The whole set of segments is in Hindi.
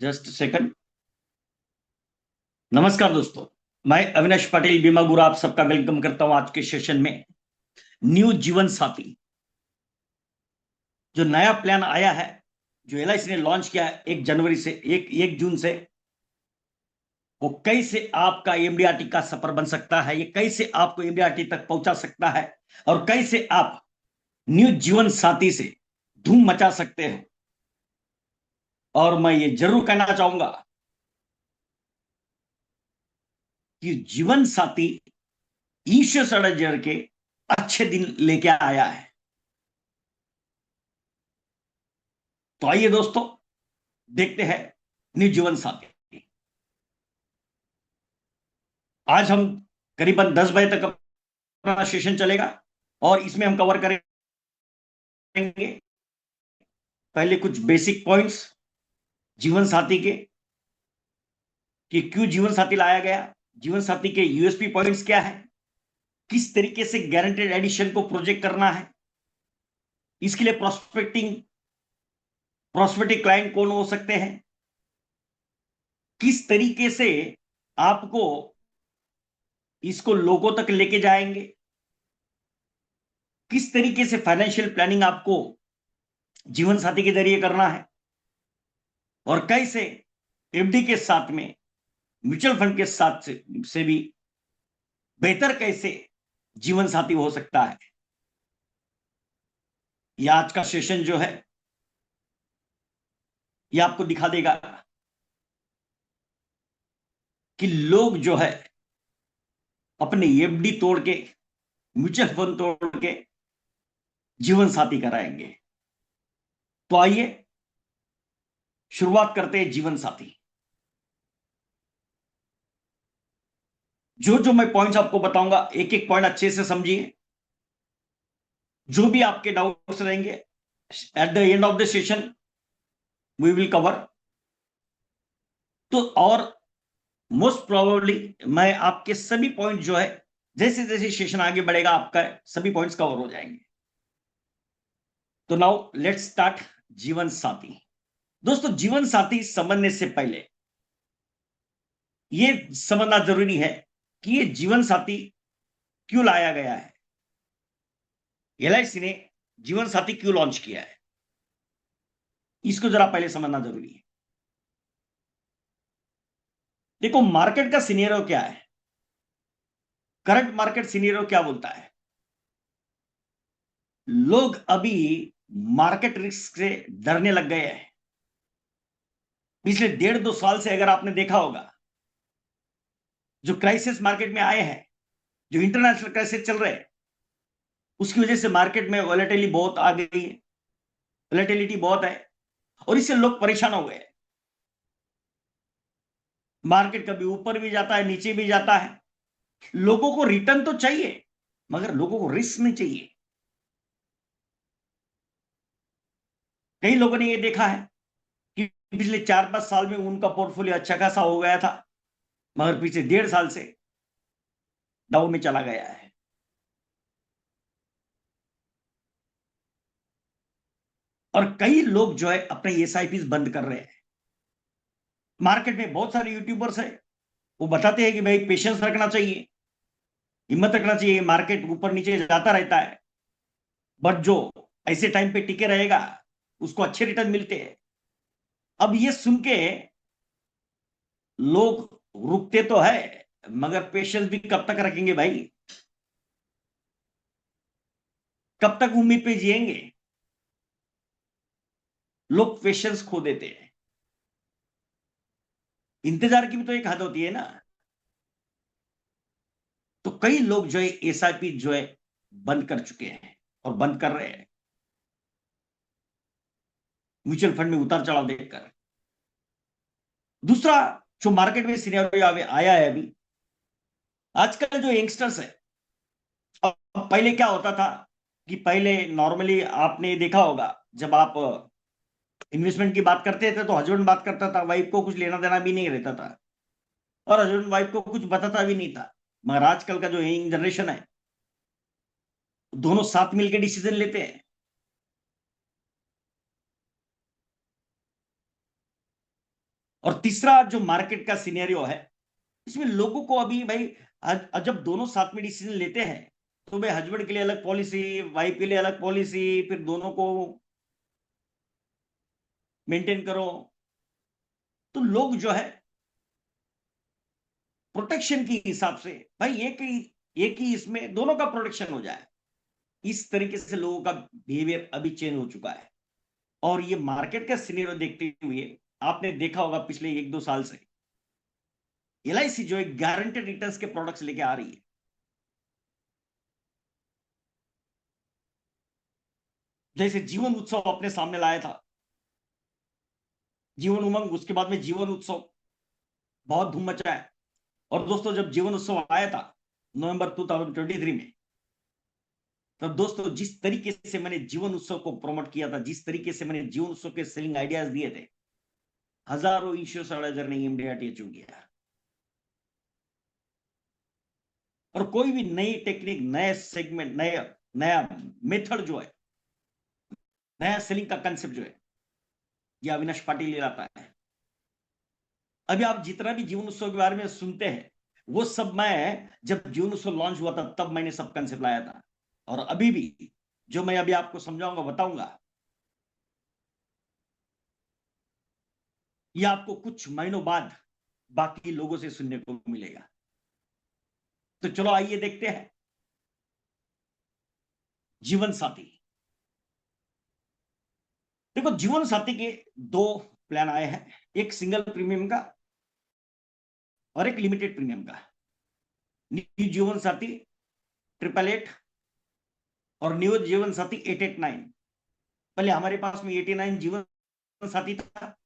Just second. नमस्कार दोस्तों, मैं अविनाश पाटिल बीमा गुरु आप सबका वेलकम करता हूं आज के सेशन में। न्यू जीवन साथी जो नया प्लान आया है, जो एलआईसी ने लॉन्च किया है 1 जनवरी से 1 जून से, वो कैसे आपका एमडीआरटी का सफर बन सकता है, ये कैसे आपको एमडीआरटी तक पहुंचा सकता है और कैसे आप न्यू जीवन साथी से धूम मचा सकते हो। और मैं ये जरूर कहना चाहूंगा कि जीवन साथी ईश्वर षड्यंत्र के अच्छे दिन लेके आया है। तो आइए दोस्तों, देखते हैं न्यू जीवन साथी। आज हम करीबन 10 बजे तक अपना सेशन चलेगा और इसमें हम कवर करेंगे पहले कुछ बेसिक पॉइंट्स जीवन साथी के, कि क्यों जीवन साथी लाया गया, जीवन साथी के यूएसपी पॉइंट्स क्या है, किस तरीके से गारंटेड एडिशन को प्रोजेक्ट करना है, इसके लिए प्रोस्पेक्टिव क्लाइंट कौन हो सकते हैं, किस तरीके से आपको इसको लोगों तक लेके जाएंगे, किस तरीके से फाइनेंशियल प्लानिंग आपको जीवन साथी के जरिए करना है, और कैसे एफडी के साथ में म्यूचुअल फंड के साथ से भी बेहतर कैसे जीवन साथी हो सकता है। यह आज का सेशन जो है यह आपको दिखा देगा कि लोग जो है अपने एफडी तोड़ के, म्यूचुअल फंड तोड़ के जीवन साथी कराएंगे। तो आइए शुरुआत करते हैं जीवन साथी। जो जो मैं पॉइंट्स आपको बताऊंगा, एक एक पॉइंट अच्छे से समझिए। जो भी आपके डाउट्स रहेंगे at the end of the session we will cover. तो और मोस्ट प्रोबेबली मैं आपके सभी पॉइंट जो है, जैसे जैसे सेशन आगे बढ़ेगा आपका सभी पॉइंट्स कवर हो जाएंगे। तो नाउ लेट्स स्टार्ट जीवन साथी। दोस्तों, जीवन साथी समझने से पहले यह समझना जरूरी है कि यह जीवन साथी क्यों लाया गया है, एलआईसी ने जीवन साथी क्यों लॉन्च किया है, इसको जरा पहले समझना जरूरी है। देखो, मार्केट का सिनेरियो क्या है, करंट मार्केट सिनेरियो क्या बोलता है। लोग अभी मार्केट रिस्क से डरने लग गए हैं। पिछले 1.5-2 साल से अगर आपने देखा होगा, जो क्राइसिस मार्केट में आए हैं, जो इंटरनेशनल क्राइसिस चल रहे हैं, उसकी वजह से मार्केट में वॉलेटिलिटी बहुत आ गई है, वॉलेटिलिटी बहुत है और इससे लोग परेशान हो गए। मार्केट कभी ऊपर भी जाता है, नीचे भी जाता है। लोगों को रिटर्न तो चाहिए मगर लोगों को रिस्क नहीं चाहिए। कई लोगों ने यह देखा है कि पिछले 4-5 साल में उनका पोर्टफोलियो अच्छा खासा हो गया था, मगर पिछले 1.5 साल से डाउन में चला गया है। और कई लोग जो है अपने एसआईपी बंद कर रहे हैं। मार्केट में बहुत सारे यूट्यूबर्स है, वो बताते हैं कि भाई पेशेंस रखना चाहिए, हिम्मत रखना चाहिए, मार्केट ऊपर नीचे जाता रहता है, बट जो ऐसे टाइम पे टिके रहेगा उसको अच्छे रिटर्न मिलते हैं। अब ये सुन के लोग रुकते तो है, मगर पेशेंस भी कब तक रखेंगे भाई, कब तक उम्मीद पे जिएंगे। लोग पेशेंस खो देते हैं। इंतजार की भी तो एक हद होती है ना। तो कई लोग जो है एसआईपी जो है बंद कर चुके हैं और बंद कर रहे हैं, म्यूचुअल फंड में उतार चढ़ाव देखकर। दूसरा, जो मार्केट में सिनेरियो आया है अभी, आजकल जो यंगस्टर्स है, अब पहले क्या होता था कि पहले नॉर्मली आपने देखा होगा, जब आप इन्वेस्टमेंट की बात करते थे तो हस्बैंड बात करता था, वाइफ को कुछ लेना देना भी नहीं रहता था और हस्बैंड वाइफ को कुछ बताता भी नहीं था। मगर आजकल का जो यंग जनरेशन है, दोनों साथ मिलकर डिसीजन लेते हैं। और तीसरा जो मार्केट का सिनेरियो है, इसमें लोगों को अभी भाई जब दोनों साथ में डिसीजन लेते हैं तो भाई हस्बैंड के लिए अलग पॉलिसी, वाइफ के लिए अलग पॉलिसी, फिर दोनों को मेंटेन करो। तो लोग जो है प्रोटेक्शन के हिसाब से भाई एक ही इसमें दोनों का प्रोटेक्शन हो जाए, इस तरीके से लोगों का बिहेवियर अभी चेंज हो चुका है। और ये मार्केट का सिनेरियो देखते हुए आपने देखा होगा पिछले 1-2 साल से एलआईसी जो है गारंटेड रिटर्न्स के प्रोडक्ट्स लेके आ रही है। जैसे जीवन उत्सव अपने सामने लाया था, जीवन उमंग, उसके बाद में जीवन उत्सव बहुत धूम मचा है। और दोस्तों जब जीवन उत्सव आया था नवंबर 2023 में, तब दोस्तों जिस तरीके से मैंने जीवन उत्सव को प्रमोट किया था, जिस तरीके से मैंने जीवन उत्सव के सेलिंग आइडियाज दिए थे, हजारों इंश्योरेंस ने इमीडिएट अचीव किया। और कोई भी नई टेक्निक, नए सेगमेंट, नया नया मेथड जो है, नया सेलिंग का कंसेप्ट जो है, ये अविनाश पाटिल लाता है। अभी आप जितना भी जीवन उत्सव के बारे में सुनते हैं, वो सब मैं जब जीवन उत्सव लॉन्च हुआ था तब मैंने सब कंसेप्ट लाया था। और अभी भी जो मैं अभी आपको समझाऊंगा, बताऊंगा, ये आपको कुछ महीनों बाद बाकी लोगों से सुनने को मिलेगा। तो चलो आइए देखते हैं जीवन साथी। देखो जीवन साथी के दो प्लान आए हैं, एक सिंगल प्रीमियम का और एक लिमिटेड प्रीमियम का। न्यू जीवन साथी 888 और न्यू जीवन साथी 889। पहले हमारे पास में 89 जीवन साथी था,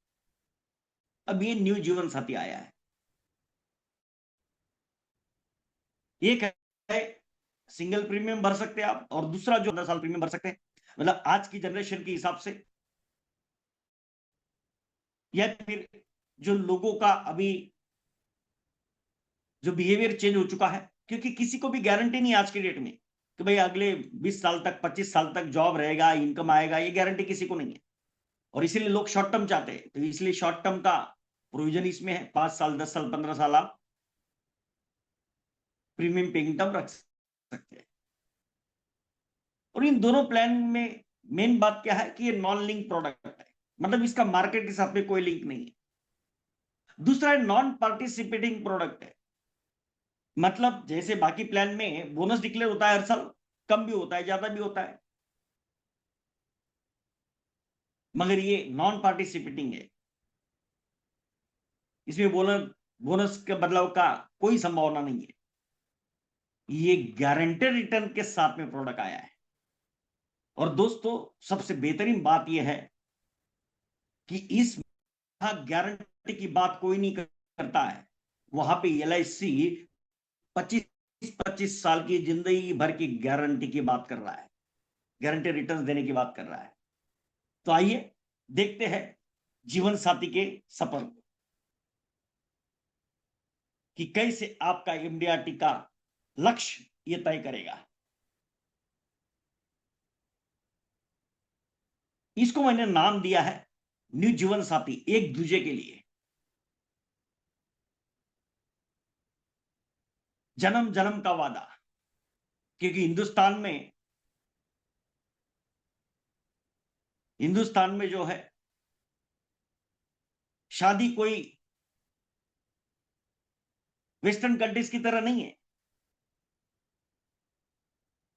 अब ये न्यू जीवन साथी आया है। एक है सिंगल प्रीमियम भर सकते हैं आप, और दूसरा जो 15 साल प्रीमियम भर सकते हैं, मतलब आज की जनरेशन के हिसाब से, या फिर जो लोगों का अभी जो बिहेवियर चेंज हो चुका है। क्योंकि किसी को भी गारंटी नहीं आज के डेट में कि भाई अगले 20 साल तक, 25 साल तक जॉब रहेगा, इनकम आएगा, ये गारंटी किसी को नहीं है। और इसीलिए लोग शॉर्ट टर्म चाहते हैं, तो इसलिए शॉर्ट टर्म का प्रोविजन इसमें है। 5 साल, 10 साल, 15 साल आप प्रीमियम पेइंग टर्म रख सकते हैं। और इन दोनों प्लान में मेन बात क्या है कि ये नॉन लिंक प्रोडक्ट है, मतलब इसका मार्केट के साथ में कोई लिंक नहीं है। दूसरा है नॉन पार्टिसिपेटिंग प्रोडक्ट है, मतलब जैसे बाकी प्लान में बोनस डिक्लेयर होता है हर साल, कम भी होता है, ज्यादा भी होता है, मगर ये नॉन पार्टिसिपेटिंग है। इसमें बोनस बोनस के बदलाव का कोई संभावना नहीं है। ये गारंटेड रिटर्न के साथ में प्रोडक्ट आया है। और दोस्तों सबसे बेहतरीन बात यह है कि इस गारंटी की बात कोई नहीं करता है। वहां पे एलआईसी 25-25 साल की जिंदगी भर की गारंटी की बात कर रहा है, गारंटी रिटर्न देने की बात कर रहा है। तो आइए देखते हैं जीवन साथी के सफर को, कि कैसे आपका एमडीआरटी का लक्ष्य ये तय करेगा। इसको मैंने नाम दिया है न्यू जीवन साथी, एक दूजे के लिए, जन्म जन्म का वादा। क्योंकि हिंदुस्तान में जो है शादी कोई वेस्टर्न कंट्रीज की तरह नहीं है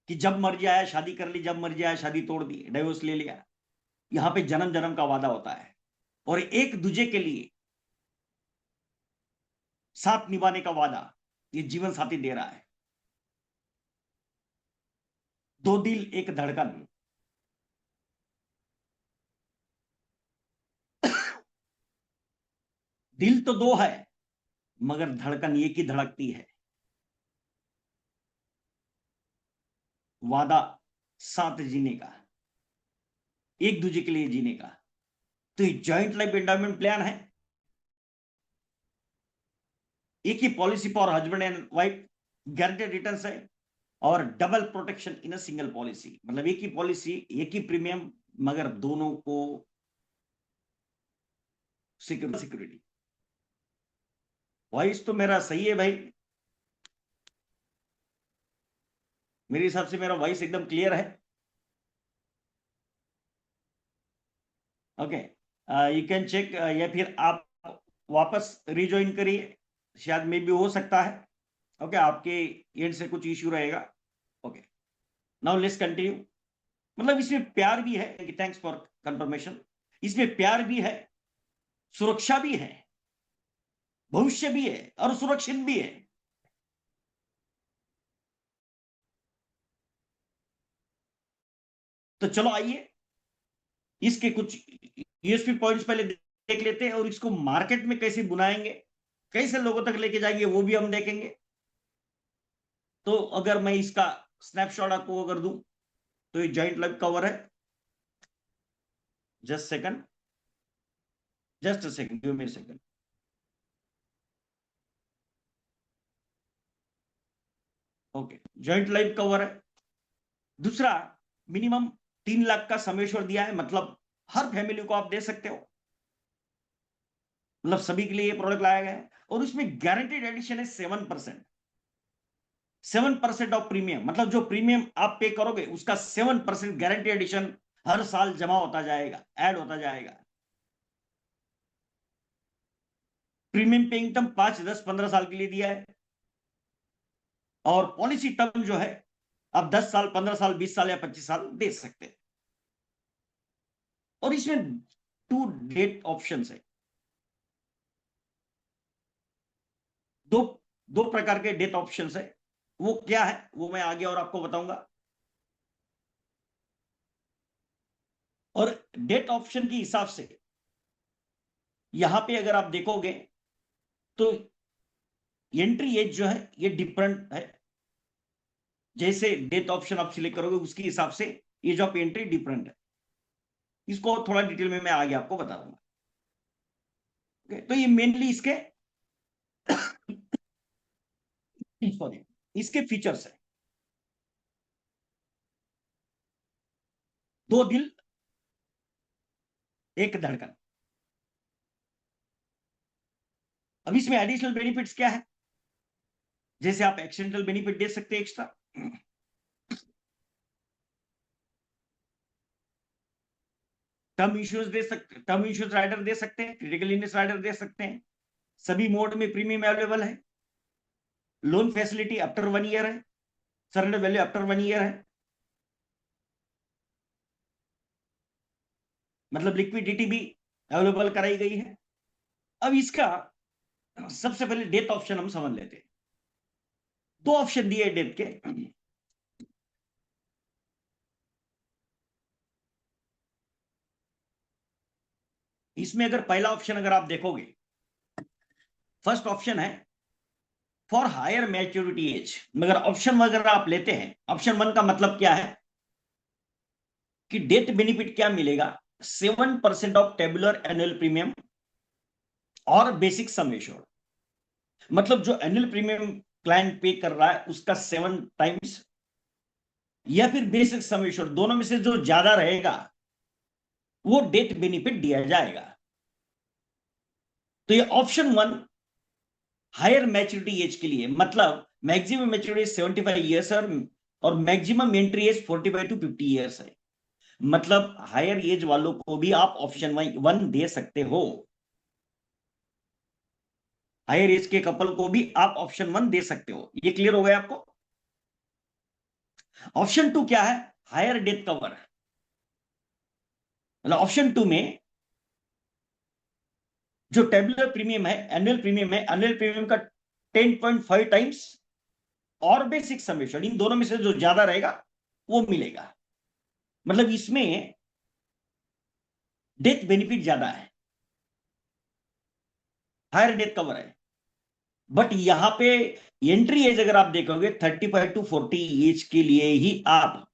कि जब मर्जी आया शादी कर ली, जब मर्जी आया शादी तोड़ दी, डाइवोर्स ले लिया। यहां पे जन्म जन्म का वादा होता है, और एक दूजे के लिए साथ निभाने का वादा ये जीवन साथी दे रहा है। दो दिल एक धड़कन। दिल तो दो है, मगर धड़कन एक ही धड़कती है। वादा साथ जीने का, एक दूजे के लिए जीने का। तो ये जॉइंट लाइफ एंडाउमेंट प्लान है, एक ही policy for husband and wife, guaranteed returns है, और double protection in a single policy, मतलब एक ही पॉलिसी, एक ही प्रीमियम, मगर दोनों को सिक्योरिटी। वॉइस तो मेरा सही है भाई, मेरे हिसाब से मेरा वॉइस एकदम क्लियर है। ओके, यू कैन चेक, या फिर आप वापस रिज्वाइन करिए, शायद मे भी हो सकता है। ओके, आपके एंड से कुछ इश्यू रहेगा। Okay, now let's continue. मतलब इसमें प्यार भी है, थैंक्स फॉर कंफर्मेशन। इसमें प्यार भी है, सुरक्षा भी है, भविष्य भी है और सुरक्षित भी है। तो चलो आइए इसके कुछ यूएसपी पॉइंट्स पहले देख लेते हैं, और इसको मार्केट में कैसे बुलाएंगे, कैसे लोगों तक लेके जाएंगे, वो भी हम देखेंगे। तो अगर मैं इसका स्नैपशॉट आपको अगर दूं, तो ये जॉइंट लाइव कवर है। Just second, just a second, give me a second. Okay, joint live cover है। दूसरा, मिनिमम 3 लाख का समेश्वर दिया है, मतलब हर फैमिली को आप दे सकते हो, मतलब सभी के लिए ये प्रोडक्ट लाया गया है। और उसमें गारंटेड एडिशन है 7%। 7% ऑफ प्रीमियम, मतलब जो प्रीमियम आप पे करोगे उसका 7% गारंटी एडिशन हर साल जमा होता जाएगा, ऐड होता जाएगा। प्रीमियम पेइंग टर्म 5, 10, 15 साल के लिए दिया है। और पॉलिसी टर्म जो है, आप 10 साल, 15 साल, 20 साल या 25 साल दे सकते हैं। और इसमें 2 डेट ऑप्शन है। दो दो प्रकार के डेट ऑप्शंस है। वो क्या है वो मैं आगे और आपको बताऊंगा। और डेट ऑप्शन के हिसाब से यहां पे अगर आप देखोगे तो एंट्री एज जो है ये डिफरेंट है। जैसे डेट ऑप्शन आप सिलेक्ट करोगे उसके हिसाब से एज ऑफ एंट्री डिफरेंट है। इसको थोड़ा डिटेल में मैं आगे आपको बता दूंगा। तो ये मेनली इसके सॉरी, इसके फीचर्स है। 2 दिल, 1 धड़कन। अब इसमें एडिशनल बेनिफिट्स क्या है, जैसे आप एक्सीडेंटल बेनिफिट दे सकते हैं एक्स्ट्रा, टर्म इंश्योरेंस दे सकते, टर्म इंश्योरेंस राइडर दे सकते हैं, क्रिटिकल इलनेस राइडर दे सकते हैं। सभी मोड में प्रीमियम अवेलेबल है। लोन फैसिलिटी आफ्टर 1 ईयर है, सरेंडर वैल्यू आफ्टर 1 ईयर है, मतलब लिक्विडिटी भी अवेलेबल कराई गई है। अब इसका सबसे पहले डेथ ऑप्शन हम समझ लेते हैं। 2 ऑप्शन दिए डेथ के। इसमें अगर पहला ऑप्शन अगर आप देखोगे, फर्स्ट ऑप्शन है फॉर हायर मैच्योरिटी एज। मगर ऑप्शन अगर आप लेते हैं, ऑप्शन 1 का मतलब क्या है कि डेथ बेनिफिट क्या मिलेगा, 7% ऑफ टेबुलर एनुअल प्रीमियम और बेसिक सम एश्योर्ड। मतलब जो एनुअल प्रीमियम क्लाइंट पे कर रहा है उसका 7 टाइम्स, या फिर बेसिक सम एश्योर्ड, दोनों में से जो ज्यादा रहेगा वो डेथ बेनिफिट दिया जाएगा। तो ये ऑप्शन 1 हायर मैच्योरिटी एज के लिए, मतलब मैक्सिमम मैच्योरिटी 75 ईयर्स और maximum entry age 45 to 50 years है। मतलब हायर एज वालों को भी आप ऑप्शन 1 दे सकते हो। हायर एज के कपल को भी आप ऑप्शन 1 दे सकते हो। ये क्लियर हो गया आपको। ऑप्शन 2 क्या है, हायर डेथ कवर। मतलब ऑप्शन 2 में जो टेबुलर प्रीमियम है, एनुअल प्रीमियम है, एनुअल प्रीमियम का 10.5 टाइम्स और बेसिक समेशन, इन दोनों में से जो ज्यादा रहेगा वो मिलेगा। मतलब इसमें डेथ बेनिफिट ज्यादा है, हायर डेथ कवर है। बट यहां पे एंट्री एज अगर आप देखोगे 35 to 40 एज के लिए ही आप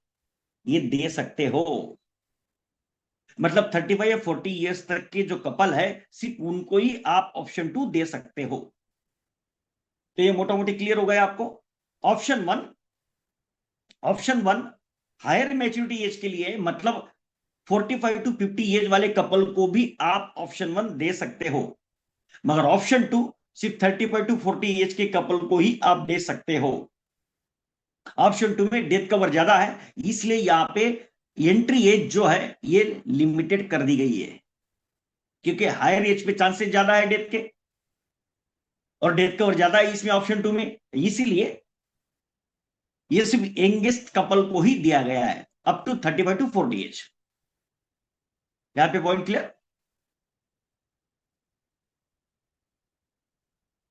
ये दे सकते हो। मतलब 35 या 40 ईयर्स तक के जो कपल है सिर्फ उनको ही आप ऑप्शन 2 दे सकते हो। तो ये मोटा मोटी क्लियर हो गया आपको। Option one higher maturity age के लिए, मतलब 45 to 50 एज वाले कपल को भी आप ऑप्शन 1 दे सकते हो। मगर ऑप्शन 2 सिर्फ 35 टू 40 एज के कपल को ही आप दे सकते हो। ऑप्शन 2 में डेथ कवर ज्यादा है, इसलिए यहां पे एंट्री एज जो है ये लिमिटेड कर दी गई है, क्योंकि हायर एज पे चांसेस ज्यादा है डेथ के, और डेथ कवर ज्यादा है इसमें ऑप्शन 2 में, इसीलिए ये सिर्फ यंगेस्ट कपल को ही दिया गया है, अप टू 35 टू 40 एज। यहां पे पॉइंट क्लियर?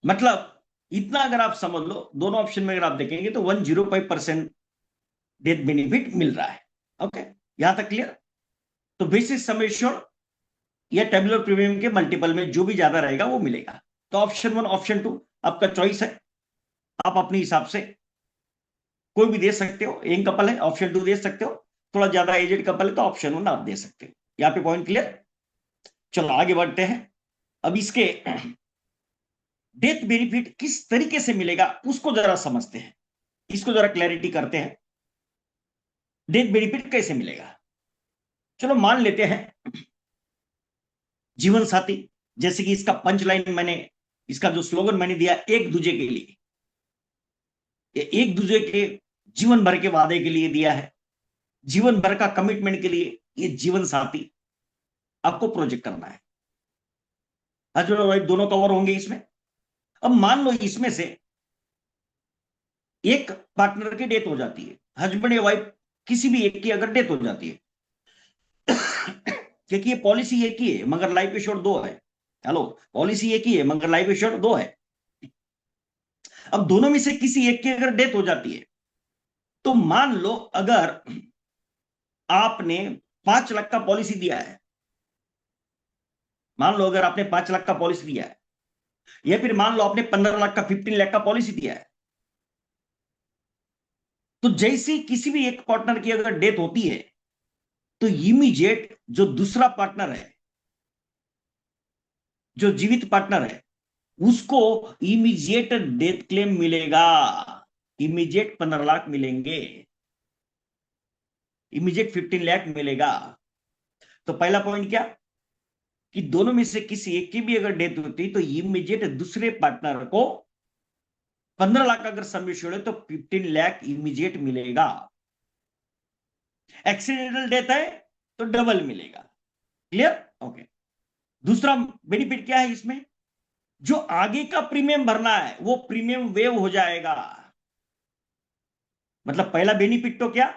मतलब इतना अगर आप समझ लो, दोनों ऑप्शन में अगर आप देखेंगे तो 105% डेथ बेनिफिट मिल रहा है। ओके, यहां तक क्लियर? तो बेसिस सम एश्योर्ड या टेबुलर प्रीमियम के मल्टीपल में जो भी ज्यादा रहेगा वो मिलेगा। तो ऑप्शन 1 ऑप्शन 2 आपका चॉइस है, आप अपने हिसाब से कोई भी दे सकते हो। यंग कपल है ऑप्शन 2 दे सकते हो, थोड़ा ज्यादा एजेड कपल है तो ऑप्शन 1 आप दे सकते हो। यहाँ पे पॉइंट क्लियर? चलो आगे बढ़ते हैं। अब इसके डेथ बेनिफिट किस तरीके से मिलेगा उसको जरा समझते हैं, इसको जरा क्लैरिटी करते हैं। डेथ बेनिफिट कैसे मिलेगा? चलो मान लेते हैं जीवन साथी, जैसे कि इसका पंच लाइन मैंने, इसका जो स्लोगन मैंने दिया, एक दूजे के लिए, एक दूसरे के जीवन भर के वादे के लिए दिया है, जीवन भर का कमिटमेंट के लिए ये जीवन साथी आपको प्रोजेक्ट करना है। हस्बैंड और वाइफ दोनों कवर होंगे इसमें। अब मान लो इसमें से एक पार्टनर की डेथ हो जाती है, हस्बैंड या वाइफ किसी भी एक की अगर डेथ हो जाती है, क्योंकि ये पॉलिसी एक ही है मगर लाइफ इंश्योर दो है। हेलो, पॉलिसी एक ही है मगर लाइफ इंश्योर दो है। अब दोनों में से किसी एक की अगर डेथ हो जाती है, तो मान लो अगर आपने 5 लाख का पॉलिसी दिया है, मान लो अगर आपने 5 लाख का पॉलिसी दिया है, या फिर मान लो आपने 15 लाख का 15 लाख का पॉलिसी दिया है, तो जैसे किसी भी एक पार्टनर की अगर डेथ होती है, तो इमीडिएट जो दूसरा पार्टनर है, जो जीवित पार्टनर है, उसको इमीडिएट डेथ क्लेम मिलेगा, इमीडिएट 15 लाख मिलेंगे, इमीडिएट 15 लाख मिलेगा। तो पहला पॉइंट क्या कि दोनों में से किसी एक की भी अगर डेथ होती तो इमीडिएट दूसरे पार्टनर को 15 लाख अगर सम एश्योर्ड है तो 15 लाख इमीडिएट मिलेगा। एक्सीडेंटल डेथ है तो डबल मिलेगा। क्लियर? ओके। दूसरा बेनिफिट क्या है इसमें, जो आगे का प्रीमियम भरना है वो प्रीमियम वेव हो जाएगा। मतलब पहला बेनिफिट तो क्या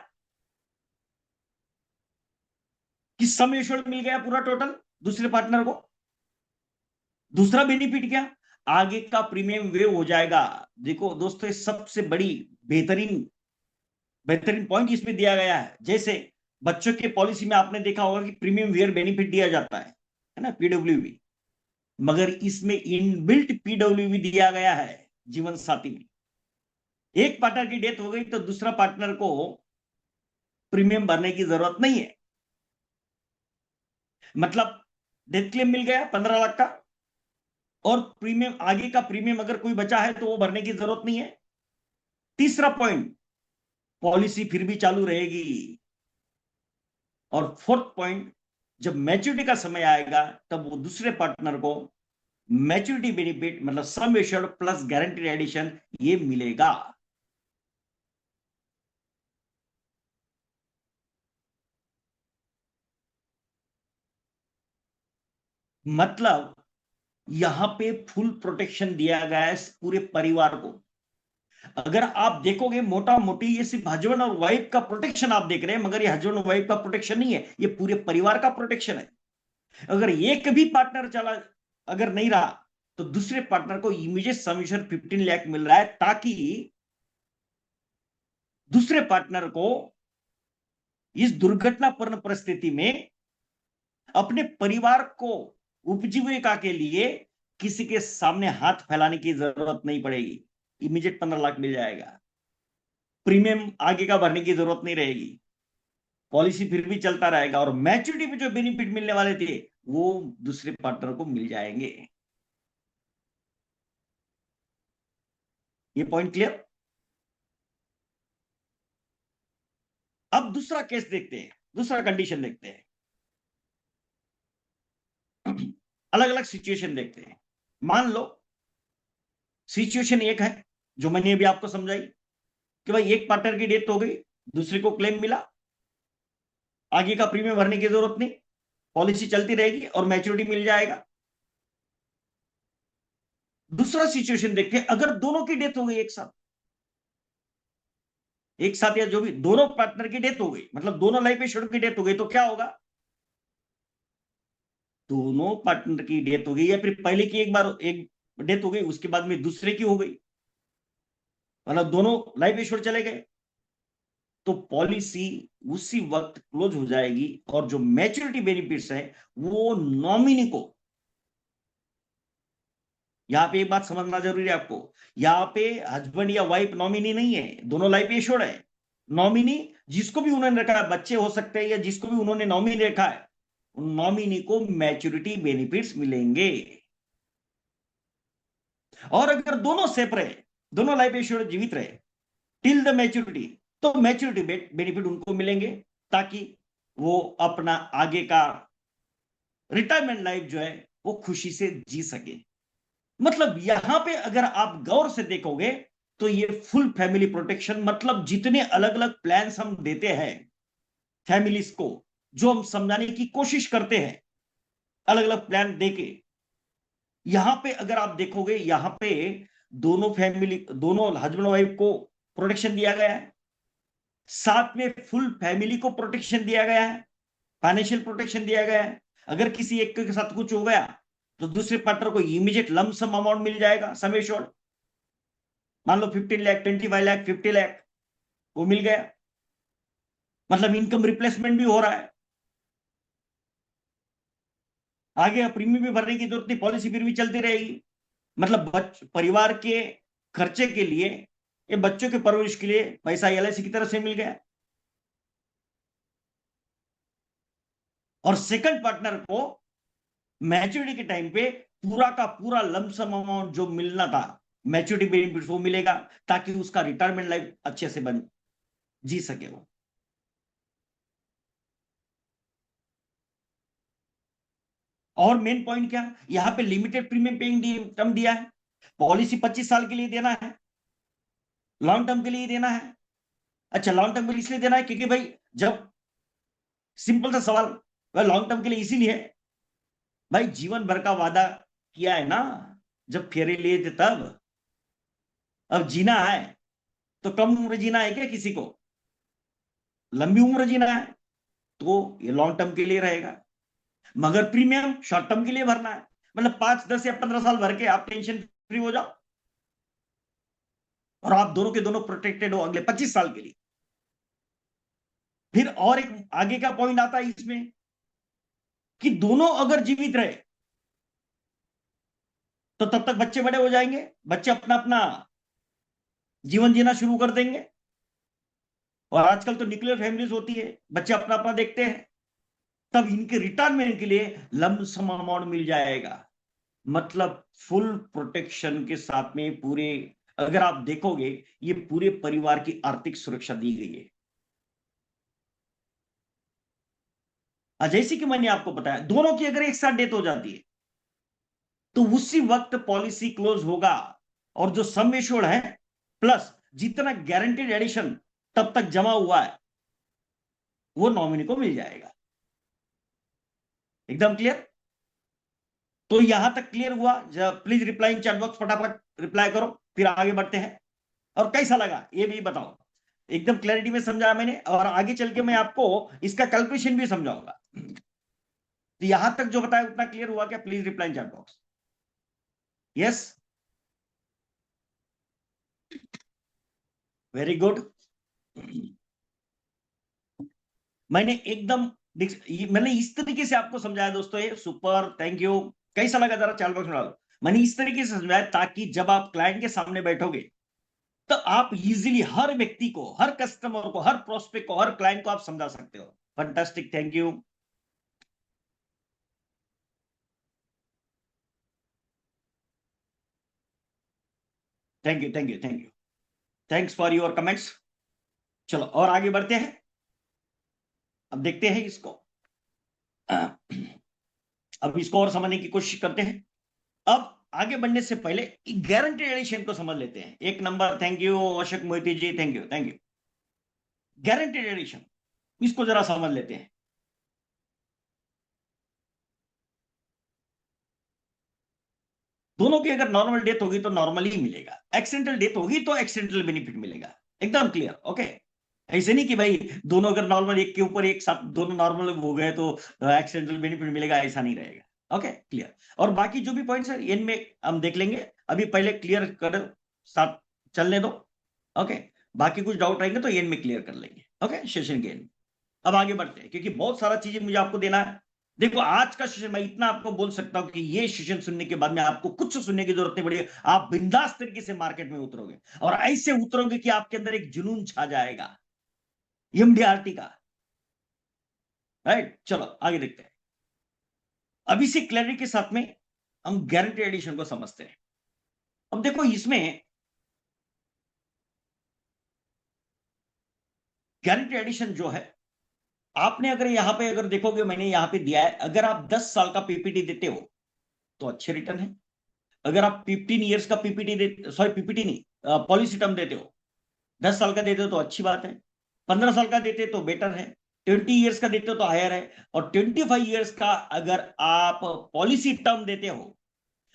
कि सम एश्योर्ड मिल गया पूरा टोटल दूसरे पार्टनर को। दूसरा बेनिफिट क्या, आगे का प्रीमियम वेव हो जाएगा। देखो दोस्तों, सबसे बड़ी बेहतरीन बेहतरीन पॉइंट इसमें दिया गया है। जैसे बच्चों के पॉलिसी में आपने देखा होगा कि प्रीमियम वेयर बेनिफिट दिया जाता है ना, पीडब्ल्यूबी, मगर इसमें इनबिल्ट पीडब्ल्यूबी दिया गया है जीवन साथी में। एक पार्टनर की डेथ हो गई तो दूसरा पार्टनर को प्रीमियम भरने की जरूरत नहीं है। मतलब डेथ क्लेम मिल गया 15 लाख का, और प्रीमियम आगे का प्रीमियम अगर कोई बचा है तो वो भरने की जरूरत नहीं है। तीसरा पॉइंट, पॉलिसी फिर भी चालू रहेगी। और फोर्थ पॉइंट, जब मैच्योरिटी का समय आएगा तब वो दूसरे पार्टनर को मैच्योरिटी बेनिफिट मतलब sum assured plus guaranteed addition ये मिलेगा। मतलब यहां पे फुल प्रोटेक्शन दिया गया है इस पूरे परिवार को। अगर आप देखोगे मोटा मोटी ये सिर्फ हस्बैंड और वाइफ का प्रोटेक्शन आप देख रहे हैं, मगर ये हस्बैंड और वाइफ का प्रोटेक्शन नहीं है, ये पूरे परिवार का प्रोटेक्शन है। अगर एक भी पार्टनर चला अगर नहीं रहा तो दूसरे पार्टनर को इमीडिएट समेशन 15 लाख मिल रहा है, ताकि दूसरे पार्टनर को इस दुर्घटनापूर्ण परिस्थिति में अपने परिवार को उपजीविका के लिए किसी के सामने हाथ फैलाने की जरूरत नहीं पड़ेगी, इमीडिएट 15 लाख मिल जाएगा। प्रीमियम आगे का भरने की जरूरत नहीं रहेगी, पॉलिसी फिर भी चलता रहेगा, और मैच्योरिटी पे जो बेनिफिट मिलने वाले थे वो दूसरे पार्टनर को मिल जाएंगे। ये पॉइंट क्लियर? अब दूसरा केस देखते हैं, दूसरा कंडीशन देखते हैं, अलग अलग सिचुएशन देखते हैं। मान लो सिचुएशन एक है जो मैंने अभी आपको समझाई कि भाई एक पार्टनर की डेथ हो गई, दूसरे को क्लेम मिला, आगे का प्रीमियम भरने की जरूरत नहीं, पॉलिसी चलती रहेगी और मैच्योरिटी मिल जाएगा। दूसरा सिचुएशन देखते हैं, अगर दोनों की डेथ हो गई एक साथ, एक साथ या जो भी दोनों पार्टनर की डेथ हो गई, मतलब दोनों लाइफ इंश्योरेंस की डेथ हो गई, तो क्या होगा? दोनों पार्टनर की डेथ हो गई या फिर पहले की एक बार एक डेथ हो गई, उसके बाद में दूसरे की हो गई, मतलब दोनों लाइफ इंश्योर चले गए, तो पॉलिसी उसी वक्त क्लोज हो जाएगी और जो मैच्योरिटी बेनिफिट्स है वो नॉमिनी को, यहां पे एक बात समझना जरूरी है आपको, यहां पे हस्बैंड या वाइफ नॉमिनी नहीं है, दोनों लाइफ इंश्योर्ड है। नॉमिनी जिसको भी उन्होंने रखा है, बच्चे हो सकते हैं या जिसको भी उन्होंने नॉमिनी रखा है, उन नॉमिनी को मैच्योरिटी बेनिफिट्स मिलेंगे। और अगर दोनों सेफ रहे, दोनों लाइफ इंश्योरेंस जीवित रहे टिल द मैच्योरिटी, तो मैच्योरिटी बेनिफिट उनको मिलेंगे, ताकि वो अपना आगे का रिटायरमेंट लाइफ जो है वो खुशी से जी सके। मतलब यहां पे अगर आप गौर से देखोगे तो ये फुल फैमिली प्रोटेक्शन, मतलब जितने अलग अलग प्लान्स हम देते हैं फैमिलीज को, जो हम समझाने की कोशिश करते हैं अलग अलग प्लान देके, यहां पे अगर आप देखोगे, यहां पे दोनों फैमिली, दोनों हस्बैंड वाइफ को प्रोटेक्शन दिया गया है, साथ में फुल फैमिली को प्रोटेक्शन दिया गया है, फाइनेंशियल प्रोटेक्शन दिया गया है। अगर किसी एक के साथ कुछ हो गया तो दूसरे पार्टनर को इमीडिएट लमसम अमाउंट मिल जाएगा, सम एश्योर्ड, मान लो 15 लाख, 25 लाख, 50 लाख, वो मिल गया, मतलब इनकम रिप्लेसमेंट भी हो रहा है। आगे प्रीमियम भी भरने की जरूरत नहीं, पॉलिसी फिर भी चलती रहेगी, मतलब परिवार के खर्चे के लिए, ये बच्चों के परवरिश के लिए पैसा एलआईसी की तरफ से मिल गया। और सेकंड पार्टनर को मैच्योरिटी के टाइम पे पूरा का पूरा लमसम अमाउंट जो मिलना था, मैच्योरिटी बेनिफिट, वो मिलेगा, ताकि उसका रिटायरमेंट लाइफ अच्छे से बन जी सके वो। और मेन पॉइंट क्या, यहां पे लिमिटेड प्रीमियम पेइंग टर्म दिया है, पॉलिसी 25 साल के लिए देना है, लॉन्ग टर्म के लिए देना है। अच्छा, लॉन्ग टर्म के लिए इसलिए देना है क्योंकि भाई जब, सिंपल सा सवाल, वह लॉन्ग टर्म के लिए इसीलिए, भाई जीवन भर का वादा किया है ना, जब फेरे लिए थे तब, अब जीना है तो कम उम्र जीना है क्या किसी को, लंबी उम्र जीना है, तो ये लॉन्ग टर्म के लिए रहेगा। मगर प्रीमियम शॉर्ट टर्म के लिए भरना है, मतलब 5, 10 या 15 साल भर के आप टेंशन फ्री हो जाओ और आप दोनों के दोनों प्रोटेक्टेड हो अगले 25 साल के लिए। फिर और एक आगे का पॉइंट आता है इसमें कि दोनों अगर जीवित रहे तो तब तक बच्चे बड़े हो जाएंगे, बच्चे अपना अपना जीवन जीना शुरू कर देंगे, और आजकल तो न्यूक्लियर फैमिलीज होती है, बच्चे अपना अपना देखते हैं, तब इनके रिटायरमेंट के लिए लमसम अमाउंट मिल जाएगा, मतलब फुल प्रोटेक्शन के साथ में पूरे, अगर आप देखोगे ये पूरे परिवार की आर्थिक सुरक्षा दी गई है। जैसे कि मैंने आपको बताया, दोनों की अगर एक साथ डेथ हो जाती है तो उसी वक्त पॉलिसी क्लोज होगा, और जो सम एश्योर्ड है प्लस जितना गारंटेड एडिशन तब तक जमा हुआ है वो नॉमिनी को मिल जाएगा। एकदम क्लियर? तो यहां तक क्लियर हुआ? Please reply in chat box, फटाफट रिप्लाई करो, फिर आगे बढ़ते हैं। और कैसा लगा ये भी बताओ, एकदम क्लैरिटी में समझाया मैंने, और आगे चल के मैं आपको इसका कैलकुलेशन भी समझाऊंगा। तो यहां तक जो बताया उतना क्लियर हुआ क्या? Please reply in chat box. Yes, very good. मैंने एकदम मैंने इस तरीके से आपको समझाया दोस्तों, ये सुपर, थैंक यू। कैसा लगा जरा चैट बॉक्स में डालो। मैंने इस तरीके से समझाया ताकि जब आप क्लाइंट के सामने बैठोगे तो आप इजीली हर व्यक्ति को, हर कस्टमर को, हर प्रोस्पेक्ट को, हर क्लाइंट को आप समझा सकते हो। Fantastic, thank you. Thank you, thank you, thank you. Thanks for your comments. चलो और आगे बढ़ते हैं, अब देखते हैं इसको, अब इसको और समझने की कोशिश करते हैं। अब आगे बढ़ने से पहले गारंटेड एडिशन को समझ लेते हैं। एक number, thank you Ashok Mohiti ji, thank you thank you. Guaranteed addition, इसको जरा समझ लेते हैं। दोनों की अगर नॉर्मल डेथ होगी तो नॉर्मली मिलेगा, एक्सीडेंटल डेथ होगी तो एक्सीडेंटल बेनिफिट मिलेगा। एकदम क्लियर, ओके। ऐसे नहीं कि भाई दोनों अगर नॉर्मल एक के ऊपर एक साथ दोनों नॉर्मल हो गए तो एक्सीडेंटल बेनिफिट मिलेगा, ऐसा नहीं रहेगा। Okay, clear. और बाकी जो भी पॉइंट्स है इनमें हम देख लेंगे, अभी पहले क्लियर कर साथ चलने दो। ओके, बाकी कुछ डाउट आएंगे तो एंड में क्लियर कर लेंगे। ओके, सेशन के एंड। अब आगे बढ़ते हैं क्योंकि बहुत सारा चीजें मुझे आपको देना है। देखो आज का सेशन मैं इतना आपको बोल सकता हूं कि ये सेशन सुनने के बाद में आपको कुछ सुनने की जरूरत नहीं पड़ेगी, आप बिंदास तरीके से मार्केट में उतरोगे और ऐसे उतरोगे कि आपके अंदर एक जुनून छा जाएगा एमडीआरटी का। राइट, चलो आगे देखते हैं। अभी से क्लैरिटी के साथ में हम गारंटी एडिशन को समझते हैं। अब देखो इसमें गारंटी एडिशन जो है, आपने अगर यहां पे अगर देखोगे मैंने यहां पे दिया है, अगर आप 10 साल का पीपीटी देते हो तो अच्छे रिटर्न है। अगर आप 15 ईयर्स का पीपीटी देते, सॉरी पीपीटी नहीं, पॉलिसी टर्म देते हो, 10 साल का देते हो तो अच्छी बात है। 15 साल का देते हो तो बेटर है। 20 ईयर्स का देते हो तो हायर है। और 25 ईयर्स का अगर आप पॉलिसी टर्म देते हो,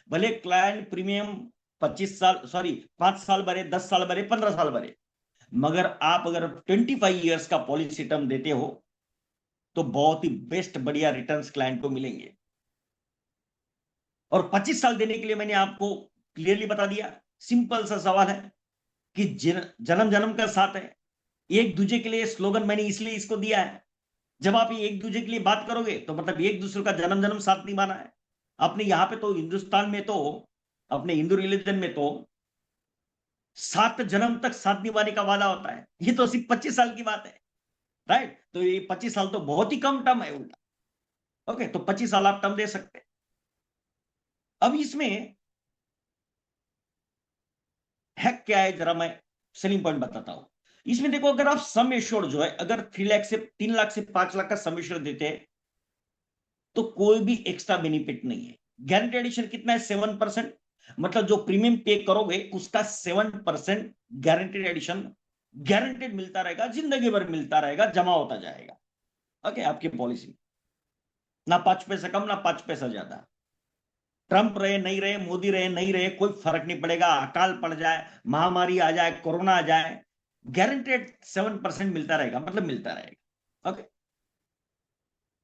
भले क्लाइंट प्रीमियम 25 साल, सॉरी 5 साल भरे, 10 साल भरे, 15 साल भरे, मगर आप अगर 25 ईयर्स का पॉलिसी टर्म देते हो तो बहुत ही बेस्ट बढ़िया रिटर्न्स क्लाइंट को मिलेंगे। और 25 साल देने के लिए मैंने आपको क्लियरली बता दिया, सिंपल सा सवाल है कि जन्म जन्म का साथ है। एक दूसरे के लिए स्लोगन मैंने इसलिए इसको दिया है, जब आप एक दूसरे के लिए बात करोगे तो मतलब एक दूसरे का जन्म जन्म साथ निभाना है। अपने यहाँ पे तो हिंदुस्तान में तो, अपने हिंदू रिलीजन में तो 7 जन्म तक साथ निभाने का वादा होता है। ये तो सिर्फ 25 साल की बात है। राइट, तो ये 25 साल तो बहुत ही कम टर्म है उनका। ओके, तो 25 साल आप टर्म दे सकते हैं। अब इसमें हैक क्या है जरा मैं सेलिंग पॉइंट बताता हूं। इसमें देखो, अगर आप सम एश्योर्ड जो है, अगर 3 लाख से 3 लाख से 5 लाख का सम एश्योर्ड देते हैं तो कोई भी एक्स्ट्रा बेनिफिट नहीं है। गारंटी एडिशन कितना है? 7%। मतलब जो प्रीमियम पे करोगे उसका 7% गारंटेड एडिशन गारंटेड मिलता रहेगा, जिंदगी भर मिलता रहेगा, जमा होता जाएगा। ओके, आपकी पॉलिसी ना 5 पैसा कम ना 5 पैसा ज्यादा। ट्रंप रहे नहीं रहे, मोदी रहे नहीं रहे, कोई फर्क नहीं पड़ेगा। अकाल पड़ जाए, महामारी आ जाए, कोरोना आ जाए, गारंटेड 7% मिलता रहेगा, मतलब मिलता रहेगा। ओके,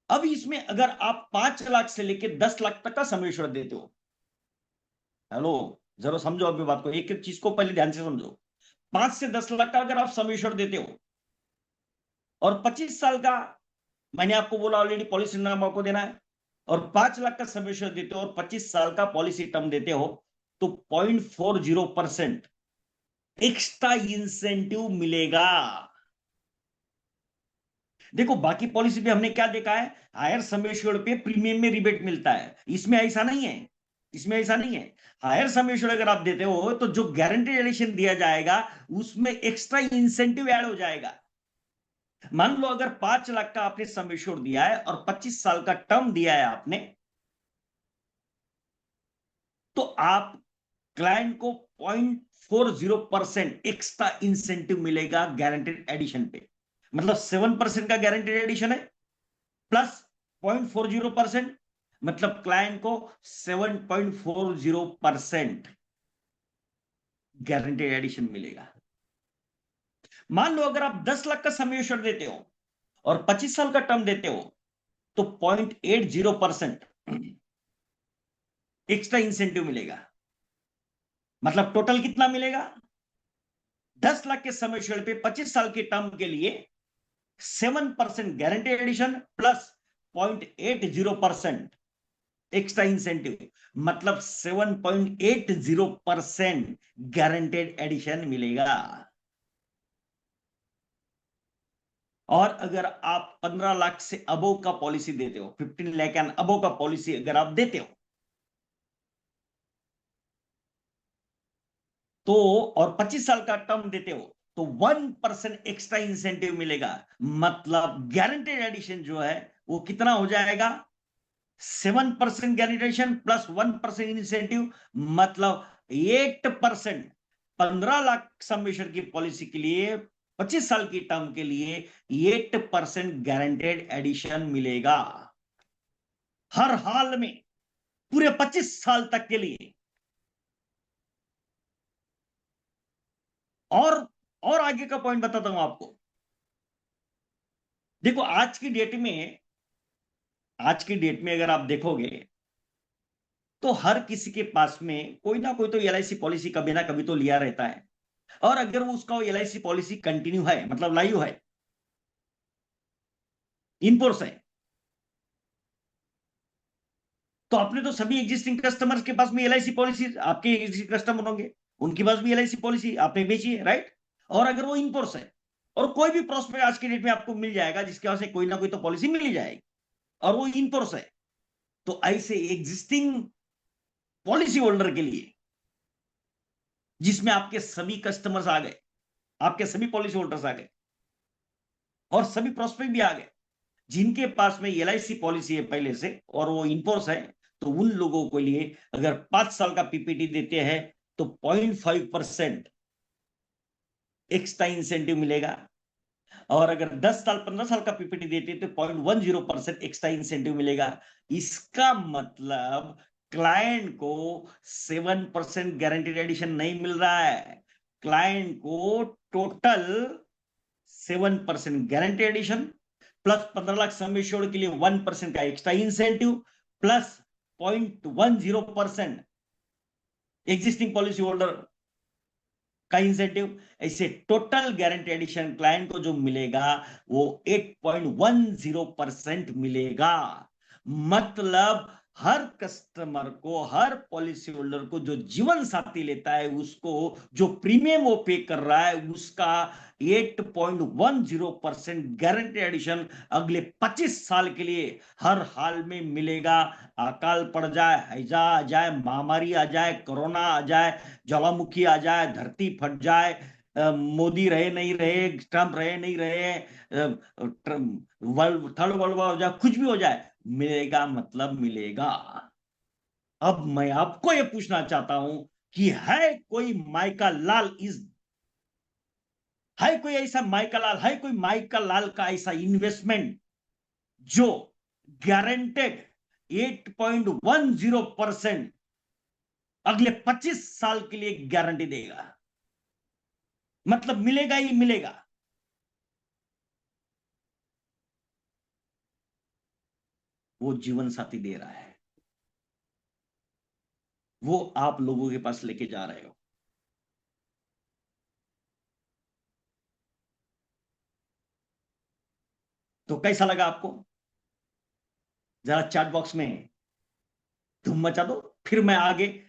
अब इसमें अगर आप 5 लाख से लेकर 10 लाख तक का सम एश्योर्ड देते हो, हेलो, जरा समझो अभी बात को, एक एक चीज को पहले ध्यान से समझो। 5 से 10 लाख का अगर आप सम एश्योर्ड देते हो और 25 साल का, मैंने आपको बोला ऑलरेडी पॉलिसी नाम आपको देना है, और 5 लाख का सम एश्योर्ड देते हो और 25 साल का पॉलिसी टर्म देते हो तो 0.40% एक्स्ट्रा इंसेंटिव मिलेगा। देखो बाकी पॉलिसी पे हमने क्या देखा है, हायर सम एश्योर्ड पे प्रीमियम में रिबेट मिलता है, इसमें ऐसा नहीं है। इसमें ऐसा नहीं है। हायर सम एश्योर्ड अगर आप देते हो तो जो गारंटी एडिशन दिया जाएगा उसमें एक्स्ट्रा इंसेंटिव ऐड हो जाएगा। मान लो अगर 5 लाख का आपने सम एश्योर्ड दिया है और 25 साल का टर्म दिया है आपने, तो आप क्लाइंट को 0.40% एक्स्ट्रा इंसेंटिव मिलेगा गारंटेड एडिशन पे। मतलब 7% का गारंटेड एडिशन है प्लस 0.40%, मतलब क्लाइंट को 7.40% गारंटेड एडिशन मिलेगा। मान लो अगर आप 10 लाख का सम एश्योर्ड देते हो और 25 साल का टर्म देते हो तो 0.80% एक्स्ट्रा इंसेंटिव मिलेगा। मतलब टोटल कितना मिलेगा? 10 लाख के सम एश्योर्ड पे 25 साल के टर्म के लिए 7% guarantee addition plus 0.80% extra incentive, मतलब 7.80% गारंटेड एडिशन मिलेगा। और अगर आप 15 लाख से अबो का पॉलिसी देते हो, 15 लाख एंड अबो का पॉलिसी अगर आप देते हो तो, और 25 साल का टर्म देते हो तो 1% एक्स्ट्रा इंसेंटिव मिलेगा। मतलब गारंटेड एडिशन जो है वो कितना हो जाएगा? 7% गारंटेशन प्लस 1% इंसेंटिव, मतलब 8%। 15 लाख सम एश्योर्ड की पॉलिसी के लिए 25 साल की टर्म के लिए 8% गारंटेड एडिशन मिलेगा हर हाल में, पूरे 25 साल तक के लिए। और आगे का पॉइंट बताता हूं आपको। देखो आज की डेट में अगर आप देखोगे तो हर किसी के पास में कोई ना कोई तो एलआईसी पॉलिसी कभी ना कभी तो लिया रहता है। और अगर वो उसका एलआईसी पॉलिसी कंटिन्यू है, मतलब लाइव है, इनफोर्स है, तो आपने तो सभी एग्जिस्टिंग कस्टमर्स के पास में एलआईसी पॉलिसी, आपके एग्जिस्टिंग कस्टमर होंगे, उनके पास भी एलआईसी पॉलिसी आपने बेची है, राइट। और अगर वो इनफोर्स है, और कोई भी प्रोस्पेक्ट आज की डेट में आपको मिल जाएगा जिसके पास से कोई ना कोई तो पॉलिसी मिल ही जाएगी, और वो इनफोर्स है, तो ऐसे एग्जिस्टिंग पॉलिसी होल्डर के लिए, जिसमें आपके सभी कस्टमर्स आ गए, आपके सभी पॉलिसी होल्डर्स आ गए, और सभी प्रोस्पेक्ट भी आ गए, जिनके पास में एलआईसी पॉलिसी है पहले से और वो इनफोर्स है, तो उन लोगों के लिए अगर 5 साल का पीपीटी देते हैं तो 0.5% एक्स्ट्रा इंसेंटिव मिलेगा। और अगर 10 साल 15 साल का पीपीटी देते हैं तो 0.10% एक्स्ट्रा इंसेंटिव मिलेगा। इसका मतलब क्लाइंट को 7% गारंटीड एडिशन नहीं मिल रहा है, क्लाइंट को total 7% guarantee addition plus 15 lakh sum assured के लिए 1% का extra incentive plus 0.10% existing policy holder का इंसेंटिव, ऐसे टोटल गारंटी एडिशन क्लाइंट को जो मिलेगा वो 8.10% मिलेगा। मतलब हर कस्टमर को, हर पॉलिसी होल्डर को जो जीवन साथी लेता है उसको जो प्रीमियम वो पे कर रहा है उसका 8.10% गारंटी एडिशन अगले 25 साल के लिए हर हाल में मिलेगा। अकाल पड़ जाए, हैजा आ जाए, महामारी आ जाए, कोरोना आ जाए, ज्वालामुखी आ जाए, धरती फट जाए, मोदी रहे नहीं रहे, ट्रंप रहे नहीं रहे, थर्ड वर्ल्ड वॉर हो जाए, कुछ भी हो जाए, मिलेगा, मतलब मिलेगा। अब मैं आपको यह पूछना चाहता हूं कि है कोई माइका लाल है कोई ऐसा माइका लाल, है कोई माइका लाल का ऐसा इन्वेस्टमेंट जो गारंटेड 8.10% अगले 25 साल के लिए गारंटी देगा, मतलब मिलेगा ही मिलेगा। वो जीवन साथी दे रहा है, वो आप लोगों के पास लेके जा रहे हो। तो कैसा लगा आपको? जरा चैट बॉक्स में धूम मचा दो, फिर मैं आगे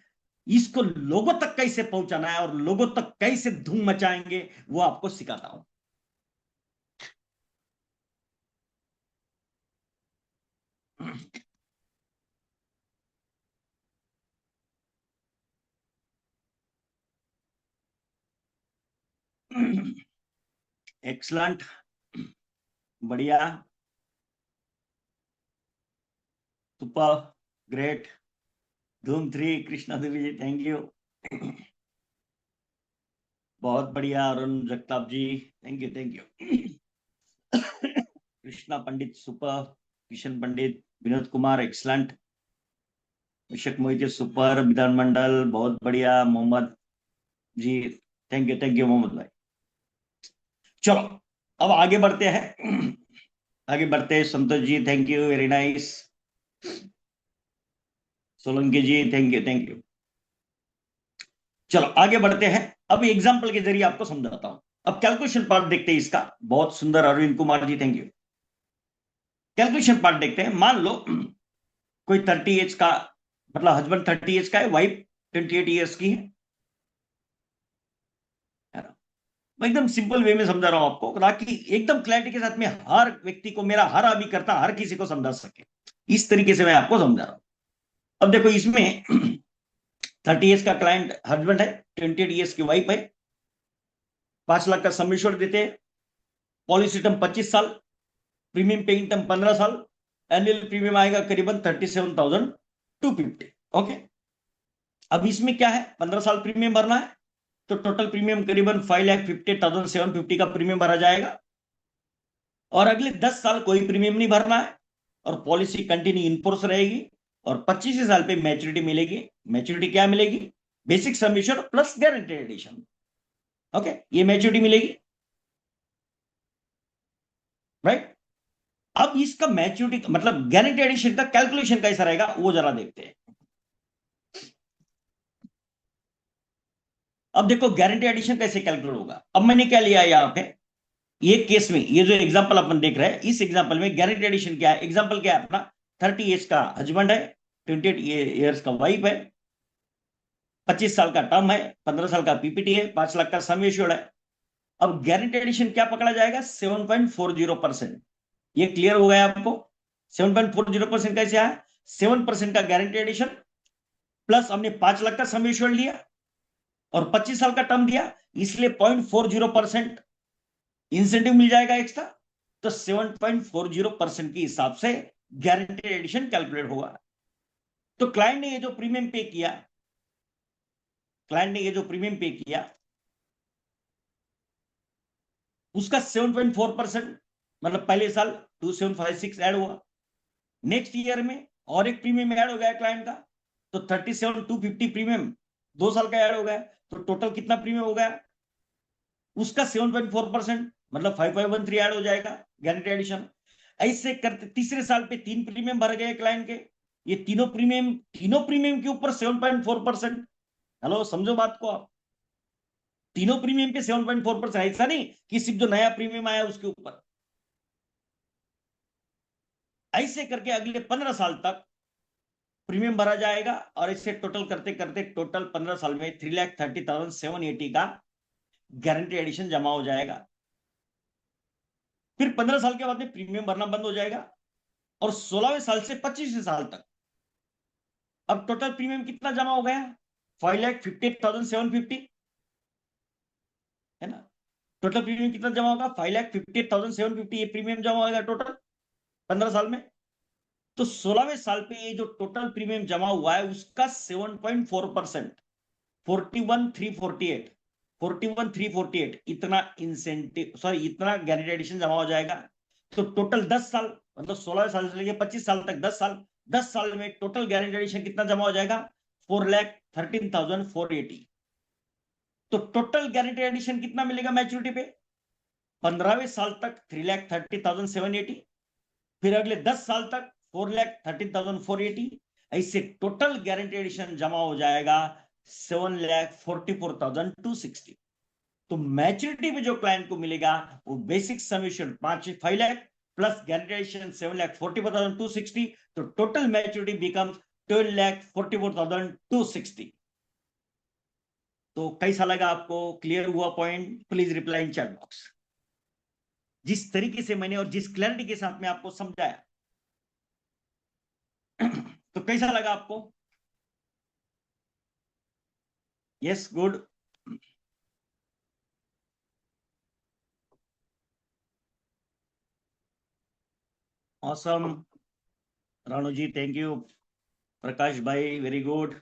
इसको लोगों तक कैसे पहुंचाना है और लोगों तक कैसे धूम मचाएंगे वो आपको सिखाता हूं। एक्सलेंट, बढ़िया, super, great, Dhoom 3, Krishna Devi ji thank you. बहुत बढ़िया, Arun Jagtap ji thank you thank you. Krishna Pandit super, Kishan Pandit, Vinod Kumar excellent, Vishak Mohit super, Vidhan Mandal बहुत बढ़िया, मोहम्मद जी थैंक यू मोहम्मद भाई। चलो अब आगे बढ़ते हैं, आगे बढ़ते हैं। Santosh ji thank you, very nice. Solanki ji thank you. चलो आगे बढ़ते हैं, अब एग्जाम्पल के जरिए आपको समझाता हूं। अब कैलकुलेशन पार्ट देखते हैं इसका, बहुत सुंदर, Arvind Kumar ji thank you. Calculation part देखते हैं। मान लो कोई 30 एज का, मतलब हस्बैंड 30 एज का है, वाइफ 28 ईयर्स की है ना? मैं एकदम सिंपल वे में समझा रहा हूं आपको ताकि एकदम क्लैरिटी के साथ में हर व्यक्ति को, मेरा हर अभी करता हर किसी को समझा सके, इस तरीके से मैं आपको समझा रहा हूं। अब देखो इसमें 30 एज का क्लाइंट हस्बैंड है, 28 ईयर्स की वाइफ है, 5 लाख का सम एश्योर्ड देते हैं, पॉलिसी टर्म 25 साल, प्रीमियम पेइंग टर्म 15 साल, एनुअल प्रीमियम आएगा करीबन 37,250। ओके, अब इसमें क्या है, 15 साल प्रीमियम भरना है, तो टोटल प्रीमियम करीबन 5,50,750 का प्रीमियम भरा जाएगा। और अगले 10 साल कोई प्रीमियम नहीं भरना है और पॉलिसी कंटिन्यू इनफोर्स रहेगी और 25 साल पे मैच्योरिटी मिलेगी। मैच्योरिटी क्या मिलेगी, basic sum assured plus guarantee addition. Okay, ये मैच्योरिटी मिलेगी, राइट। अब इसका मैच्योरिटी मतलब गारंटी एडिशन का कैलकुलेशन कैसा रहेगा वो जरा देखते हैं। अब देखो गारंटी एडिशन कैसे कैलकुलेट होगा। अब मैंने क्या लिया है यहाँ पे, ये केस में ये जो एग्जांपल अपन देख रहे हैं, इस एग्जांपल में गारंटी एडिशन क्या है, एग्जांपल क्या है अपना, 30 ईयर्स का हस्बैंड है, 28 ईयर्स का वाइफ है, 25 साल का टर्म है, 15 साल का पीपीटी है, 5 लाख का सम एश्योर्ड है। अब गारंटी एडिशन क्या पकड़ा जाएगा, 7.40%। ये क्लियर हो गया आपको, 7.40% कैसे आया, 7% का गारंटी एडिशन प्लस हमने 5 लाख का सम एश्योर्ड लिया और 25 साल का टर्म दिया, इसलिए 0.40% इंसेंटिव मिल जाएगा एक्स्ट्रा। तो 7.40% के हिसाब से गारंटी एडिशन कैलकुलेट होगा। तो क्लाइंट ने ये जो प्रीमियम पे किया, क्लाइंट ने ये जो प्रीमियम पे किया उसका 7.4% मतलब पहले साल 2756 ऐड हुआ, नेक्स्ट ईयर में और एक प्रीमियम ऐड हो गया क्लाइंट का, तो 37,250 प्रीमियम 2 साल का ऐड हो गया, तो टोटल कितना प्रीमियम हो गया, उसका 7.4% मतलब 5513 ऐड हो जाएगा गारंटी एडिशन। ऐसे करते तीसरे साल पे 3 प्रीमियम भर गए क्लाइंट के, ये तीनों प्रीमियम के ऊपर 7.4%। हेलो, समझो बात को आप, तीनों प्रीमियम पे 7.4%, ऐसा नहीं कि सिर्फ जो नया प्रीमियम आया उसके ऊपर। ऐसे करके अगले 15 साल तक प्रीमियम भरा जाएगा और इसे टोटल करते करते टोटल 15 साल में 3,30,780 का गारंटी एडिशन जमा हो जाएगा। फिर 15 साल के बाद में प्रीमियम भरना बंद हो जाएगा और 16वें साल से 25वें साल तक अब टोटल प्रीमियम कितना जमा हो गया, 5,58,750, है ना। टोटल प्रीमियम कितना जमा होगा, 5,58,750, ये प्रीमियम जमा होगा टोटल 15 साल में। तो 16वें साल पे ये जो टोटल प्रीमियम जमा हुआ है उसका 7.4%, 41,348, 41,348 इतना इंसेंटिव, सॉरी इतना गारंटी एडिशन जमा हो जाएगा। तो टोटल 10 साल मतलब 16 साल से लेकर 25 साल तक 10 साल में टोटल गारंटी एडिशन कितना जमा हो जाएगा, 4,13,480। तो टोटल गारंटी एडिशन कितना मिलेगा मैच्योरिटी पे, 15वें साल तक 3,30,780, फिर अगले 10 साल तक 4,13,480, ऐसे टोटल गारंटी एडिशन जमा हो जाएगा 7,44,260। तो मैच्योरिटी पे जो क्लाइंट को मिलेगा वो basic summation 5 lakh plus guarantee addition 7,44,260, तो टोटल मैच्योरिटी बिकम्स 12,44,260। तो कैसा लगा आपको, क्लियर हुआ point, please reply in chat box. जिस तरीके से मैंने और जिस क्लैरिटी के साथ में आपको समझाया तो कैसा लगा आपको, yes, good. Awesome, Ranu ji thank you, Prakash भाई वेरी गुड,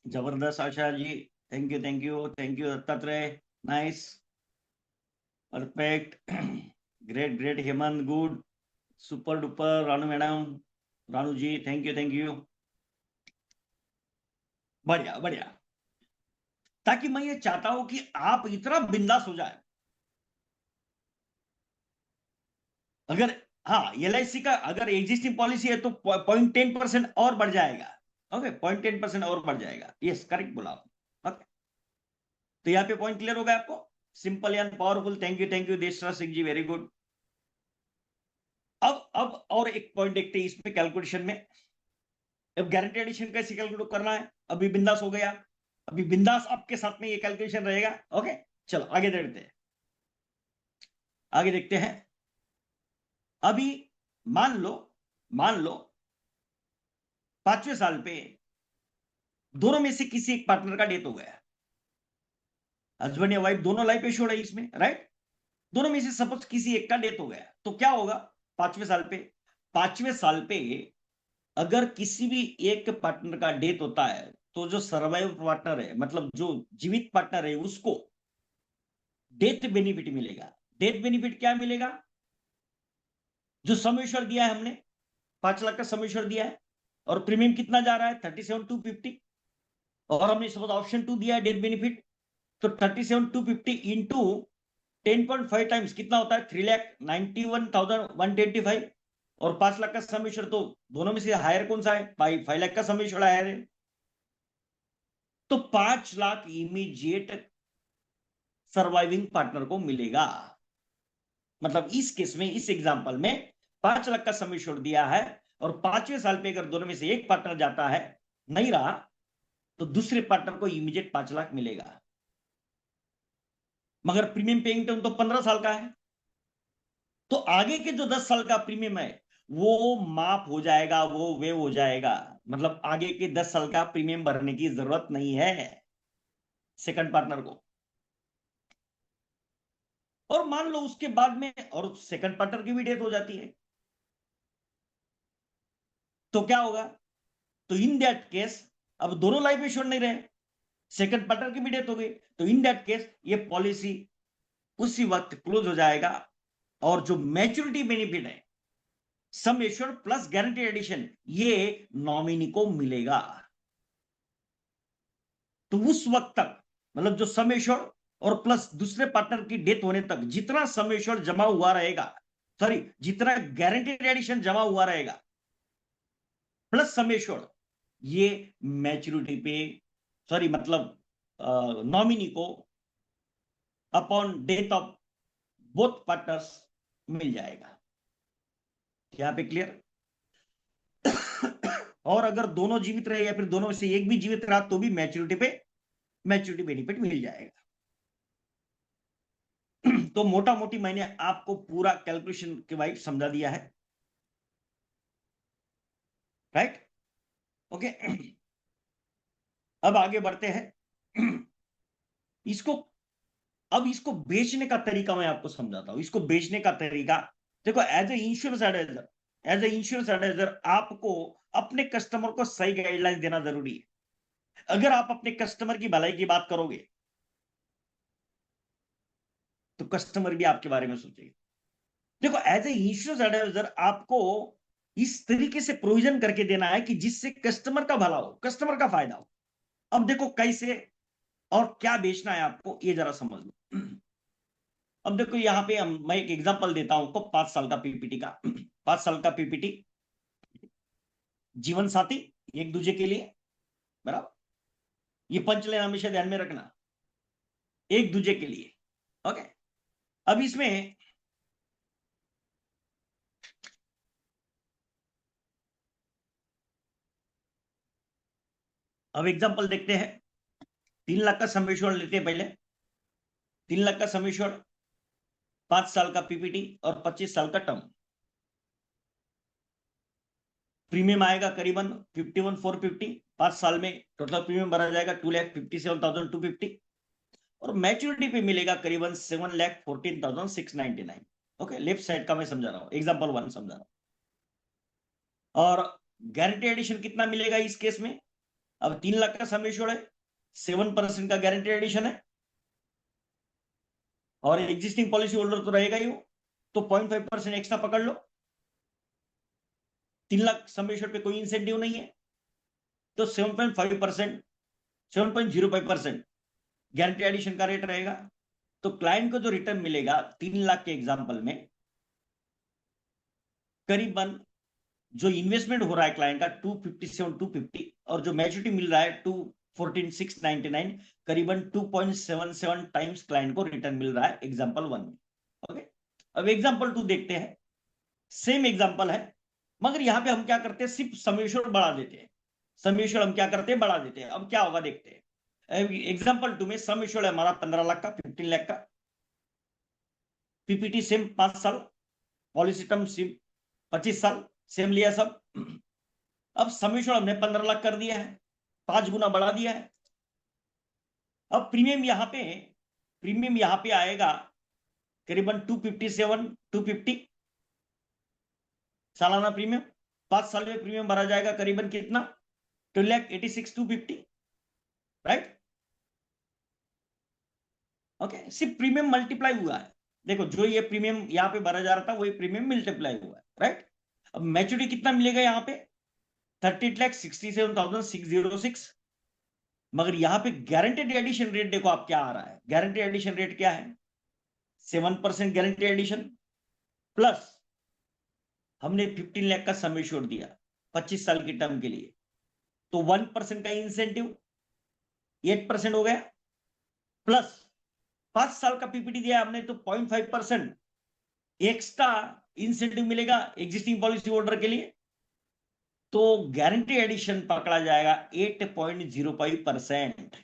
जबरदस्त, Asha ji thank you thank you thank you, Dattatreya nice, perfect, great great, Hemant good, super duper, Ranu madam, Ranu ji thank you, बढ़िया बढ़िया। ताकि मैं ये चाहता हूं कि आप इतना बिंदास हो जाए, अगर हाँ LIC का अगर एग्जिस्टिंग पॉलिसी है तो 0.10% और बढ़ जाएगा। ओके, 0.10% और बढ़ जाएगा, यस करेक्ट बोला आप। ओके, तो यहाँ पे पॉइंट क्लियर हो गया आपको, simple and powerful, thank you Deshraj Singh ji, very good. अब और एक पॉइंट देखते हैं इसमें कैलकुलेशन में। अब गारंटी एडिशन कैसे कैलकुलेट करना है, अभी बिंदास हो गया, अभी बिंदास आपके साथ में ये कैलकुलेशन रहेगा। ओके, चलो आगे देखते हैं, आगे देखते हैं। अभी मान लो 5वें साल पे दोनों में से किसी एक पार्टनर का डेथ हो गया, हस्बैंड या वाइफ दोनों लाइफ एश्योर्ड है इसमें, राइट। दोनों में से सपोज किसी एक का डेथ हो गया तो क्या होगा 5वें साल पे, 5वें साल पे अगर किसी भी एक पार्टनर का डेथ होता है तो जो सर्वाइव पार्टनर है, मतलब जो जीवित पार्टनर है, उसको डेथ बेनिफिट मिलेगा। डेथ बेनिफिट क्या मिलेगा? जो सम एश्योर्ड दिया है हमने, 5 लाख का सम एश्योर्ड दिया है, और प्रीमियम कितना जा रहा है? 37,250, और हमने सपोज ऑप्शन 2 दिया है डेथ बेनिफिट, तो 37,250 इंटू 10.5 टाइम्स कितना होता है? 3,91,125, और 5 लाख का सम एश्योर्ड, तो दोनों में से हायर कौन सा है? 5 लाख का सम एश्योर्ड हायर है। तो 5 लाख इमीडिएट सर्वाइविंग पार्टनर को मिलेगा। मतलब इस केस में, इस एग्जांपल में 5 लाख का सम एश्योर्ड दिया है, और 5वें साल पे अगर दोनों में से एक पार्टनर जाता है, नहीं रहा, तो दूसरे पार्टनर को इमीडिएट 5 लाख मिलेगा। मगर प्रीमियम पेइंग टर्म तो 15 साल का है, तो आगे के जो 10 साल का प्रीमियम है वो माफ हो जाएगा, वो वे हो जाएगा। मतलब आगे के 10 साल का प्रीमियम भरने की जरूरत नहीं है सेकंड पार्टनर को। और मान लो उसके बाद में और सेकंड पार्टनर की भी डेथ हो जाती है, तो क्या होगा? तो इन दैट केस अब दोनों लाइफ इंश्योर नहीं रहे, सेकंड पार्टनर की भी डेथ हो गई, तो इन दैट केस ये पॉलिसी उसी वक्त क्लोज हो जाएगा, और जो मैच्योरिटी बेनिफिट है, sum assured plus guarantee addition, ये नॉमिनी को मिलेगा। तो उस वक्त तक, मतलब जो सम एश्योर्ड और प्लस दूसरे पार्टनर की डेथ होने तक जितना सम एश्योर्ड जमा हुआ रहेगा, सॉरी, जितना गारंटीड एडिशन जमा हुआ रहेगा प्लस सम एश्योर्ड, ये मैच्योरिटी पे, सॉरी मतलब नॉमिनी को upon death of both partners मिल जाएगा। यहां पे क्लियर? और अगर दोनों जीवित रहे या फिर दोनों में से एक भी जीवित रहा तो भी मैच्योरिटी पे मैच्योरिटी बेनिफिट मिल जाएगा। तो मोटा मोटी मैंने आपको पूरा कैलकुलेशन के वाइज समझा दिया है, राइट? ओके, अब आगे बढ़ते हैं। इसको, अब इसको बेचने का तरीका मैं आपको समझाता हूं। इसको बेचने का तरीका देखो, as a insurance advisor, as a insurance advisor आपको अपने कस्टमर को सही गाइडलाइन देना जरूरी है। अगर आप अपने कस्टमर की भलाई की बात करोगे तो कस्टमर भी आपके बारे में सोचेगा। देखो, एज ए इंश्योरेंस एडवाइजर आपको इस तरीके से प्रोविजन करके देना है कि जिससे कस्टमर का भला हो, कस्टमर का फायदा हो। अब देखो कैसे और क्या बेचना है आपको, ये जरा समझ लो। अब देखो यहाँ पे मैं एक एग्जांपल देता हूं आपको 5 साल का पीपीटी का। 5 साल का पीपीटी, जीवन साथी, एक दूसरे के लिए, बराबर। ये पंचलाइन हमेशा ध्यान में रखना, एक दूसरे के लिए। ओके, अब इसमें अब एग्जांपल देखते हैं। 3 लाख का सम एश्योर्ड लेते हैं पहले। 3 लाख का सम एश्योर्ड, 5 साल का पीपीटी और 25 साल का टर्म। प्रीमियम आएगा करीबन 51,450। 5 साल में टोटल प्रीमियम भरा जाएगा 2,57,250, और मैच्योरिटी पे मिलेगा करीबन 7,14,699। ओके, लेफ्ट साइड का मैं समझा रहा हूं, एग्जांपल 1 समझा रहा हूं। और गारंटी एडिशन कितना मिलेगा इस केस में? अब 3 लाख का सम एश्योर्ड है, 7% का गारंटी एडिशन है, और एग्जिस्टिंग पॉलिसी होल्डर तो रहेगा ही वो, तो 0.5% एक्स्ट्रा पकड़ लो। 3 लाख सम एश्योर्ड पे कोई इंसेंटिव नहीं है, तो 7.5%, 7.05% गारंटी एडिशन का रेट रहेगा। तो क्लाइंट को जो रिटर्न मिलेगा 3 लाख के एग्जांपल में, करीबन जो इन्वेस्टमेंट हो रहा है क्लाइंट का 257,250, और जो मैच्योरिटी मिल रहा है 214,699, करीबन 2.77 टाइम्स क्लाइंट को रिटर्न मिल रहा है एग्जांपल 1 में। ओके, अब एग्जांपल 2 देखते हैं। सेम एग्जांपल है, मगर यहां पे हम क्या करते हैं, सिर्फ सम एश्योर्ड बढ़ा देते हैं। सम एश्योर्ड हम क्या करते हैं, बढ़ा देते हैं। अब क्या होगा देखते हैं। एग्जांपल 2 में सम एश्योर्ड है हमारा 15 लाख का, 15 लाख का। पीपीटी सेम 5 साल, पॉलिसी टर्म सेम 25 साल, सेम लिया सब। अब सम एश्योर्ड हमने 15 लाख कर दिया है, 5 गुना बढ़ा दिया है। अब प्रीमियम यहां पे आएगा करीबन 257, 250, सालाना प्रीमियम, 5 साल में प्रीमियम भरा जाएगा करीबन कितना, 2,86,250, राइट। ओके, सिर्फ प्रीमियम मल्टीप्लाई हुआ है। देखो जो ये प्रीमियम यहाँ पे भरा जा रहा था वही प्रीमियम मल्टीप्लाई हुआ है, राइट। अब मैच्योरिटी कितना मिलेगा यहाँ पे, 30,67,606। मगर यहाँ पे गारंटेड एडिशन रेट देखो आप क्या आ रहा है, गारंटेड एडिशन रेट क्या है, 7% गारंटेड एडिशन प्लस हमने 15 लाख का सम एश्योर्ड दिया 25 साल की टर्म के लिए, तो 1% का इंसेंटिव 8% हो गया, प्लस 5 साल का पीपीटी दिया हमने तो 0.5% एक्स्ट्रा इंसेंटिव मिलेगा एग्जिस्टिंग पॉलिसी होल्डर के लिए, तो गारंटी एडिशन पकड़ा जाएगा 8.05%।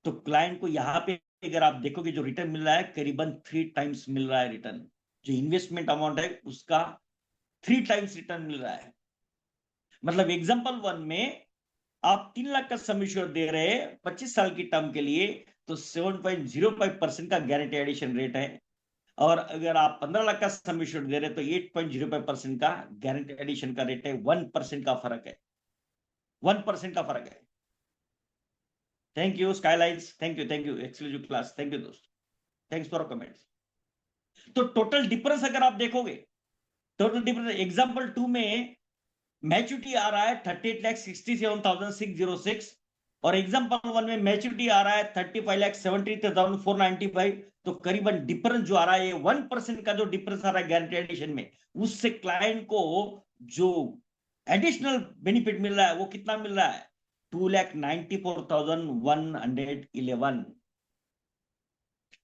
तो क्लाइंट को यहां पे अगर आप देखोगे जो रिटर्न मिल रहा है करीबन 3 टाइम्स मिल रहा है रिटर्न, जो इन्वेस्टमेंट अमाउंट है उसका 3 टाइम्स रिटर्न मिल रहा है। मतलब एग्जांपल 1 में आप 3 लाख का सम एश्योर्ड दे रहे हैं 25 साल की टर्म के लिए, तो 7.05% का गारंटी एडिशन रेट है, और अगर आप 15 लाख का सम एश्योर्ड दे रहे हैं तो 8.05% का गारंटी एडिशन का रेट है। 1% का फर्क है, 1% का फर्क है। Thank you skylines, thank you exclusive class, thank you दोस्त, थैंक्स फॉर कमेंट्स। तो टोटल डिफरेंस अगर आप देखोगे, टोटल डिफरेंस एग्जांपल 2 में मैच्योरिटी आ रहा है 38,67,606 और एग्जांपल 1 में मैच्योरिटी आ रहा है 35,73,495। तो करीबन डिफरेंस जो आ रहा है 1% का जो डिफरेंस आ रहा है गारंटी एडिशन में, उससे क्लाइंट को जो एडिशनल बेनिफिट मिल रहा है वो कितना मिल रहा है, 2,94,111,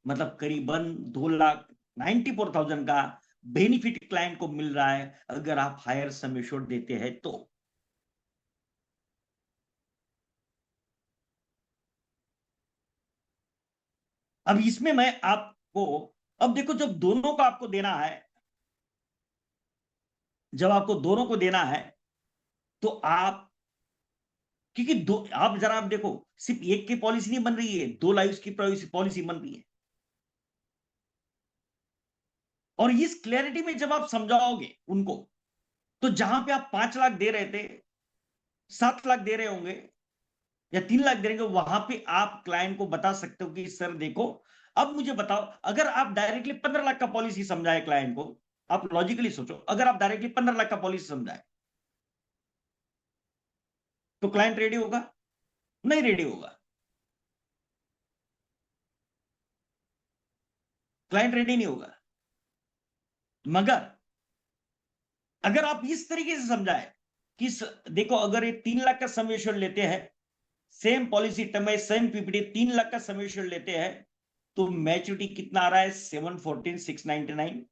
मतलब करीबन 2,94,000 का बेनिफिट क्लाइंट को मिल रहा है अगर आप हायर सम एश्योर्ड देते हैं तो। अब इसमें मैं आपको, अब देखो जब दोनों को आपको देना है, जब आपको दोनों को देना है तो आप, क्योंकि दो, आप जरा आप देखो सिर्फ एक की पॉलिसी नहीं बन रही है, 2 लाइफ की पॉलिसी बन रही है। और इस क्लैरिटी में जब आप समझाओगे उनको, तो जहां पे आप 5 लाख दे रहे थे 7 लाख दे रहे होंगे या 3 लाख दे रहे होंगे, वहां पे आप क्लाइंट को बता सकते हो कि सर देखो, अब मुझे बताओ, अगर आप डायरेक्टली 15 लाख का पॉलिसी समझाए क्लाइंट को, आप लॉजिकली सोचो, अगर आप डायरेक्टली 15 लाख का पॉलिसी समझाए तो क्लाइंट रेडी होगा, नहीं रेडी होगा, क्लाइंट रेडी नहीं होगा। मगर अगर आप इस तरीके से समझाए कि देखो अगर ये 3 लाख का सम एश्योर्ड लेते हैं, सेम पॉलिसी टर्म है, सेम पीपीटी, 3 लाख का सम एश्योर्ड लेते हैं, तो मैच्योरिटी कितना आ रहा है, 714,699,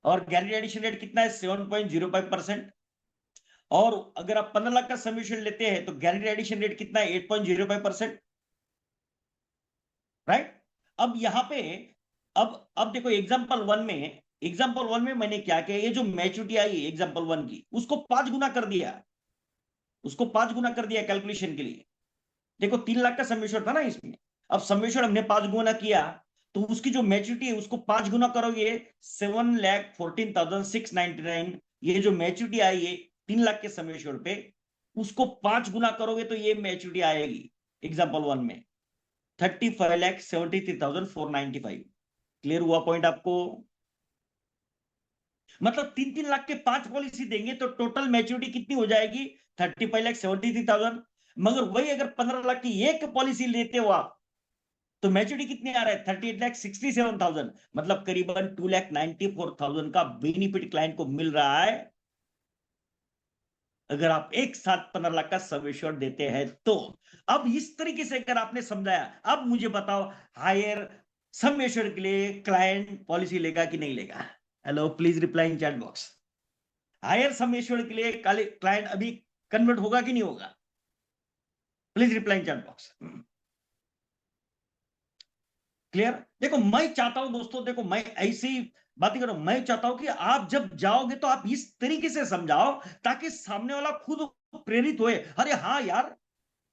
और गारंटी एडिशन रेट कितना है, 7.05%। और अगर आप 15 लाख का सम एश्योर्ड लेते हैं तो गारंटी एडिशन रेट कितना है, 8.05%, राइट। अब यहां पे अब देखो एग्जांपल वन में मैंने क्या किया, ये जो मैच्योरिटी आई एग्जांपल 1 की उसको 5 गुना कर दिया, उसको 5 गुना कर दिया कैलकुलेशन के लिए। देखो 3 लाख का सम एश्योर्ड था ना इसमें, अब सम एश्योर्ड हमने 5 गुना किया, तो उसकी जो मैच्योरिटी है उसको 5 गुना करोगे 7,14,699, ये जो मैच्योरिटी आई है 3 लाख के सम एश्योर्ड पे, उसको 5 गुना करोगे तो ये मैच्योरिटी आएगी एग्जांपल 1 में 35,73,495। क्लियर हुआ पॉइंट आपको? मतलब 3-3 लाख के 5 पॉलिसी देंगे तो टोटल मैच्योरिटी कितनी हो जाएगी, 35,73,000। मगर वही अगर 15 लाख की एक पॉलिसी लेते हो आप, तो मैच्योरिटी कितनी आ रहा है, 38,67,000, मतलब करीबन 2,94,000 का बेनिफिट क्लाइंट को मिल रहा है अगर आप एक साथ 15 लाख का सम एश्योर्ड देते हैं तो। अब इस तरीके से अगर आपने समझाया, अब मुझे बताओ हायर सम एश्योर्ड के लिए क्लाइंट पॉलिसी लेगा कि नहीं लेगा? Hello, please reply in chat box. Higher sum assured के लिए क्लाइंट अभी कन्वर्ट होगा कि नहीं होगा? Please reply in chat box. Clear? देखो मैं चाहता हूं दोस्तों, देखो मैं ऐसी बातें करूं, मैं चाहता हूं कि आप जब जाओगे तो आप इस तरीके से समझाओ ताकि सामने वाला खुद प्रेरित होए, अरे हाँ यार,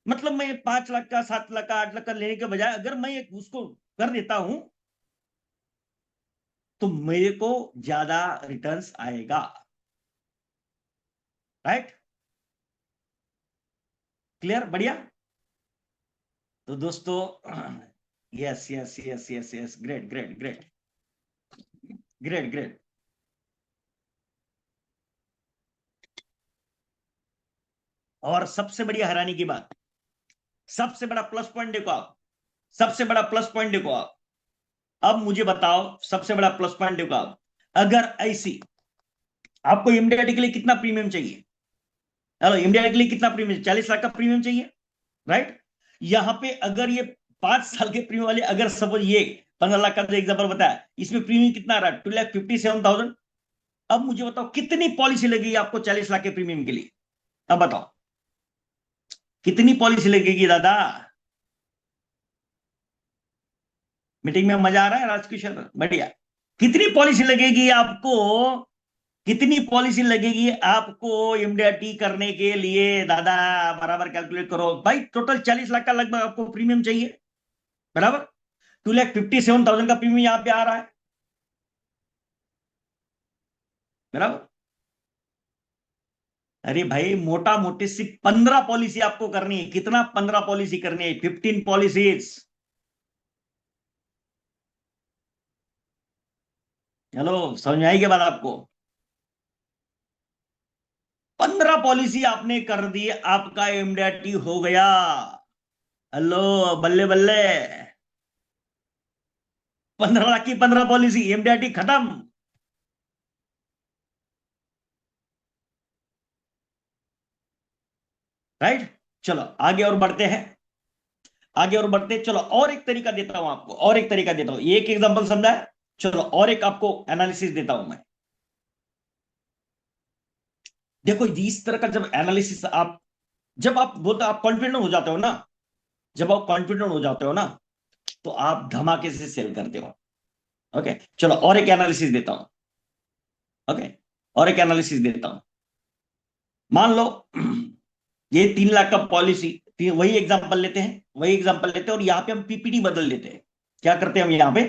मतलब मैं 5 लाख का 7 लाख का 8 लाख का लेने के बजाय अगर मैं उसको कर देता हूं, तो मेरे को ज्यादा रिटर्न्स आएगा, राइट? क्लियर? बढ़िया। तो दोस्तों, yes yes yes yes yes, great great great great great. और सबसे बढ़िया हैरानी की बात, सबसे बड़ा प्लस पॉइंट देखो आप, सबसे बड़ा प्लस पॉइंट देखो आप। अब मुझे बताओ, सबसे बड़ा प्लस पॉइंट देखो आप, अगर ऐसी आपको इंडिया के लिए कितना प्रीमियम चाहिए? हेलो, इंडिया के लिए कितना प्रीमियम? 40 लाख का प्रीमियम चाहिए, राइट? यहां पे अगर ये 5 साल के प्रीमियम वाले, अगर सपोज ये 15 लाख का जो एग्जाम्पल बताया, इसमें प्रीमियम कितना आ रहा है? 2,57,000। अब मुझे बताओ कितनी पॉलिसी लगेगी आपको 40 लाख के प्रीमियम के लिए? अब बताओ कितनी पॉलिसी लगेगी दादा? मीटिंग में मजा आ रहा है राजकिशोर? बढ़िया। कितनी पॉलिसी लगेगी आपको? कितनी पॉलिसी लगेगी आपको इंडिया टी करने के लिए दादा? बराबर कैलकुलेट करो भाई। टोटल 40 लाख का लगभग आपको प्रीमियम चाहिए, बराबर। 2,57,000 का प्रीमियम यहां पे आ रहा है, बराबर। अरे भाई, मोटा मोटी सिर्फ 15 पॉलिसी आपको करनी है। कितना? 15 पॉलिसी करनी है, 15 पॉलिसीज। चलो, समझ में आई क्या बात आपको? 15 पॉलिसी आपने कर दी, आपका इंडिया टी हो गया। हेलो, बल्ले बल्ले। 15 लाख की 15 पॉलिसी, इंडिया टी खत्म। राइट? चलो आगे और बढ़ते हैं, आगे और बढ़ते हैं। चलो और एक तरीका देता हूं आपको, और एक तरीका देता हूं। एक एग्जांपल समझा है, चलो और एक आपको एनालिसिस देता हूं मैं। देखो, इस तरह का जब एनालिसिस आप, जब आप बोलते आप कॉन्फिडेंट हो जाते हो ना, जब आप कॉन्फिडेंट हो जाते हो ना, तो आप धमाके से सेल करते हो। ओके, चलो और एक एनालिसिस देता हूं। ओके, और एक एनालिसिस देता हूं। मान लो ये 3 लाख का पॉलिसी, वही एग्जांपल लेते हैं, वही एग्जांपल लेते हैं, और यहां पे हम पीपीटी बदल देते हैं। क्या करते हैं हम यहां पे?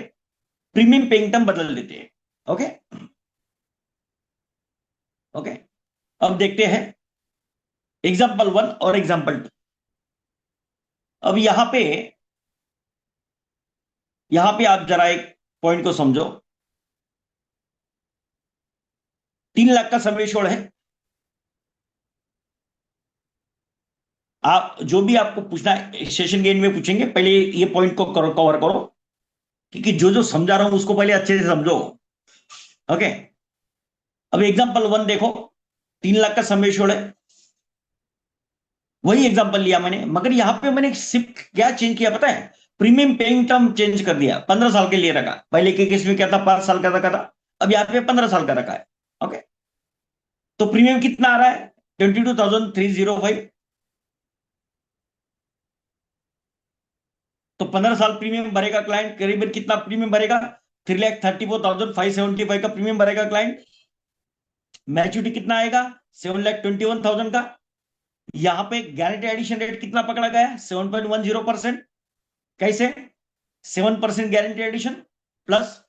प्रीमियम पेइंग टर्म बदल देते हैं। Okay, okay. अब देखते हैं एग्जाम्पल 1 और एग्जाम्पल 2। अब यहां पे आप जरा एक पॉइंट को समझो। 3 लाख का सर्वेक्षण है। आप जो भी आपको पूछना है सेशन के एंड में पूछेंगे, पहले ये पॉइंट को कवर करो, क्योंकि जो जो समझा रहा हूं उसको पहले अच्छे से समझो। ओके, अब एग्जाम्पल 1 देखो, 3 लाख का सर्वेक्षण है। वही एग्जाम्पल लिया मैंने, मगर यहां पे मैंने सिर्फ क्या चेंज किया पता है? प्रीमियम पेइंग टर्म चेंज कर दिया, 15 साल के लिए रखा। पहले के केस में क्या था? 5 साल का रखा था। अब यहाँ पे 15 साल का रखा है। ओके, तो प्रीमियम कितना आ रहा है? 22,305। तो 15 साल प्रीमियम भरेगा क्लाइंट, करीबन कितना प्रीमियम भरेगा? 3,34,575 का प्रीमियम भरेगा क्लाइंट। मैच्योरिटी कितना आएगा? 7,21,000 का। यहां पे गारंटी एडिशन रेट कितना पकड़ा गया है? 7.10%। कैसे? 7% गारंटी एडिशन प्लस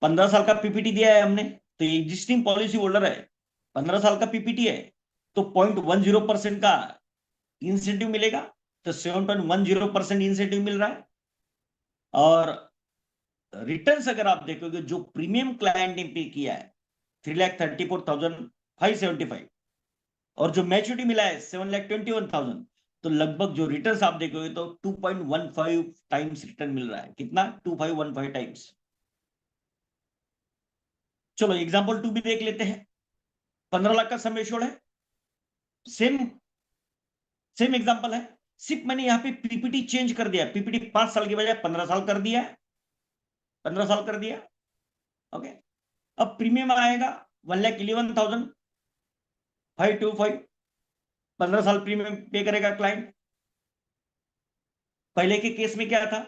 15 साल का पीपीटी दिया है हमने। तो एग्जिस्टिंग पॉलिसी होल्डर है, 15 साल का पीपीटी है, तो 0.10% का इंसेंटिव मिलेगा। तो 7.10% इंसेंटिव मिल रहा है। और रिटर्न्स अगर आप देखोगे, जो प्रीमियम क्लाइंट ने पे किया है 3,34,575, और जो मैच्योरिटी मिला है 7,21,000, तो लगभग जो रिटर्न्स आप देखोगे तो 2.15 टाइम्स रिटर्न मिल रहा है। कितना? 2.15 टाइम्स। चलो एग्जाम्पल 2 भी देख लेते हैं। 15 लाख का सम एश्योर्ड है, सेम सेम एग्जाम्पल है। सिर्फ मैंने यहाँ पे पीपीटी चेंज कर दिया। पीपीटी 5 साल की बजाय 15 साल कर दिया है, 15 साल कर दिया। ओके, अब प्रीमियम आएगा 1,11,525। 15 साल प्रीमियम पे करेगा क्लाइंट। पहले के केस में क्या था?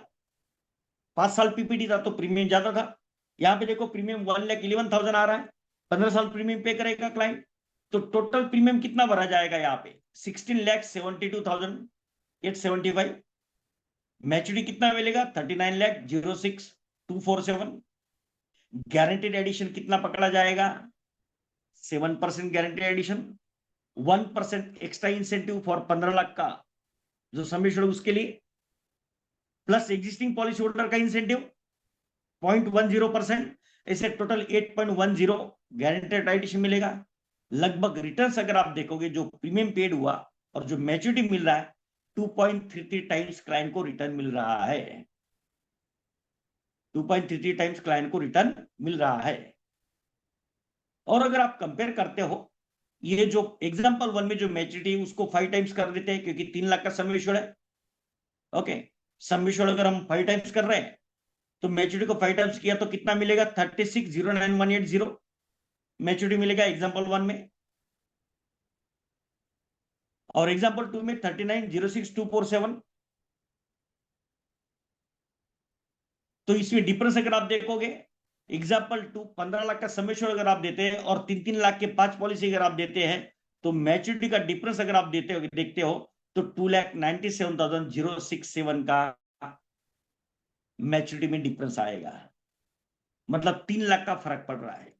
5 साल पीपीटी था तो प्रीमियम ज्यादा था। यहाँ पे देखो प्रीमियम 1,11,000 आ रहा है, 15 साल प्रीमियम पे करेगा क्लाइंट। तो टोटल प्रीमियम कितना भरा जाएगा यहाँ पे? 16,72,875। मैच्योरिटी कितना मिलेगा? 39,06,247। गारंटेड एडिशन कितना पकड़ा जाएगा? 7% guaranteed addition, 1% extra incentive for 15 lakh का जो सम एश्योर्ड उसके लिए, प्लस एग्जिस्टिंग पॉलिसी होल्डर का इंसेंटिव 0.10%, ऐसे टोटल 8.10 गारंटेड एडिशन मिलेगा। लगभग रिटर्न्स अगर आप देखोगे जो प्रीमियम पेड हुआ और जो मैच्योरिटी मिल रहा है, 2.33 टाइम्स क्लाइंट को रिटर्न मिल रहा है। 2.33 टाइम्स क्लाइंट को रिटर्न मिल रहा है। और अगर आप कंपेयर करते हो, ये जो एग्जांपल 1 में जो मैच्योरिटी उसको 5 टाइम्स कर देते हैं क्योंकि 3 लाख का सम एश्योर्ड है। ओके, सम एश्योर्ड अगर हम 5 टाइम्स कर रहे हैं तो मैच्योरिटी को 5 टाइम्स किया तो कितना मिलेगा? 36,09,180 मैच्योरिटी मिलेगा एग्जांपल 1 में। और एग्जांपल 2 में 39,06,247। तो इसमें डिफरेंस अगर आप देखोगे, एग्जाम्पल 2 15 लाख का सम एश्योर्ड अगर आप देते हैं और 3-3 लाख के 5 पॉलिसी अगर आप देते हैं, तो मैच्योरिटी का डिफरेंस अगर आप देखते हो तो 2,97,067 का मैच्योरिटी में डिफरेंस आएगा। मतलब 3 लाख का फर्क पड़ रहा है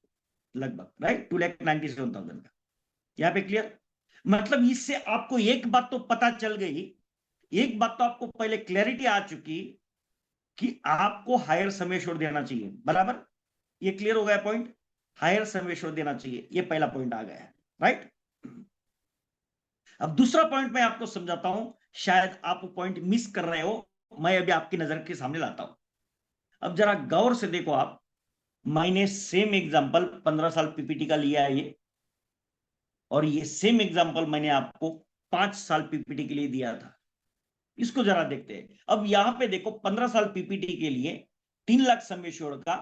लगभग, राइट? 2,97,000 का। यहाँ पे क्लियर? मतलब इससे आपको एक बात तो पता चल गई, एक बात तो आपको पहले क्लैरिटी आ चुकी कि आपको हायर सम एश्योर्ड देना चाहिए, बराबर? ये क्लियर हो गया पॉइंट? हायर सम एश्योर्ड देना चाहिए, ये पहला पॉइंट आ गया है, राइट? अब दूसरा पॉइंट मैं आपको समझाता हूं, शायद आप पॉइंट मिस कर रहे हो, मैं अभी आपकी नजर के सामने लाता हूं। अब जरा गौर से देखो आप, मैंने सेम एग्जांपल 15 साल पीपीटी का लिया है ये, और ये सेम एग्जांपल मैंने आपको 5 साल पीपीटी के लिए दिया था। इसको जरा देखते हैं। अब यहां पे देखो 15 साल पीपीटी के लिए 3 लाख सम एश्योर्ड का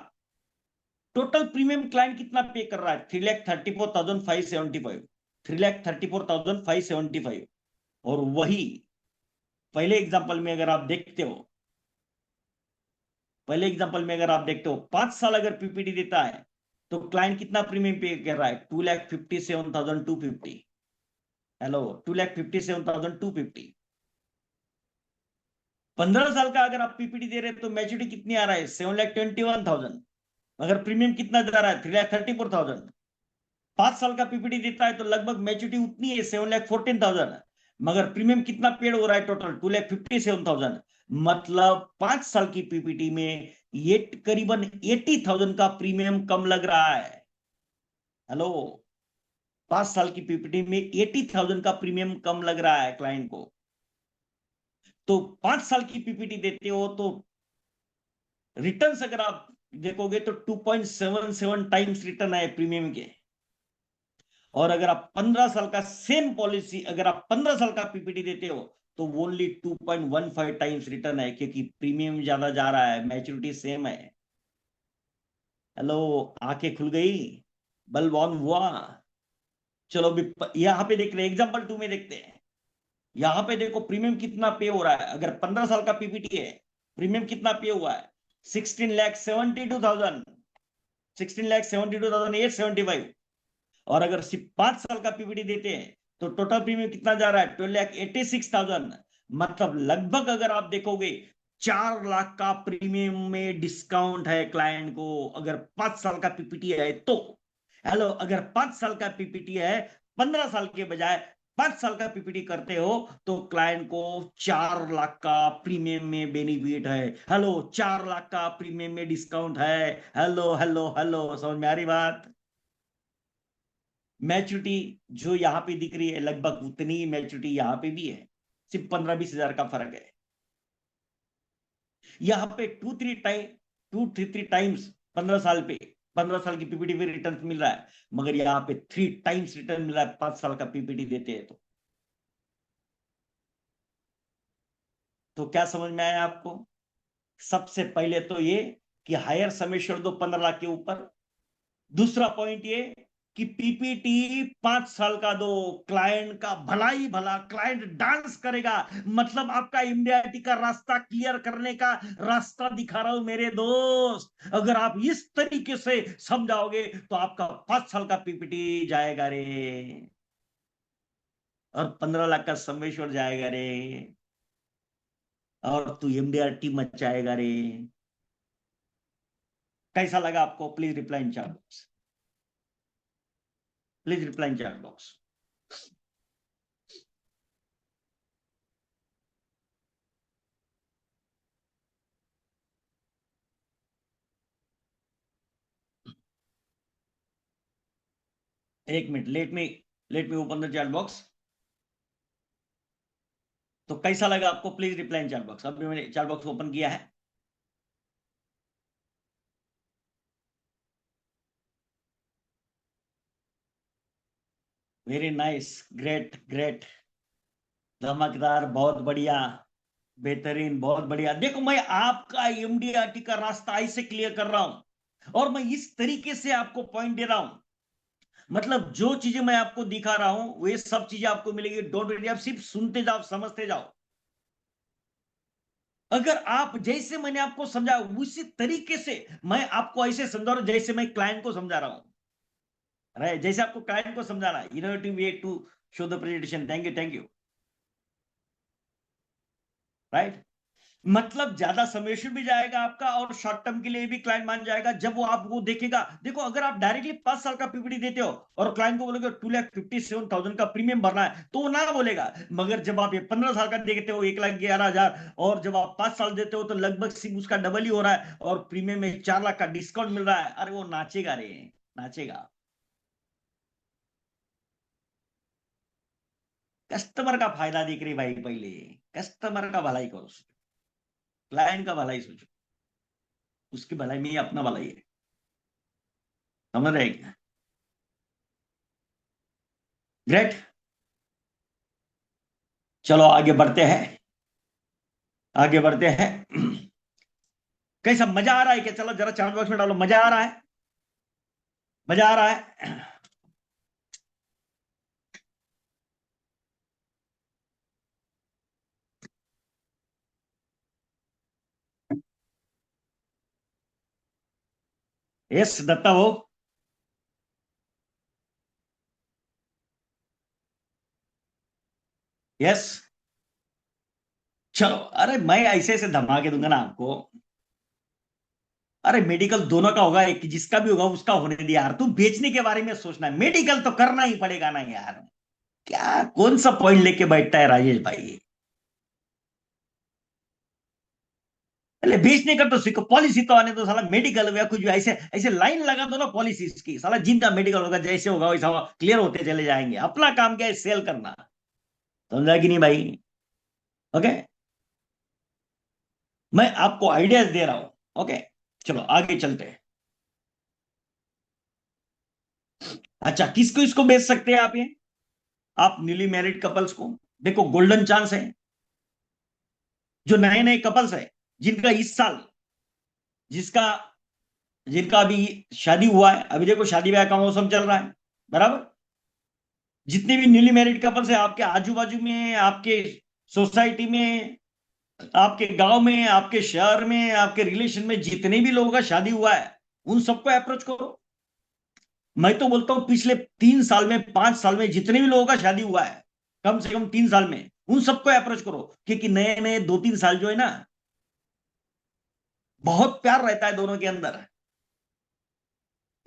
टोटल प्रीमियम क्लाइंट कितना पे कर रहा है? 3,34,575, 3,34,575। और वही पहले एग्जांपल में अगर आप देखते हो, पहले एग्जांपल में अगर आप देखते हो 5 साल अगर पीपीटी देता है तो क्लाइंट कितना प्रीमियम पे कर रहा है? 2,57,250। हेलो, 2,57,250। 15 साल का अगर आप पीपीटी दे रहे हैं तो मैच्योरिटी कितनी आ रहा है? 7,21,000। मगर प्रीमियम कितना जा रहा है? 3,34,000। 5 साल का पीपीटी देता है तो लगभग मैच्योरिटी उतनी है, 7,14,000। मगर प्रीमियम कितना पेड हो रहा है? टोटल 2,57,000। मतलब 5 साल की पीपीटी में ये करीबन 80,000 का प्रीमियम कम लग रहा है। हेलो, 5 साल की पीपीटी में 80,000 का प्रीमियम कम लग रहा है क्लाइंट को। तो 5 साल की पीपीटी देते हो तो रिटर्न्स अगर आप देखोगे तो 2.77 टाइम्स रिटर्न है प्रीमियम के। और अगर आप 15 साल का सेम पॉलिसी, अगर आप 15 साल का पीपीटी देते हो तो ओनली 2.15 टाइम्स रिटर्न है, क्योंकि प्रीमियम ज्यादा जा रहा है, मैच्योरिटी सेम है। हेलो, आंखें खुल गई, बल्ब ऑन हुआ? चलो अभी यहां पे देख रहे हैं, एग्जांपल 2 में देखते हैं। यहां पे देखो प्रीमियम कितना पे हो रहा है। अगर 15 साल का पीपीटी है, प्रीमियम कितना पे हुआ है? 16,72,000, 16,72,875। और अगर सिर्फ 5 साल का पीपीटी देते हैं तो टोटल प्रीमियम कितना जा रहा है? 12,86,000। मतलब लगभग अगर आप देखोगे 4 लाख का प्रीमियम में डिस्काउंट है क्लाइंट को, अगर 5 साल का पीपीटी है तो। हेलो, अगर 5 साल का पीपीटी है, 15 साल के बजाय 5 साल का पीपीटी करते हो तो क्लाइंट को 4 लाख का प्रीमियम में बेनिफिट है। हेलो, 4 लाख का प्रीमियम में डिस्काउंट है। हेलो हेलो हेलो, समझ में आ रही बात? मैच्योरिटी जो यहां पे दिख रही है लगभग उतनी ही मैच्योरिटी यहां पे भी है, सिर्फ 15-20 हजार का फर्क है। यहां पे 2-3 टाइम्स 15 साल पे, 15 साल की पीपीटी पे रिटर्न मिल रहा है, मगर यहाँ पे 3 टाइम्स रिटर्न मिल रहा है 5 साल का पीपीटी देते हैं तो क्या समझ में आया आपको? सबसे पहले तो ये कि हायर समेश्वर दो 15 लाख के ऊपर। दूसरा पॉइंट ये कि पीपीटी 5 साल का दो, क्लाइंट का भला ही भला, क्लाइंट डांस करेगा। मतलब आपका इंडियाटी का रास्ता क्लियर करने का रास्ता दिखा रहा हूं मेरे दोस्त। अगर आप इस तरीके से समझाओगे तो आपका 5 साल का पीपीटी जाएगा रे, और 15 लाख का सम्मेश्वर जाएगा रे, और तू एमडीआरटी मचाएगा रे। कैसा लगा आपको? Please reply in chat box, please reply in chat box. एक minute, let me open the chat box. तो कैसा लगा आपको? Please reply in chat box. अभी मैंने चैट बॉक्स ओपन किया है। वेरी नाइस, ग्रेट ग्रेट, धमाकेदार, बहुत बढ़िया, बेहतरीन, बहुत बढ़िया। देखो, मैं आपका एमडीआरटी का रास्ता ऐसे क्लियर कर रहा हूं और मैं इस तरीके से आपको पॉइंट दे रहा हूं। मतलब जो चीजें मैं आपको दिखा रहा हूं वे सब चीजें आपको मिलेगी। डोंट वरी, आप सिर्फ सुनते जाओ, समझते जाओ। अगर आप, जैसे मैंने आपको समझा उसी तरीके से मैं आपको ऐसे समझा रहा हूं जैसे मैं क्लाइंट को समझा रहा हूं। राइट, जैसे आपको क्लाइंट को समझाना है। Innovative way to show the presentation. Thank you, thank you. Right, मतलब ज्यादा समेशन भी जाएगा आपका और शॉर्ट टर्म के लिए भी क्लाइंट मान जाएगा जब वो आपको देखेगा। देखो, अगर आप डायरेक्टली 5 साल का पीपीटी देते हो और क्लाइंट को बोलोगे 2,57,000 का प्रीमियम भरना है, तो वो ना बोलेगा। मगर जब आप ये 15 साल का देते हो 1,11,000, और जब आप 5 साल देते हो तो लगभग सिर्फ उसका डबल ही हो रहा है और प्रीमियम में 4 लाख का डिस्काउंट मिल रहा है, अरे वो नाचेगा रे, नाचेगा। कस्टमर का फायदा देख रही भाई, पहले कस्टमर का भलाई करो, क्लाइंट का भलाई सोचो। उसकी भलाई में ही अपना भलाई है। समझ रहे क्या? ग्रेट। चलो आगे बढ़ते हैं, आगे बढ़ते हैं। कैसा, मजा आ रहा है क्या? चलो जरा चार्ट बॉक्स में डालो, मजा आ रहा है, मजा आ रहा है। यस दत्ता हो। यस, चलो। अरे मैं ऐसे ऐसे धमाके दूंगा ना आपको। अरे मेडिकल दोनों का होगा, एक जिसका भी होगा उसका होने दिया यार। तू बेचने के बारे में सोचना है, मेडिकल तो करना ही पड़ेगा ना यार। क्या कौन सा पॉइंट लेके बैठता है राजेश भाई? पहले बेचने का तो सीखो, पॉलिसी तो आने दो। साला मेडिकल या कुछ भी ऐसे ऐसे लाइन लगा दो ना पॉलिसी की। साला जिनका मेडिकल होगा जैसे होगा वैसा क्लियर होते चले जाएंगे। अपना काम क्या है? सेल करना। समझा कि नहीं भाई? ओके, मैं आपको आइडियाज दे रहा हूं। ओके, चलो आगे चलते हैं। अच्छा, किसको इसको बेच सकते हैं आप? ये आप न्यूली मैरिड कपल्स को देखो, गोल्डन चांस है। जो नए नए कपल्स है, जिनका इस साल, जिसका जिनका अभी शादी हुआ है, अभी देखो शादी ब्याह का मौसम चल रहा है, बराबर। जितने भी न्यूली मैरिड कपल्स है आपके आजू बाजू में, आपके सोसाइटी में, आपके गांव में, आपके शहर में, आपके रिलेशन में जितने भी लोगों का शादी हुआ है, उन सबको अप्रोच करो। मैं तो बोलता हूं पिछले 3 साल में, 5 साल में जितने भी लोगों का शादी हुआ है, कम से कम 3 साल में, उन सबको अप्रोच करो। क्योंकि नए नए 2-3 साल जो है ना, बहुत प्यार रहता है दोनों के अंदर।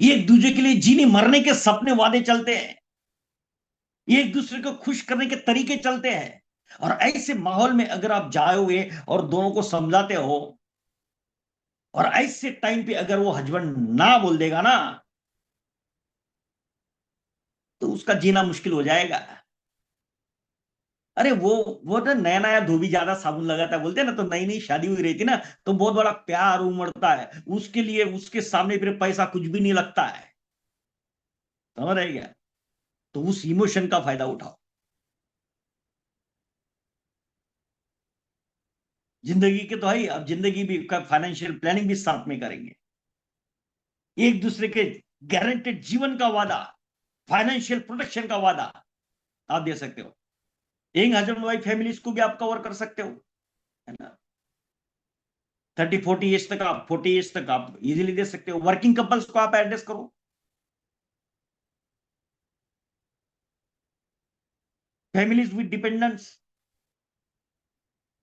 ये एक दूसरे के लिए जीने मरने के सपने वादे चलते हैं, ये एक दूसरे को खुश करने के तरीके चलते हैं। और ऐसे माहौल में अगर आप जाओगे और दोनों को समझाते हो, और ऐसे टाइम पे अगर वो हस्बैंड ना बोल देगा ना, तो उसका जीना मुश्किल हो जाएगा। अरे वो तो नया नया धोबी ज्यादा साबुन लगाता है बोलते हैं ना। तो नई नई शादी हुई रहती ना, तो बहुत बड़ा प्यार उमड़ता है उसके लिए, उसके सामने फिर पैसा कुछ भी नहीं लगता है। समझ रहे क्या? तो उस इमोशन का फायदा उठाओ। जिंदगी के तो है, अब जिंदगी भी का फाइनेंशियल प्लानिंग भी साथ में करेंगे। एक दूसरे के गारंटेड जीवन का वादा, फाइनेंशियल प्रोटेक्शन का वादा आप दे सकते हो। एक हस्बैंड वाइफ फैमिलीज को भी आप कवर कर सकते हो, है ना। 30-40 एज तक, आप 40 एज तक आप इजीली दे सकते हो। वर्किंग कपल्स को आप एड्रेस करो, फैमिलीज विद डिपेंडेंट्स,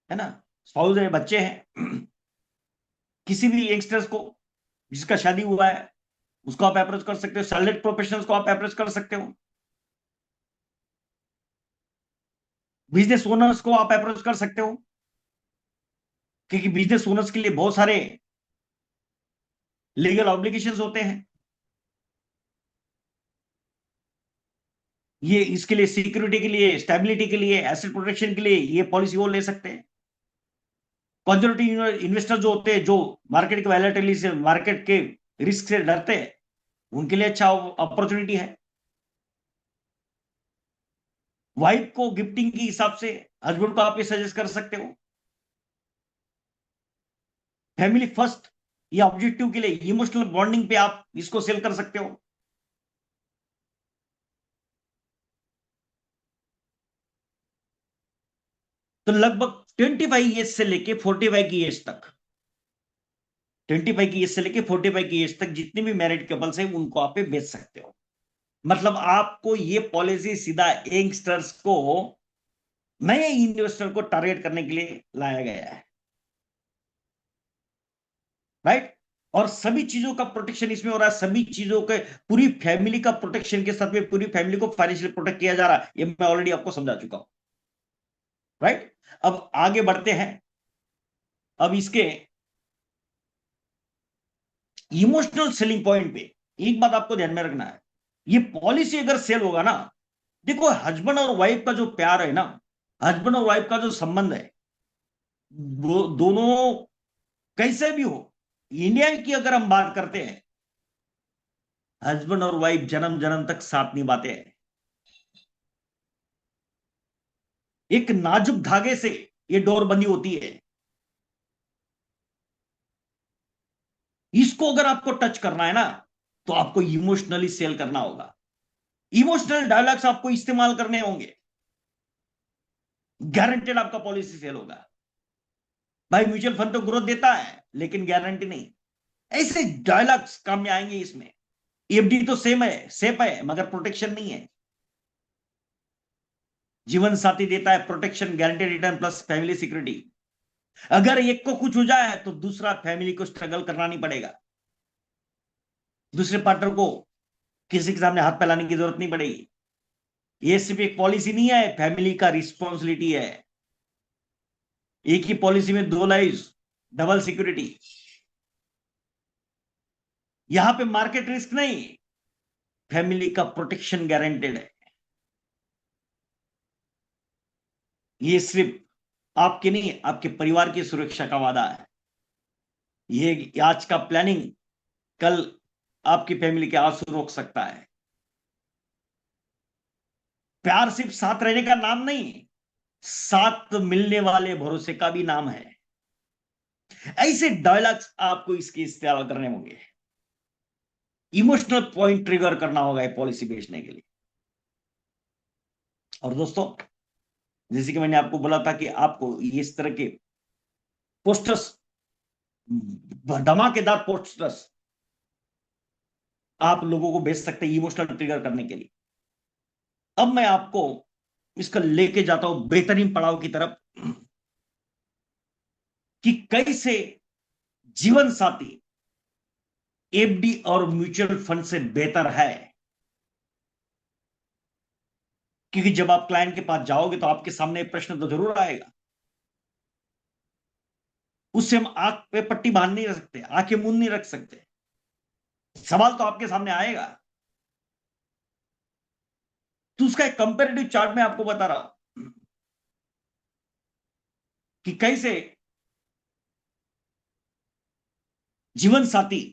है ना, स्पाउस है, बच्चे हैं, किसी भी यंगस्टर्स को जिसका शादी हुआ है उसको आप अप्रोच कर सकते हो, सैलरीड प्रोफेशनल्स को आप अप्रोच कर सकते हो, बिजनेस ओनर्स को आप अप्रोच कर सकते हो, क्योंकि बिजनेस ओनर्स के लिए बहुत सारे लीगल ऑब्लिगेशंस होते हैं। ये इसके लिए सिक्योरिटी के लिए, स्टेबिलिटी के लिए, एसेट प्रोटेक्शन के लिए ये पॉलिसी वो ले सकते हैं। कंजर्वेटिव इन्वेस्टर जो होते हैं, जो मार्केट के वैलेटिलिटी से, मार्केट के रिस्क से डरते हैं, उनके लिए अच्छा अपॉर्चुनिटी है। वाइफ को गिफ्टिंग के हिसाब से हस्बैंड को आप ये सजेस्ट कर सकते हो। फैमिली फर्स्ट ये ऑब्जेक्टिव के लिए इमोशनल बॉन्डिंग पे आप इसको सेल कर सकते हो। तो लगभग 25 ईयर्स से लेके 45 की एज तक, 25 की एज से लेके 45 की एज तक जितने भी मैरिड कपल्स हैं उनको आप पे बेच सकते हो। मतलब आपको ये पॉलिसी सीधा यंगस्टर्स को, नए इन्वेस्टर को टारगेट करने के लिए लाया गया है, राइट। और सभी चीजों का प्रोटेक्शन इसमें हो रहा है, सभी चीजों के, पूरी फैमिली का प्रोटेक्शन के साथ में पूरी फैमिली को फाइनेंशियली प्रोटेक्ट किया जा रहा है। ये मैं ऑलरेडी आपको समझा चुका हूं, राइट। अब आगे बढ़ते हैं। अब इसके इमोशनल सेलिंग पॉइंट पे एक बात आपको ध्यान में रखना है। ये पॉलिसी अगर सेल होगा ना, देखो हस्बैंड और वाइफ का जो प्यार है ना, हस्बैंड और वाइफ का जो संबंध है, वो दोनों कैसे भी हो, इंडिया की अगर हम बात करते हैं, हस्बैंड और वाइफ जन्म जन्म तक साथ निभाते हैं। एक नाजुक धागे से ये डोर बंधी होती है। इसको अगर आपको टच करना है ना, तो आपको इमोशनली सेल करना होगा। इमोशनल डायलॉग्स आपको इस्तेमाल करने होंगे, गारंटेड आपका पॉलिसी सेल होगा। भाई म्यूचुअल फंड तो ग्रोथ देता है लेकिन गारंटी नहीं, ऐसे डायलॉग्स काम में आएंगे इसमें। एफडी तो सेम है, सेफ है, मगर प्रोटेक्शन नहीं है। जीवन साथी देता है protection, guaranteed return plus family security. अगर एक को कुछ हो जाए तो दूसरा फैमिली को स्ट्रगल करना नहीं पड़ेगा, दूसरे पार्टनर को किसी के सामने हाथ फैलाने की जरूरत नहीं पड़ेगी। ये सिर्फ एक पॉलिसी नहीं है, फैमिली का रिस्पॉन्सिबिलिटी है। एक ही पॉलिसी में दो लाइफ, डबल सिक्योरिटी। यहां पे मार्केट रिस्क नहीं, फैमिली का प्रोटेक्शन गारंटेड है। ये सिर्फ आपके नहीं, आपके परिवार की सुरक्षा का वादा है। ये आज का प्लानिंग कल आपकी फैमिली के आंसू रोक सकता है। प्यार सिर्फ साथ रहने का नाम नहीं, साथ मिलने वाले भरोसे का भी नाम है। ऐसे डायलॉग्स आपको इसके इस्तेमाल करने होंगे, इमोशनल पॉइंट ट्रिगर करना होगा ये पॉलिसी बेचने के लिए। और दोस्तों, जैसे कि मैंने आपको बोला था कि आपको इस तरह के पोस्टर्स, धमाकेदार पोस्टर्स आप लोगों को भेज सकते हैं इमोशनल ट्रिगर करने के लिए। अब मैं आपको इसका लेके जाता हूं बेहतरीन पड़ाव की तरफ, कि कैसे जीवन साथी एफडी और म्यूचुअल फंड से बेहतर है। क्योंकि जब आप क्लाइंट के पास जाओगे तो आपके सामने एक प्रश्न तो जरूर आएगा, उससे हम आंख पे पट्टी बांध नहीं रख सकते, आंखें मूंद नहीं रख सकते। सवाल तो आपके सामने आएगा। तो उसका एक कंपेरेटिव चार्ट मैं आपको बता रहा हूं कि कैसे जीवन साथी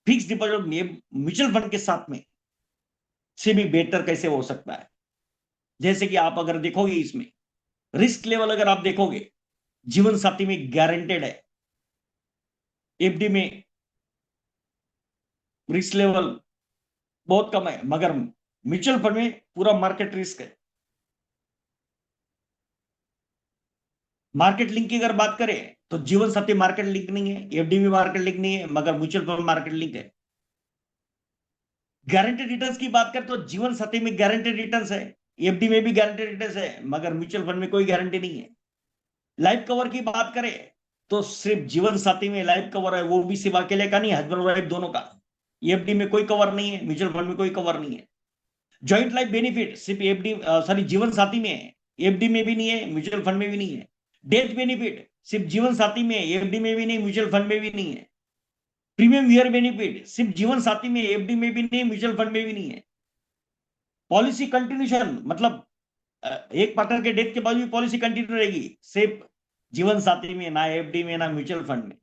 फिक्स डिपॉजिट म्यूचुअल फंड के साथ में से भी बेहतर कैसे हो सकता है। जैसे कि आप अगर देखोगे इसमें रिस्क लेवल, अगर आप देखोगे जीवन साथी में गारंटेड है, एफडी में रिस्क लेवल बहुत कम है, मगर म्यूचुअल फंड में पूरा मार्केट रिस्क है। मार्केट लिंक की अगर बात करें तो जीवन साथी मार्केट लिंक नहीं है, एफडी में मार्केट लिंक नहीं है, मगर म्यूचुअल फंड मार्केट लिंक है। गारंटेड रिटर्न्स की बात करें तो जीवन साथी में गारंटेड रिटर्न्स है, एफडी में भी गारंटेड रिटर्न्स है, मगर म्यूचुअल फंड में कोई गारंटी नहीं है। लाइफ कवर की बात करें तो सिर्फ जीवन साथी में लाइफ कवर है, वो भी सिर्फ अकेले का नहीं, हस्बैंड वाइफ दोनों का। एफडी में कोई कवर नहीं है, म्यूचुअल फंड में कोई कवर नहीं है। जॉइंट लाइफ बेनिफिट सिर्फ एफडी सॉरी जीवन साथी में है, एफडी में भी नहीं है, म्यूचुअल फंड में भी नहीं है। डेथ बेनिफिट सिर्फ जीवन साथी में है, एफडी में भी नहीं, म्यूचुअल फंड में भी नहीं है। प्रीमियम ईयर बेनिफिट सिर्फ जीवन साथी में, एफडी में भी नहीं, म्यूचुअल फंड में भी नहीं है। पॉलिसी कंटिन्यूशन मतलब एक पार्टनर के डेथ के बाद भी पॉलिसी कंटिन्यू रहेगी, सिर्फ जीवन साथी में, ना एफडी में ना म्यूचुअल फंड में।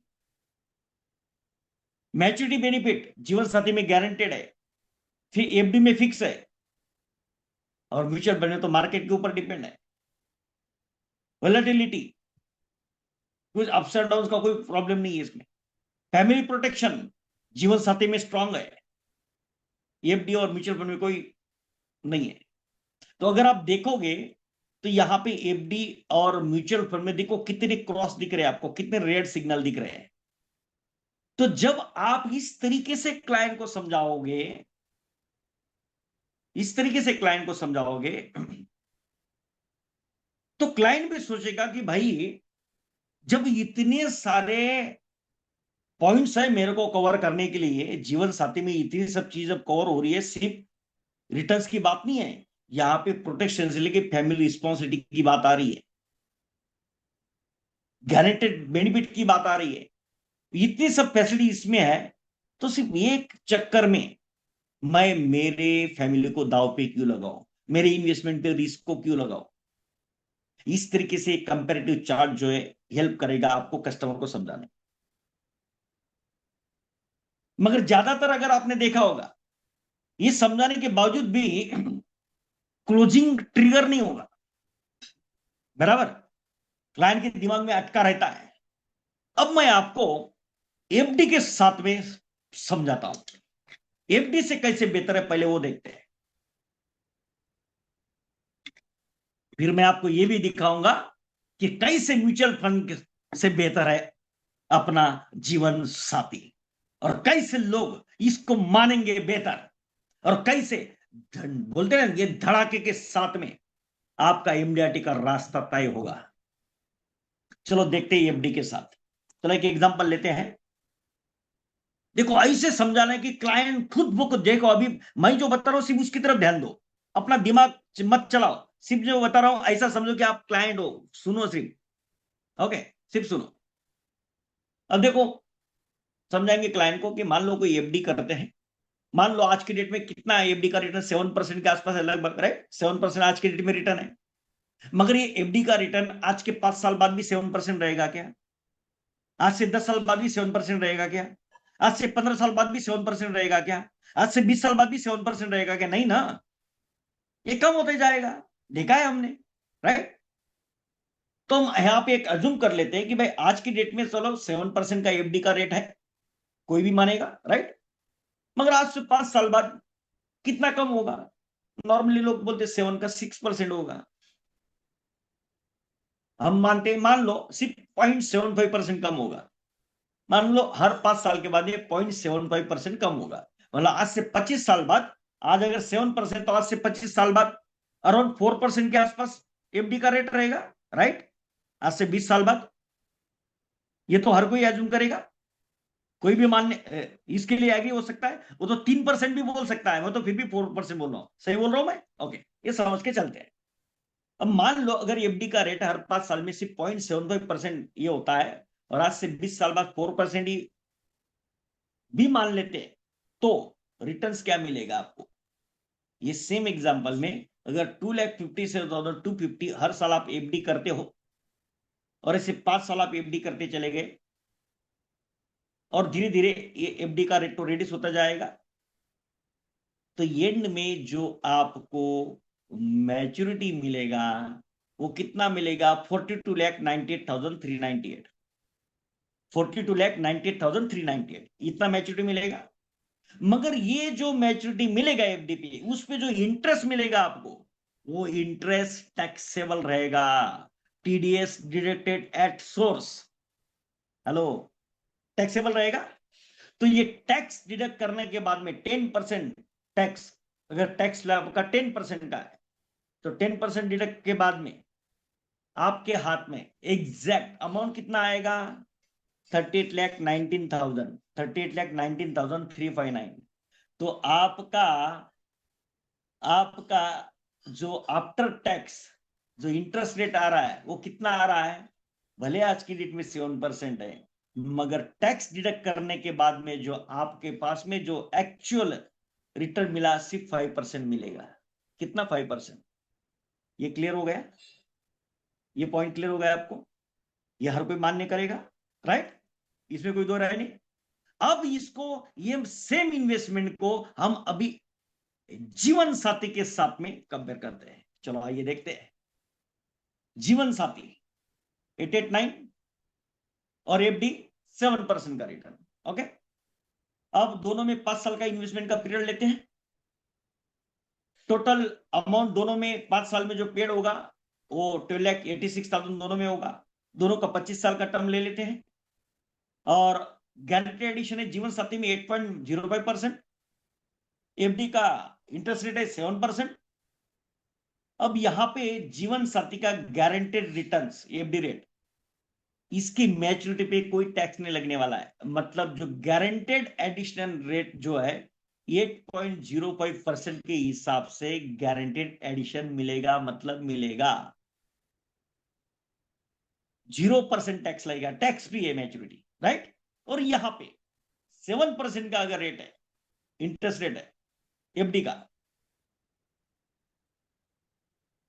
मैच्योरिटी बेनिफिट जीवन साथी में गारंटेड है, फिर एफडी में फिक्स है, और म्यूचुअल फंड में तो मार्केट के ऊपर डिपेंड है। वोलेटिलिटी कुछ अप्स एंड डाउन का कोई प्रॉब्लम नहीं है इसमें। फैमिली प्रोटेक्शन जीवन साथी में स्ट्रांग है, एफडी और म्यूचुअल फंड में कोई नहीं है। तो अगर आप देखोगे तो यहां पे एफडी और म्यूचुअल फंड में देखो कितने क्रॉस दिख रहे हैं आपको, कितने रेड सिग्नल दिख रहे हैं। तो जब आप इस तरीके से क्लाइंट को समझाओगे, इस तरीके से क्लाइंट को समझाओगे, तो क्लाइंट भी सोचेगा कि भाई जब इतने सारे पॉइंट्स है मेरे को कवर करने के लिए, जीवन साथी में इतनी सब चीज अब कवर हो रही है, सिर्फ रिटर्न्स की बात नहीं है, यहां पे प्रोटेक्शन से लेके फैमिली रिस्पॉन्सिबिलिटी की बात आ रही है, गारंटेड बेनिफिट की बात आ रही है, इतनी सब फैसिलिटी इसमें है। तो सिर्फ एक चक्कर में मैं मेरे फैमिली को दाव पे क्यों लगाऊं, मेरे इन्वेस्टमेंट पे रिस्क को क्यों लगाऊं। इस तरीके से कंपैरेटिव चार्ट जो है हेल्प करेगा आपको कस्टमर को समझाने। मगर ज्यादातर अगर आपने देखा होगा, ये समझाने के बावजूद भी क्लोजिंग ट्रिगर नहीं होगा, बराबर क्लाइंट के दिमाग में अटका रहता है। अब मैं आपको एफडी के साथ में समझाता हूं, एफडी से कैसे बेहतर है पहले वो देखते हैं, फिर मैं आपको यह भी दिखाऊंगा कि कैसे म्यूचुअल फंड से बेहतर है अपना जीवन साथी, और कैसे लोग इसको मानेंगे बेहतर, और कैसे बोलते हैं ये धड़ाके के साथ में आपका एमडीआरटी का रास्ता तय होगा। चलो देखते हैं एफडी के साथ। चलो एक एग्जांपल लेते हैं। देखो ऐसे समझाना है कि क्लाइंट खुद वो देखो, अभी मैं जो बता रहा हूं सिर्फ उसकी तरफ ध्यान दो, अपना दिमाग मत चलाओ, सिर्फ जो बता रहा हूं ऐसा समझो कि आप क्लाइंट हो, सुनो सिर्फ, ओके सिर्फ सुनो। अब देखो समझाएंगे क्लाइंट को कि मान लो कोई एफडी करते हैं, मान लो आज की डेट में कितना एफडी का रिटर्न 7% के आसपास है लगभग, राइट 7% आज की डेट में रिटर्न है। मगर ये एफडी का रिटर्न आज के 5 साल बाद भी 7% रहेगा क्या? आज से 10 साल बाद भी 7% रहेगा क्या? आज से 15 साल बाद भी 7% रहेगा क्या? आज से 20 साल बाद भी 7% रहेगा क्या? नहीं ना, ये कम होते जाएगा, देखा है हमने, राइट। तो हम यहाँ पे एक अज्यूम कर लेते हैं कि भाई आज की डेट में चलो 7% का एफडी का रेट है, कोई भी मानेगा, राइट। मगर आज से 5 साल बाद कितना कम होगा? नॉर्मली लोग बोलते 7 का 6% होगा, हम मानते हैं, मान लो सिर्फ 0.75% कम होगा। मान लो हर 5 साल के बाद ये 0.75% कम होगा, मतलब आज से 25 साल बाद, आज अगर 7%, तो आज से 25 साल बाद अराउंड 4% के आसपास एफडी का रेट रहेगा, राइट। आज से 20 साल बाद, ये तो हर कोई एज्यूम करेगा, कोई भी मानने इसके लिए एग्री हो सकता है, वो तो 3% भी बोल सकता है, मैं तो फिर भी 4% बोल रहा हूं, सही बोल रहा हूं मैं, ओके ये समझ के चलते हैं। अब मान लो अगर एफडी का रेट हर 5 साल में सिर्फ 0.75% ये होता है, और आज से 20 साल बाद 4% ही भी मान लेते हैं, तो रिटर्न्स क्या मिलेगा आपको? ये सेम एग्जांपल में अगर 2,50,000 से 250 हर साल आप एफडी करते हो, और ऐसे 5 साल आप एफडी करते चले गए, और धीरे धीरे ये एफडी का रेट तो रिड्यूस होता जाएगा, तो एंड में जो आपको मैच्योरिटी मिलेगा वो कितना मिलेगा? 42,98,398, 42,98,398, इतना मैच्योरिटी मिलेगा। मगर ये जो मैच्योरिटी मिलेगा एफडी पे, उस पे जो इंटरेस्ट मिलेगा आपको, वो इंटरेस्ट टैक्सेबल रहेगा, TDS deducted at source, hello, taxable रहेगा। तो ये टैक्स डिडक्ट करने के बाद में 10% टैक्स, अगर टैक्स स्लैब का 10% का है, तो 10% डिडक्ट के बाद में आपके हाथ में एग्जैक्ट अमाउंट कितना आएगा? 38,19,000, 38,19,359। तो आपका आपका जो आफ्टर टैक्स जो इंटरेस्ट रेट आ रहा है वो कितना आ रहा है? भले आज की डेट में 7% है, मगर टैक्स डिडक्ट करने के बाद में जो आपके पास में जो एक्चुअल रिटर्न मिला सिर्फ 5% मिलेगा। कितना? 5%। ये क्लियर हो गया? ये पॉइंट क्लियर हो गया आपको? ये हर कोई मान्य करेगा, राइट? इसमें कोई दो राय नहीं। अब इसको, ये सेम इन्वेस्टमेंट को हम अभी जीवन साथी के साथ में कंपेयर करते हैं। चलो आइए देखते हैं। जीवन साथी 889 और एफडी 7% का रिटर्न। ओके, अब दोनों में 5 साल का इन्वेस्टमेंट का पीरियड लेते हैं। टोटल अमाउंट दोनों में 5 साल में जो पेड होगा वो 12,86,000 दोनों में होगा। दोनों का 25 साल का टर्म ले लेते हैं और गारंटी एडिशन है जीवन साथी में 8.05%, एफडी का इंटरेस्ट रेट है 7%। अब यहां पे जीवन साथी का गारंटेड रिटर्न्स एफडी रेट, इसकी मैच्योरिटी पे कोई टैक्स नहीं लगने वाला है। मतलब जो गारंटेड एडिशनल रेट जो है 8.05% के हिसाब से गारंटेड एडिशन मिलेगा, मतलब मिलेगा 0% टैक्स लगेगा। टैक्स भी है मैच्योरिटी, राइट? और यहां पे 7% का अगर रेट है, इंटरेस्ट रेट है एफडी का,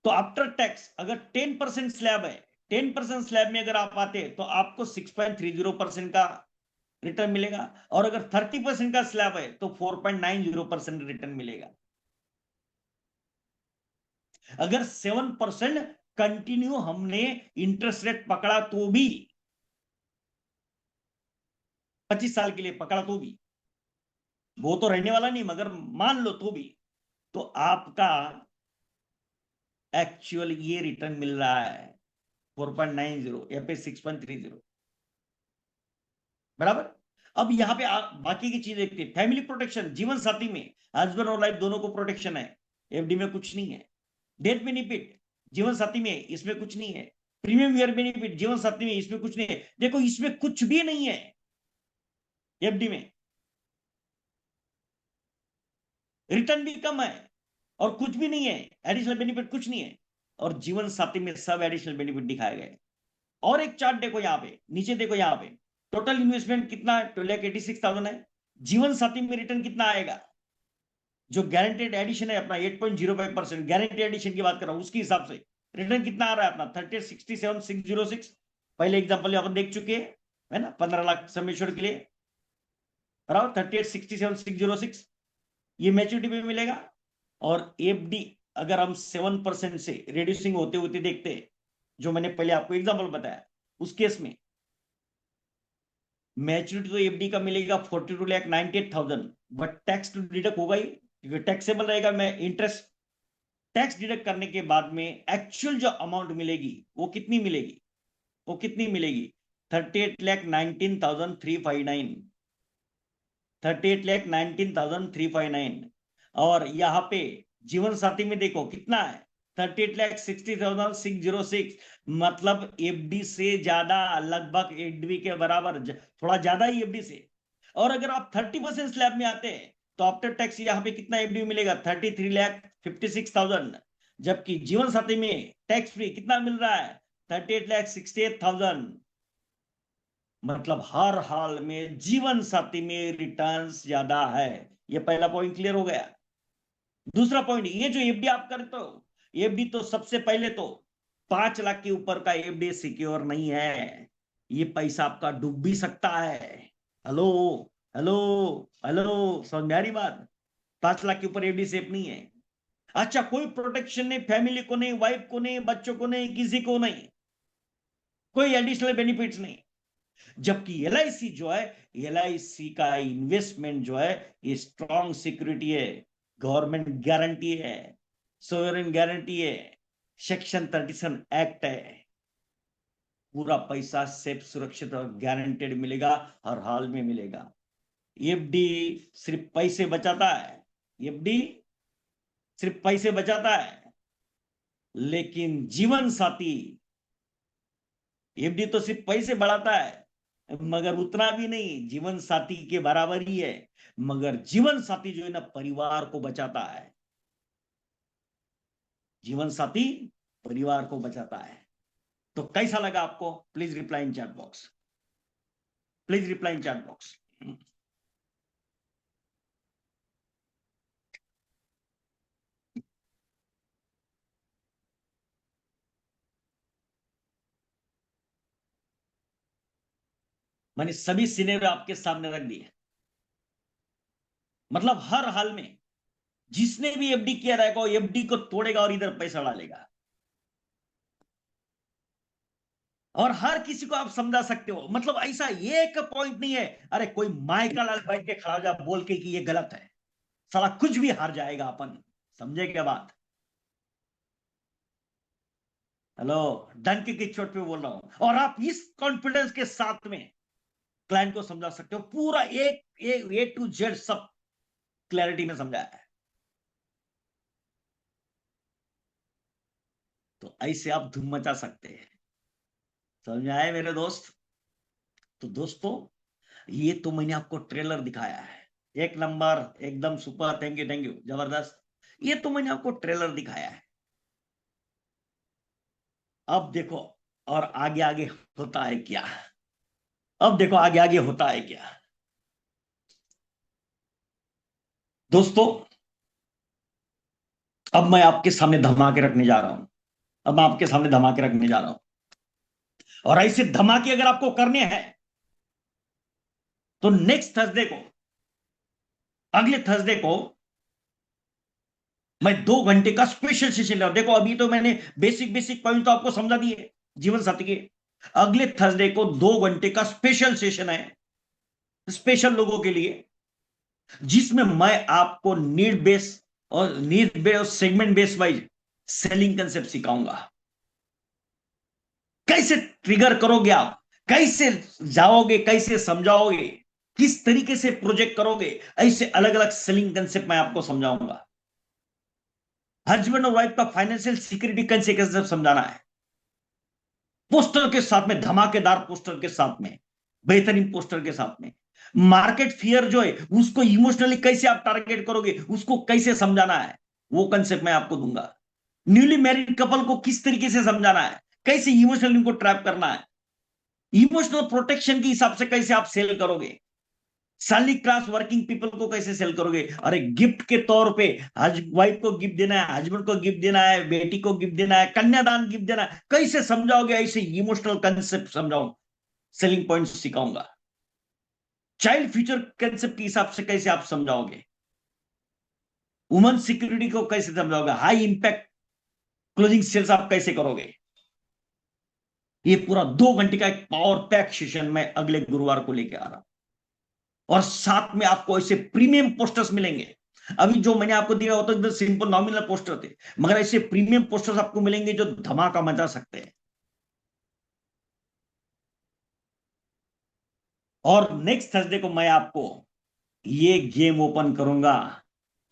तो आफ्टर टैक्स अगर 10% स्लैब है, 10% स्लैब में अगर आप आते हैं तो आपको 6.30% का रिटर्न मिलेगा। और अगर 30% का स्लैब है तो 4.90% रिटर्न मिलेगा। अगर 7% कंटिन्यू हमने इंटरेस्ट रेट पकड़ा तो भी, 25 साल के लिए पकड़ा तो भी, वो तो रहने वाला नहीं, मगर मान लो तो भी, तो आपका एक्चुअल ये रिटर्न मिल रहा है 4.90 या फिर 6.30, बराबर। अब यहां पे बाकी की चीज देखते हैं। फैमिली प्रोटेक्शन जीवन साथी में हस्बैंड और वाइफ दोनों को प्रोटेक्शन है, एफडी में कुछ नहीं है। डेथ बेनिफिट जीवन साथी में, इसमें कुछ नहीं है। प्रीमियम ईयर बेनिफिट जीवन साथी में, इसमें कुछ नहीं है। देखो इसमें कुछ भी नहीं है एफडी में, रिटर्न भी कम है और कुछ भी नहीं है, एडिशनल बेनिफिट कुछ नहीं है। और जीवन साथी में सब एडिशनल बेनिफिट दिखाए गए। और एक चार्ट देखो यहाँ पे, नीचे देखो यहाँ पे, टोटल इन्वेस्टमेंट कितना है? 12,86,000 है। जीवन साथी में रिटर्न कितना आएगा? जो गारंटेड एडिशन है अपना 8.05%, गारंटेड एडिशन की बात कर रहा हूं, उसके हिसाब से रिटर्न कितना आ रहा है अपना? 38,67,606। पहले एग्जाम्पल अपन देख चुके हैं, है ना? 15 लाख समेश्वर के लिए, बराबर 38,67,606 ये मैच्योरिटी पे मिलेगा। और एफडी अगर हम 7% से रिड्यूसिंग होते होते देखते हैं, जो मैंने पहले आपको एग्जाम्पल बताया, उस केस में मैच्योरिटी तो एफडी का मिलेगा 42,98,000, बट टैक्स तो डिडक्ट होगा ही, क्योंकि टैक्सेबल रहेगा। मैं इंटरेस्ट टैक्स डिडक्ट करने के बाद में एक्चुअल जो अमाउंट मिलेगी वो कितनी मिलेगी? वो कितनी मिलेगी? 38,19,359, 38,19,359। और यहां पे जीवन साथी में देखो कितना है? 38,60,606। मतलब एफडी से ज्यादा, लगभग एफडी के बराबर, थोड़ा ज्यादा ही एफडी से। और अगर आप 30% स्लैब में आते हैं तो आफ्टर टैक्स यहाँ पे कितना एफडी मिलेगा? 33,56,000। जबकि जीवन साथी में टैक्स फ्री कितना मिल रहा है? 38,68,000। मतलब हर हाल में जीवन साथी में रिटर्न्स ज्यादा है। ये पहला पॉइंट क्लियर हो गया। दूसरा पॉइंट, ये जो एफडी आप करते हो, एफडी तो सबसे पहले तो 5 लाख के ऊपर का एफडी सिक्योर नहीं है। ये पैसा आपका डूब भी सकता है। हेलो, हेलो, हेलो, समझ में आ रही बात? 5 लाख के ऊपर एफडी सेफ नहीं है। अच्छा, कोई प्रोटेक्शन नहीं, फैमिली को नहीं, वाइफ को नहीं, बच्चों को नहीं, किसी को नहीं, कोई एडिशनल बेनिफिट्स नहीं। जबकि एलआईसी जो है, एलआईसी का इन्वेस्टमेंट जो है, ये स्ट्रॉन्ग सिक्योरिटी है, गवर्नमेंट गारंटी है, सोवरेन गारंटी है, सेक्शन 37 एक्ट है। पूरा पैसा सेफ, सुरक्षित और गारंटेड मिलेगा, हर हाल में मिलेगा। एफडी सिर्फ पैसे बचाता है, एफडी सिर्फ पैसे बचाता है, लेकिन जीवन साथी, एफडी तो सिर्फ पैसे बढ़ाता है, मगर उतना भी नहीं, जीवन साथी के बराबर ही है। मगर जीवन साथी जो है ना परिवार को बचाता है। जीवन साथी परिवार को बचाता है। तो कैसा लगा आपको? Please reply in chat box. Please reply in chat box. मैंने सभी सिनेरियो आपके सामने रख दिए। मतलब हर हाल में जिसने भी एफडी किया रहेगा वो एफडी को तोड़ेगा और इधर पैसा डालेगा। और हर किसी को आप समझा सकते हो। मतलब ऐसा एक पॉइंट नहीं है अरे कोई माइकल लाल बैठ के खड़ा हो जा बोल के कि ये गलत है। साला कुछ भी हार जाएगा अपन। समझे क्या बात? हेलो, डंके की चोट पे बोल रहा हूं। और आप इस कॉन्फिडेंस के साथ में क्लाइंट को समझा सकते हो। पूरा एक ए टू जेड सब क्लैरिटी में समझाया है। तो ऐसे आप धूम मचा सकते हैं। समझ में आए मेरे दोस्त? तो दोस्तों, ये तो मैंने आपको ट्रेलर दिखाया है। एक नंबर, एकदम super, thank you thank you, जबरदस्त। ये तो मैंने आपको ट्रेलर दिखाया है। अब देखो और आगे आगे होता है क्या। अब देखो आगे आगे होता है क्या। दोस्तों, अब मैं आपके सामने धमाके रखने जा रहा हूं। अब मैं आपके सामने धमाके रखने जा रहा हूं। और ऐसे धमाके अगर आपको करने हैं तो नेक्स्ट थर्सडे को, अगले थर्सडे को मैं 2 घंटे का स्पेशल सेशन ले रहा हूं। देखो अभी तो मैंने बेसिक बेसिक पॉइंट तो आपको समझा दिए जीवन साथी के। अगले थर्सडे को 2 घंटे का स्पेशल सेशन है, स्पेशल लोगों के लिए, जिसमें मैं आपको नीड बेस और segment base wise selling concept सिखाऊंगा। कैसे ट्रिगर करोगे आप, कैसे जाओगे, कैसे समझाओगे, किस तरीके से प्रोजेक्ट करोगे, ऐसे अलग अलग सेलिंग कंसेप्ट मैं आपको समझाऊंगा। हस्बैंड और वाइफ का फाइनेंशियल सिक्योरिटी कैसे कैसे समझाना है, पोस्टर के साथ में, धमाकेदार पोस्टर के साथ में, बेहतरीन पोस्टर के साथ में। मार्केट फियर जो है उसको इमोशनली कैसे आप टारगेट करोगे, उसको कैसे समझाना है, वो कंसेप्ट मैं आपको दूंगा। न्यूली मैरिड कपल को किस तरीके से समझाना है, कैसे इमोशनली उनको ट्रैप करना है, इमोशनल प्रोटेक्शन के हिसाब से कैसे आप सेल करोगे, सैलरी क्लास वर्किंग पीपल को कैसे सेल करोगे। अरे गिफ्ट के तौर पे वाइफ को गिफ्ट देना है, हस्बैंड को गिफ्ट देना है, बेटी को गिफ्ट देना है, कन्यादान गिफ्ट देना है, कैसे समझाओगे, ऐसे इमोशनल कंसेप्ट समझाओ, सेलिंग पॉइंट सिखाऊंगा। चाइल्ड फ्यूचर कंसेप्ट के हिसाब से कैसे आप समझाओगे, वुमन सिक्योरिटी को कैसे समझाओगे, हाई इंपैक्ट क्लोजिंग सेल्स आप कैसे करोगे। ये पूरा 2 घंटे का एक पावर पैक सेशन मैं अगले गुरुवार को लेके आ रहा हूं। और साथ में आपको ऐसे प्रीमियम पोस्टर्स मिलेंगे। अभी जो मैंने आपको दिया वो तो एकदम सिंपल नॉमिनल पोस्टर थे, मगर ऐसे प्रीमियम पोस्टर्स आपको मिलेंगे जो धमाका मचा सकते हैं। और नेक्स्ट थर्सडे को मैं आपको ये गेम ओपन करूंगा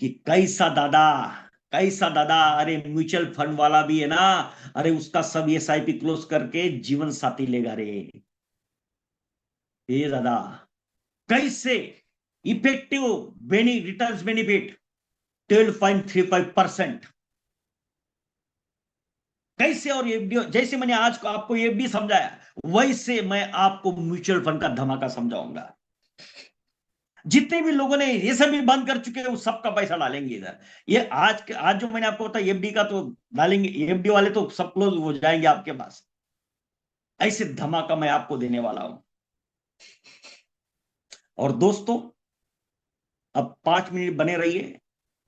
कि कैसा दादा, कैसा दादा, अरे म्यूचुअल फंड वाला भी है ना, अरे उसका सब एसआईपी क्लोज करके जीवन साथी लेगा रे। ये दादा कैसे इफेक्टिव रिटर्न बेनिफिट 12.35%, कैसे। और एफडी जैसे मैंने आज को आपको एफडी समझाया, वैसे मैं आपको म्यूचुअल फंड का धमाका समझाऊंगा। जितने भी लोगों ने ये सब भी बंद कर चुके हैं वो सबका पैसा डालेंगे इधर। ये आज जो मैंने आपको बताया एफडी का तो डालेंगे, एफडी वाले तो सब क्लोज हो जाएंगे आपके पास। ऐसे धमाका मैं आपको देने वाला हूं। और दोस्तों, अब 5 मिनट बने रहिए।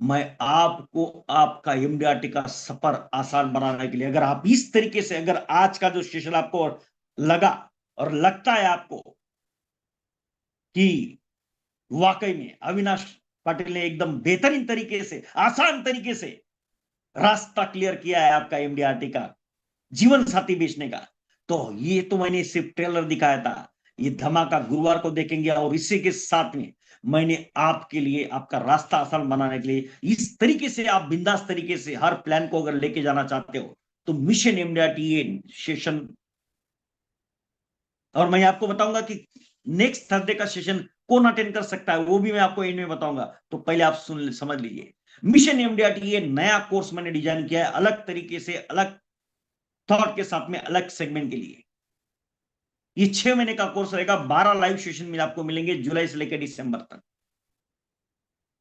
मैं आपको आपका एमडीआरटी का सफर आसान बनाने के लिए, अगर आप इस तरीके से, अगर आज का जो सेशन आपको लगा और लगता है आपको कि वाकई में अविनाश पाटिल ने एकदम बेहतरीन तरीके से, आसान तरीके से रास्ता क्लियर किया है आपका एमडीआरटी का जीवन साथी बेचने का, तो ये तो मैंने सिर्फ ट्रेलर दिखाया था। ये धमाका गुरुवार को देखेंगे। और इसी के साथ में मैंने आपके लिए आपका रास्ता आसान बनाने के लिए, इस तरीके से आप बिंदास तरीके से हर प्लान को अगर लेके जाना चाहते हो तो मिशन एमडीआरटी सेशन और मैं आपको बताऊंगा कि नेक्स्ट थर्सडे का सेशन कौन अटेंड कर सकता है, वो भी मैं आपको एंड में बताऊंगा। तो पहले आप समझ लीजिए, मिशन एमडीआरटी ये नया कोर्स मैंने डिजाइन किया है, अलग तरीके से, अलग थॉट के साथ में, अलग सेगमेंट के लिए। ये 6 महीने का कोर्स रहेगा, 12 लाइव सेशन में आपको मिलेंगे जुलाई से लेकर दिसंबर तक।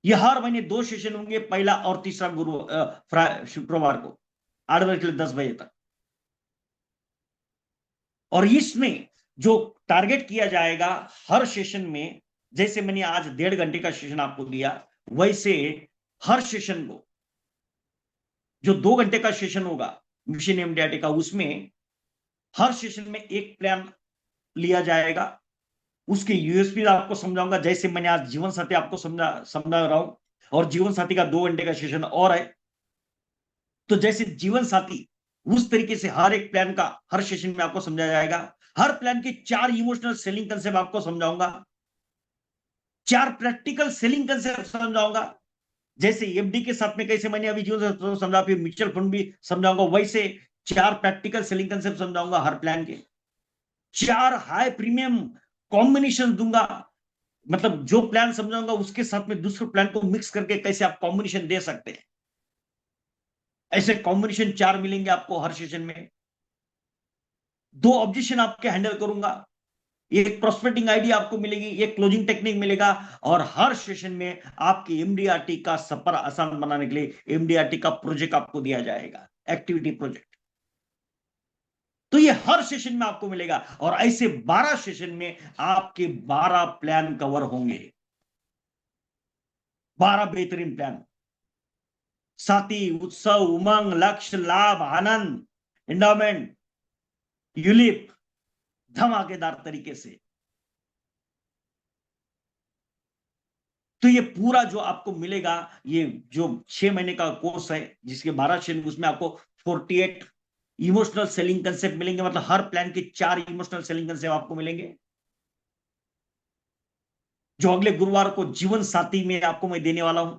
ये हर महीने 2 सेशन होंगे, पहला और तीसरा शुक्रवार को 8 बजे से 10 बजे तक। और इसमें जो टारगेट किया जाएगा हर सेशन में, जैसे मैंने आज 1.5 घंटे का सेशन आपको दिया, वैसे हर सेशन को, जो 2 घंटे का सेशन होगा मिशन एमडीआरटी का, उसमें हर सेशन में एक प्लान लिया जाएगा। उसके यूएसपी आपको समझाऊंगा, जैसे मैंने आज जीवन साथी आपको समझा रहा हूं, और जीवन साथी का 2 घंटे का सेशन और है। तो जैसे जीवन साथी, उस तरीके से हर एक प्लान का हर सेशन में आपको समझाया जाएगा। हर प्लान के 4 इमोशनल सेलिंग कंसेप्ट आपको समझाऊंगा, 4 प्रैक्टिकल सेलिंग कंसेप्ट समझाऊंगा। जैसे एफडी के साथ में कैसे मैंने अभी जीवन साथी समझा, फिर म्यूचुअल फंड भी समझाऊंगा, वैसे 4 प्रैक्टिकल सेलिंग कंसेप्ट समझाऊंगा हर प्लान के। 4 हाई प्रीमियम कॉम्बिनेशन दूंगा, मतलब जो प्लान समझाऊंगा उसके साथ में दूसरे प्लान को मिक्स करके कैसे आप कॉम्बिनेशन दे सकते हैं, ऐसे कॉम्बिनेशन 4 मिलेंगे आपको हर सेशन में। 2 ऑब्जेक्शन आपके हैंडल करूंगा, एक प्रोस्पेक्टिंग आइडिया आपको मिलेगी, एक क्लोजिंग टेक्निक मिलेगा। और हर सेशन में आपकी एमडीआरटी का सफर आसान बनाने के लिए एमडीआरटी का प्रोजेक्ट आपको दिया जाएगा, एक्टिविटी प्रोजेक्ट। तो ये हर सेशन में आपको मिलेगा, और ऐसे 12 सेशन में आपके 12 प्लान कवर होंगे, 12 बेहतरीन प्लान। साथी, उत्सव, उमंग, लक्ष्य, लाभ, आनंद, एंडाउमेंट, यूलिप, धमाकेदार तरीके से। तो ये पूरा जो आपको मिलेगा, ये जो 6 महीने का कोर्स है, जिसके 12 सेशन, उसमें आपको 48 इमोशनल सेलिंग कंसेप्ट मिलेंगे, मतलब हर प्लान के 4 इमोशनल सेलिंग कंसेप्ट आपको मिलेंगे, जो अगले गुरुवार को जीवन साथी में आपको मैं देने वाला हूं।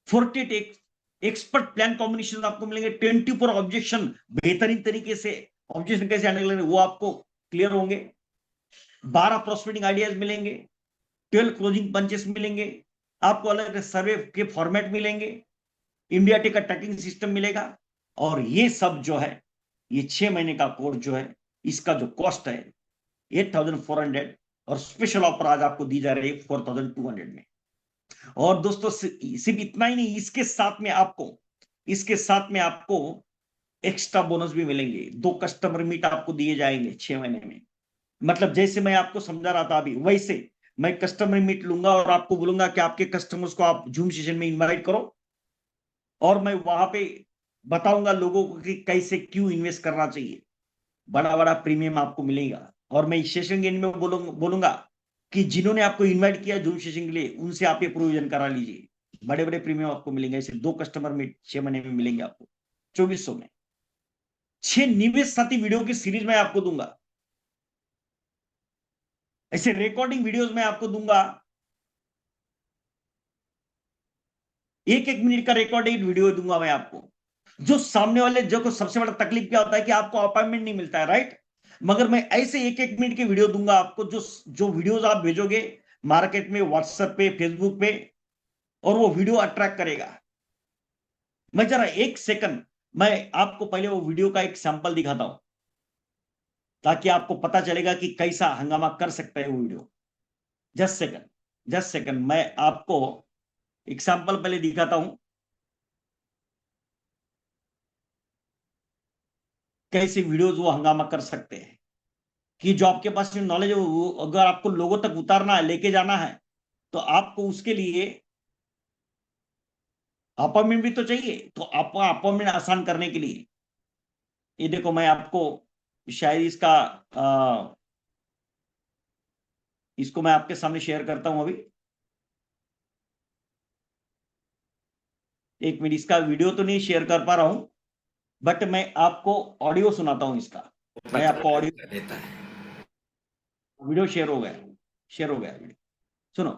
48 एक्सपर्ट प्लान कॉम्बिनेशन आपको मिलेंगे, 24 ऑब्जेक्शन बेहतरीन तरीके से ऑब्जेक्शन कैसे हैंडल करेंगे वो आपको क्लियर होंगे, 12 प्रोस्पेक्टिंग आइडियाज मिलेंगे, 12 क्लोजिंग पंचेस मिलेंगे आपको, अलग अलग सर्वे के फॉर्मेट मिलेंगे, इंडिया टेक का ट्रैकिंग सिस्टम मिलेगा। और ये सब जो है, ये 6 महीने का कोर्स जो है, इसका जो कॉस्ट है 8,400, और स्पेशल ऑफर आज आपको दी जा रही है 4,200 में। और दोस्तों, सिर्फ इतना ही नहीं, इसके साथ में आपको एक्स्ट्रा बोनस भी मिलेंगे। 2 कस्टमर मीट आपको दिए जाएंगे 6 महीने में। मतलब जैसे मैं आपको समझा रहा था अभी, वैसे मैं कस्टमर मीट लूंगा और आपको बोलूंगा कि आपके कस्टमर्स को आप जूम सेशन में इनवाइट करो, और मैं वहां पे बताऊंगा लोगों को कि कैसे क्यों इन्वेस्ट करना चाहिए। बड़ा बड़ा प्रीमियम आपको मिलेगा। और मैं इस सेशन के एंड में बोलूंगा कि जिन्होंने आपको इन्वाइट किया जूम सेशन के लिए, उनसे आप ये प्रोविजन करा लीजिए। बड़े बड़े प्रीमियम आपको मिलेंगे, ऐसे 2 कस्टमर मीट 6 महीने में मिलेंगे आपको 2400 में। 6 निवेश साथी वीडियो की सीरीज में आपको दूंगा, ऐसे रिकॉर्डिंग वीडियोस में आपको दूंगा, 1-1 मिनट का रिकॉर्डेड वीडियो दूंगा मैं आपको। जो सामने वाले जो को सबसे बड़ा तकलीफ क्या होता है कि आपको अपॉइंटमेंट नहीं मिलता है, राइट? मगर मैं ऐसे 1-1 मिनट के वीडियो दूंगा आपको, जो जो वीडियोस आप भेजोगे मार्केट में, व्हाट्सएप पे, फेसबुक पे, और वो वीडियो अट्रैक्ट करेगा। मैं जरा 1 सेकंड, मैं आपको पहले वो वीडियो का एक सैंपल दिखाता हूं, ताकि आपको पता चलेगा कि कैसा हंगामा कर सकता है वो वीडियो। जस्ट सेकंड मैं आपको एग्जाम्पल पहले दिखाता हूं, कैसे वीडियोस वो हंगामा कर सकते हैं। कि जो आपके पास जो नॉलेज है, वो अगर आपको लोगों तक उतारना है, लेके जाना है, तो आपको उसके लिए अपॉइंटमेंट भी तो चाहिए। तो आपका अपॉइंटमेंट आसान करने के लिए, ये देखो, मैं आपको शायद इसको मैं आपके सामने शेयर करता हूं अभी। 1 मिनट, इसका वीडियो तो नहीं शेयर कर पा रहा हूं, बट मैं आपको ऑडियो सुनाता हूं इसका। मैं आपको ऑडियो, देता है। वीडियो शेयर हो गया वीडियो, सुनो।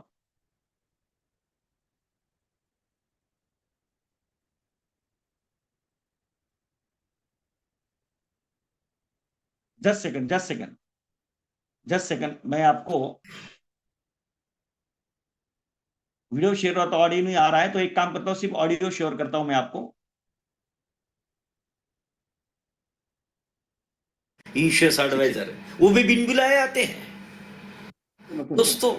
जस्ट सेकंड, मैं आपको वीडियो शेयर होता, ऑडियो नहीं आ रहा है, तो एक काम करता हूं, सिर्फ ऑडियो शेयर करता हूं मैं आपको। ईशियस एडवाइजर वो भी बिन बुलाए आते हैं। दोस्तों,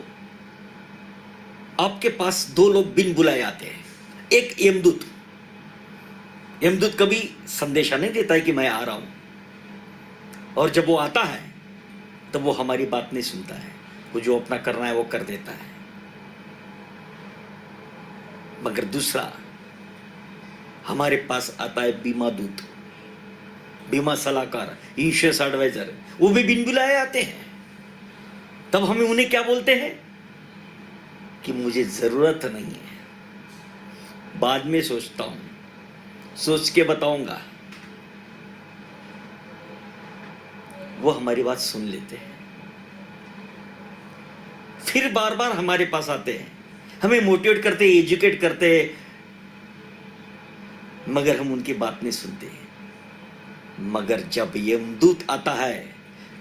आपके पास दो लोग बिन बुलाए आते हैं। एक यमदूत। यमदूत कभी संदेशा नहीं देता है कि मैं आ रहा हूं, और जब वो आता है तब वो हमारी बात नहीं सुनता है, वो जो अपना करना है वो कर देता है। मगर दूसरा हमारे पास आता है बीमा दूत, बीमा सलाहकार, इंश्योरेंस एडवाइजर, वो भी बिन बुलाए आते हैं। तब हमें उन्हें क्या बोलते हैं कि मुझे जरूरत नहीं है, बाद में सोचता हूं, सोच के बताऊंगा। वो हमारी बात सुन लेते हैं, फिर बार बार हमारे पास आते हैं, हमें मोटिवेट करते, एजुकेट करते, मगर हम उनकी बात नहीं सुनते। मगर जब यमदूत आता है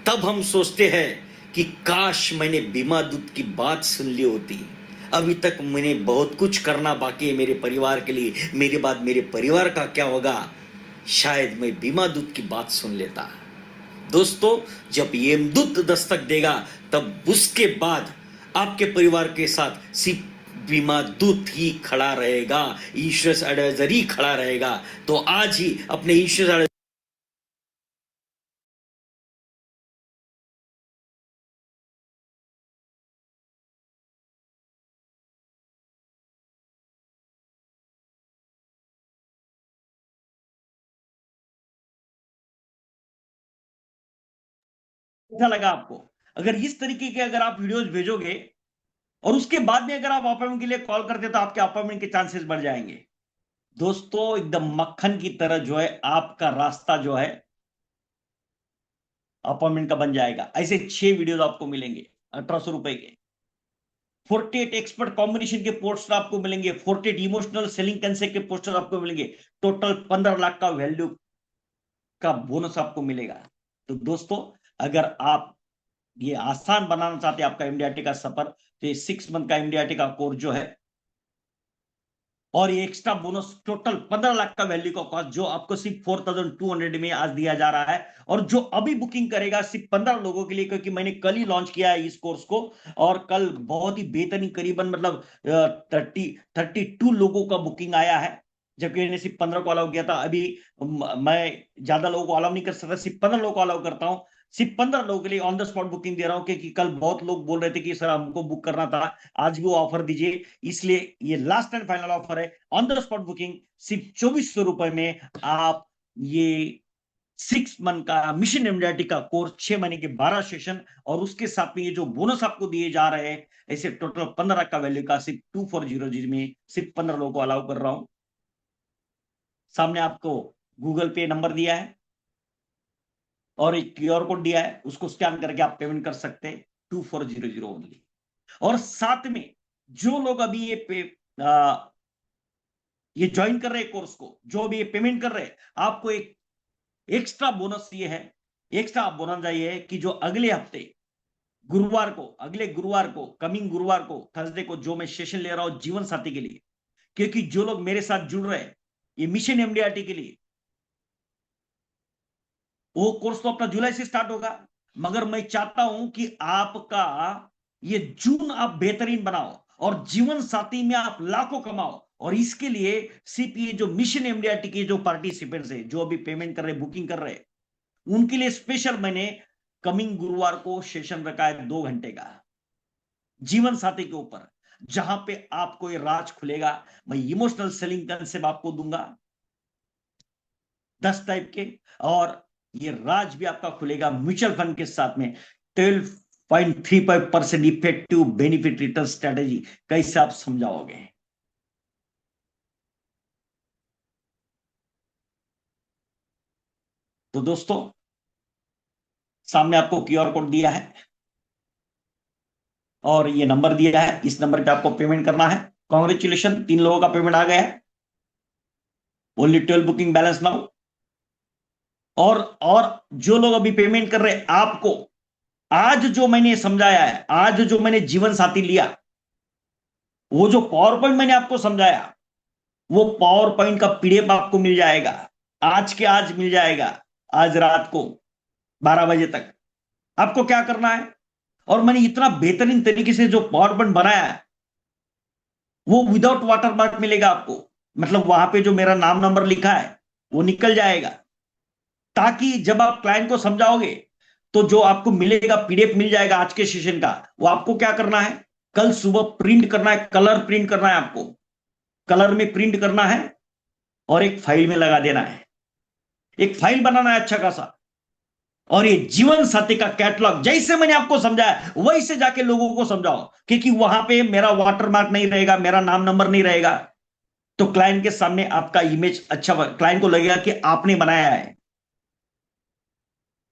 तब हम सोचते हैं कि काश मैंने बीमा दूत की बात सुन ली होती। अभी तक मैंने बहुत कुछ करना बाकी है मेरे परिवार के लिए, मेरे बाद मेरे परिवार का क्या होगा, शायद मैं बीमा दूत की बात सुन लेता। दोस्तों, जब यमदूत दस्तक देगा तब उसके बाद आपके परिवार के साथ सिर्फ बीमा दूत ही खड़ा रहेगा, इंश्योरेंस एडवाइजर ही खड़ा रहेगा। तो आज ही अपने इंश्योरेंस अच्छा लगा आपको? अगर इस तरीके के अगर आप वीडियोस भेजोगे और उसके बाद में अगर आप अपॉइंटमेंट के लिए कॉल करते तो आपके अपॉइंटमेंट के चांसेस बढ़ जाएंगे। दोस्तों, एकदम मक्खन की तरह जो है आपका रास्ता जो है अपॉइंटमेंट का बन जाएगा। ऐसे 6 वीडियोस आपको मिलेंगे 1800 रुपए के। 48 एक्सपर्ट कॉम्बिनेशन के पोस्टर आपको मिलेंगे, 48 इमोशनल सेलिंग कंसेप्ट के पोस्टर आपको मिलेंगे, टोटल 15 लाख का वैल्यू का बोनस आपको मिलेगा। तो दोस्तों, अगर आप ये आसान बनाना चाहते हैं आपका एमडीआरटी का सफर, तो ये 6 मंथ का एमडीआरटी का कोर्स जो है और ये एक्स्ट्रा बोनस टोटल 15 लाख का वैल्यू का कॉस्ट जो आपको सिर्फ 4200 में आज दिया जा रहा है। और जो अभी बुकिंग करेगा सिर्फ 15 लोगों के लिए, क्योंकि मैंने कल ही लॉन्च किया है इस कोर्स को, और कल बहुत ही बेहतरीन करीबन मतलब 32 लोगों का बुकिंग आया है, जबकि मैंने सिर्फ 15 को अलाउ किया था। अभी मैं ज्यादा लोगों को अलाउ नहीं कर सकता, सिर्फ 15 लोगों को अलाउ करता हूं। सिर्फ 15 लोगों के लिए ऑन द स्पॉट बुकिंग दे रहा हूं, क्योंकि कल बहुत लोग बोल रहे थे कि सर हमको बुक करना था, आज भी वो ऑफर दीजिए। इसलिए ये लास्ट एंड फाइनल ऑफर है, ऑन द स्पॉट बुकिंग सिर्फ 2400 रुपए में आप ये 6 मंथ का मिशन एमडीआरटी का कोर्स, 6 महीने के 12 सेशन, और उसके साथ में ये जो बोनस आपको दिए जा रहे हैं, ऐसे टोटल 15 का वैल्यू का सिर्फ 2400 में सिर्फ 15 लोगों को अलाउ कर रहा हूं। सामने आपको गूगल पे नंबर दिया है और एक क्यूआर कोड दिया है, उसको स्कैन करके आप पेमेंट कर सकते हैं 2400 ओनली। और साथ में जो लोग अभी ये ज्वाइन कर रहे हैं कोर्स को, जो भी ये पेमेंट कर रहे हैं, आपको एक एक्स्ट्रा बोनस ये है, एक्स्ट्रा बोनस ये है कि जो अगले हफ्ते गुरुवार को, अगले गुरुवार को, कमिंग गुरुवार को, थर्सडे को, जो मैं सेशन ले रहा हूं जीवन साथी के लिए, क्योंकि जो लोग मेरे साथ जुड़ रहे हैं ये मिशन एमडीआरटी के लिए, वो कोर्स तो अपना जुलाई से स्टार्ट होगा, मगर मैं चाहता हूं कि आपका ये जून आप बेहतरीन बनाओ और जीवन साथी में आप लाखों कमाओ। और इसके लिए सिर्फ ये जो मिशन एमडीआरटी के जो पार्टिसिपेंट्स है, जो अभी पेमेंट कर रहे, बुकिंग कर रहे, उनके लिए स्पेशल मैंने कमिंग गुरुवार को सेशन रखा है 2 घंटे का जीवन साथी के ऊपर, जहां पे आपको ये राज खुलेगा। मैं इमोशनल सेलिंग कंसेप्ट आपको दूंगा 10 टाइप के, और ये राज भी आपका खुलेगा म्यूचुअल फंड के साथ में 12.35% इफेक्टिव बेनिफिट रिटर्न स्ट्रेटेजी, कैसे आप समझाओगे? तो दोस्तों, सामने आपको क्यूआर कोड दिया है और ये नंबर दिया है, इस नंबर पे आपको पेमेंट करना है। कॉन्ग्रेचुलेशन, 3 लोगों का पेमेंट आ गया है। Only 12 booking balance now. और जो लोग अभी पेमेंट कर रहे हैं आपको, आज जो मैंने समझाया है, आज जो मैंने जीवन साथी लिया, वो जो पावर पॉइंट मैंने आपको समझाया, वो पावर पॉइंट का पीडीएफ आपको मिल जाएगा, आज के आज मिल जाएगा, आज रात को 12 बजे तक। आपको क्या करना है, और मैंने इतना बेहतरीन तरीके से जो पावर पॉइंट बनाया है, वो विदाउट वाटरमार्क मिलेगा आपको। मतलब वहां पे जो मेरा नाम नंबर लिखा है वो निकल जाएगा, ताकि जब आप क्लाइंट को समझाओगे तो जो आपको मिलेगा, पीडीएफ मिल जाएगा आज के सेशन का, वो आपको क्या करना है, कल सुबह प्रिंट करना है, कलर प्रिंट करना है आपको, कलर में प्रिंट करना है और एक फाइल में लगा देना है, एक फाइल बनाना है अच्छा खासा। और ये जीवन साथी का कैटलॉग जैसे मैंने आपको समझाया वैसे जाके लोगों को समझाओ, क्योंकि वहां पे मेरा वाटरमार्क नहीं रहेगा, मेरा नाम नंबर नहीं रहेगा, तो क्लाइंट के सामने आपका इमेज अच्छा, क्लाइंट को लगेगा कि आपने बनाया है।